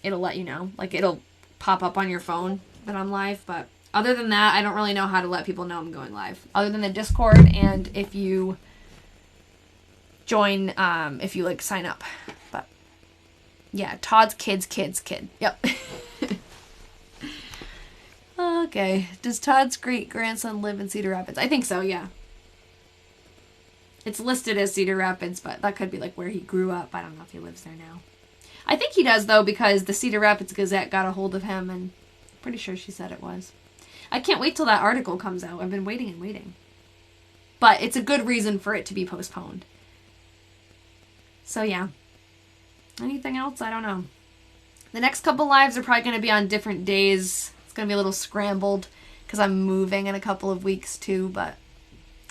it'll let you know. Like, it'll pop up on your phone that I'm live, but other than that, I don't really know how to let people know I'm going live. Other than the Discord, and if you join, if you, like, sign up. But yeah, Todd's kid. Yep. Okay. Does Todd's great-grandson live in Cedar Rapids? I think so, yeah. It's listed as Cedar Rapids, but that could be, like, where he grew up. I don't know if he lives there now. I think he does, though, because the Cedar Rapids Gazette got a hold of him, and I'm pretty sure she said it was. I can't wait till that article comes out. I've been waiting and waiting. But it's a good reason for it to be postponed. So, yeah. Anything else? I don't know. The next couple lives are probably going to be on different days. It's going to be a little scrambled because I'm moving in a couple of weeks, too. But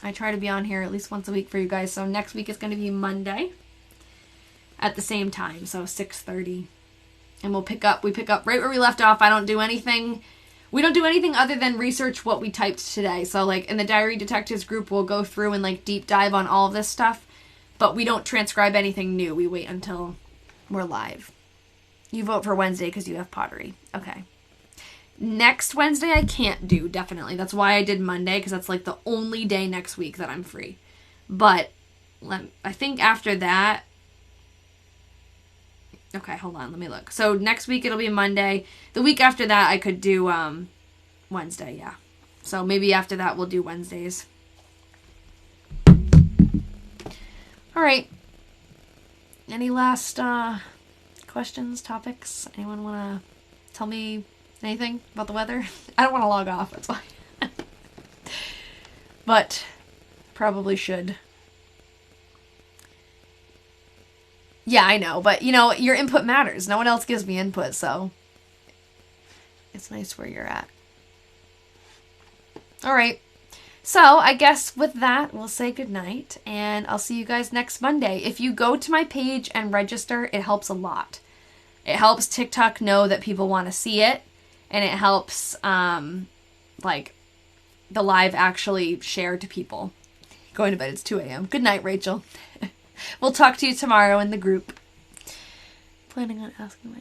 I try to be on here at least once a week for you guys. So, next week is going to be Monday at the same time. So, 6:30. And we pick up right where we left off. I don't do anything. We don't do anything other than research what we typed today. So, like, in the Diary Detectives group, we'll go through and, like, deep dive on all of this stuff. But we don't transcribe anything new. We wait until we're live. You vote for Wednesday because you have pottery. Okay. Next Wednesday I can't do, definitely. That's why I did Monday, because that's, like, the only day next week that I'm free. But I think after that... Okay, hold on. Let me look. So next week it'll be Monday. The week after that I could do Wednesday, yeah. So maybe after that we'll do Wednesdays. All right. Any last questions, topics? Anyone want to tell me anything about the weather? I don't want to log off, that's why. But probably should. Yeah, I know, but, you know, your input matters. No one else gives me input, so it's nice where you're at. All right. So, I guess with that, we'll say goodnight, and I'll see you guys next Monday. If you go to my page and register, it helps a lot. It helps TikTok know that people want to see it, and it helps, like, the live actually share to people. Going to bed, it's 2 a.m. Good night, Rachel. We'll talk to you tomorrow in the group. Planning on asking my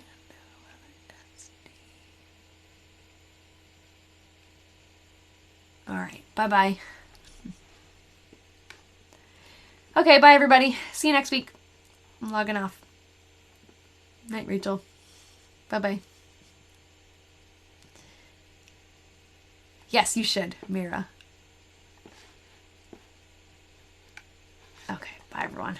Alright, bye-bye. Okay, bye everybody. See you next week. I'm logging off. Night, Rachel. Bye-bye. Yes, you should, Mira. Okay, bye everyone.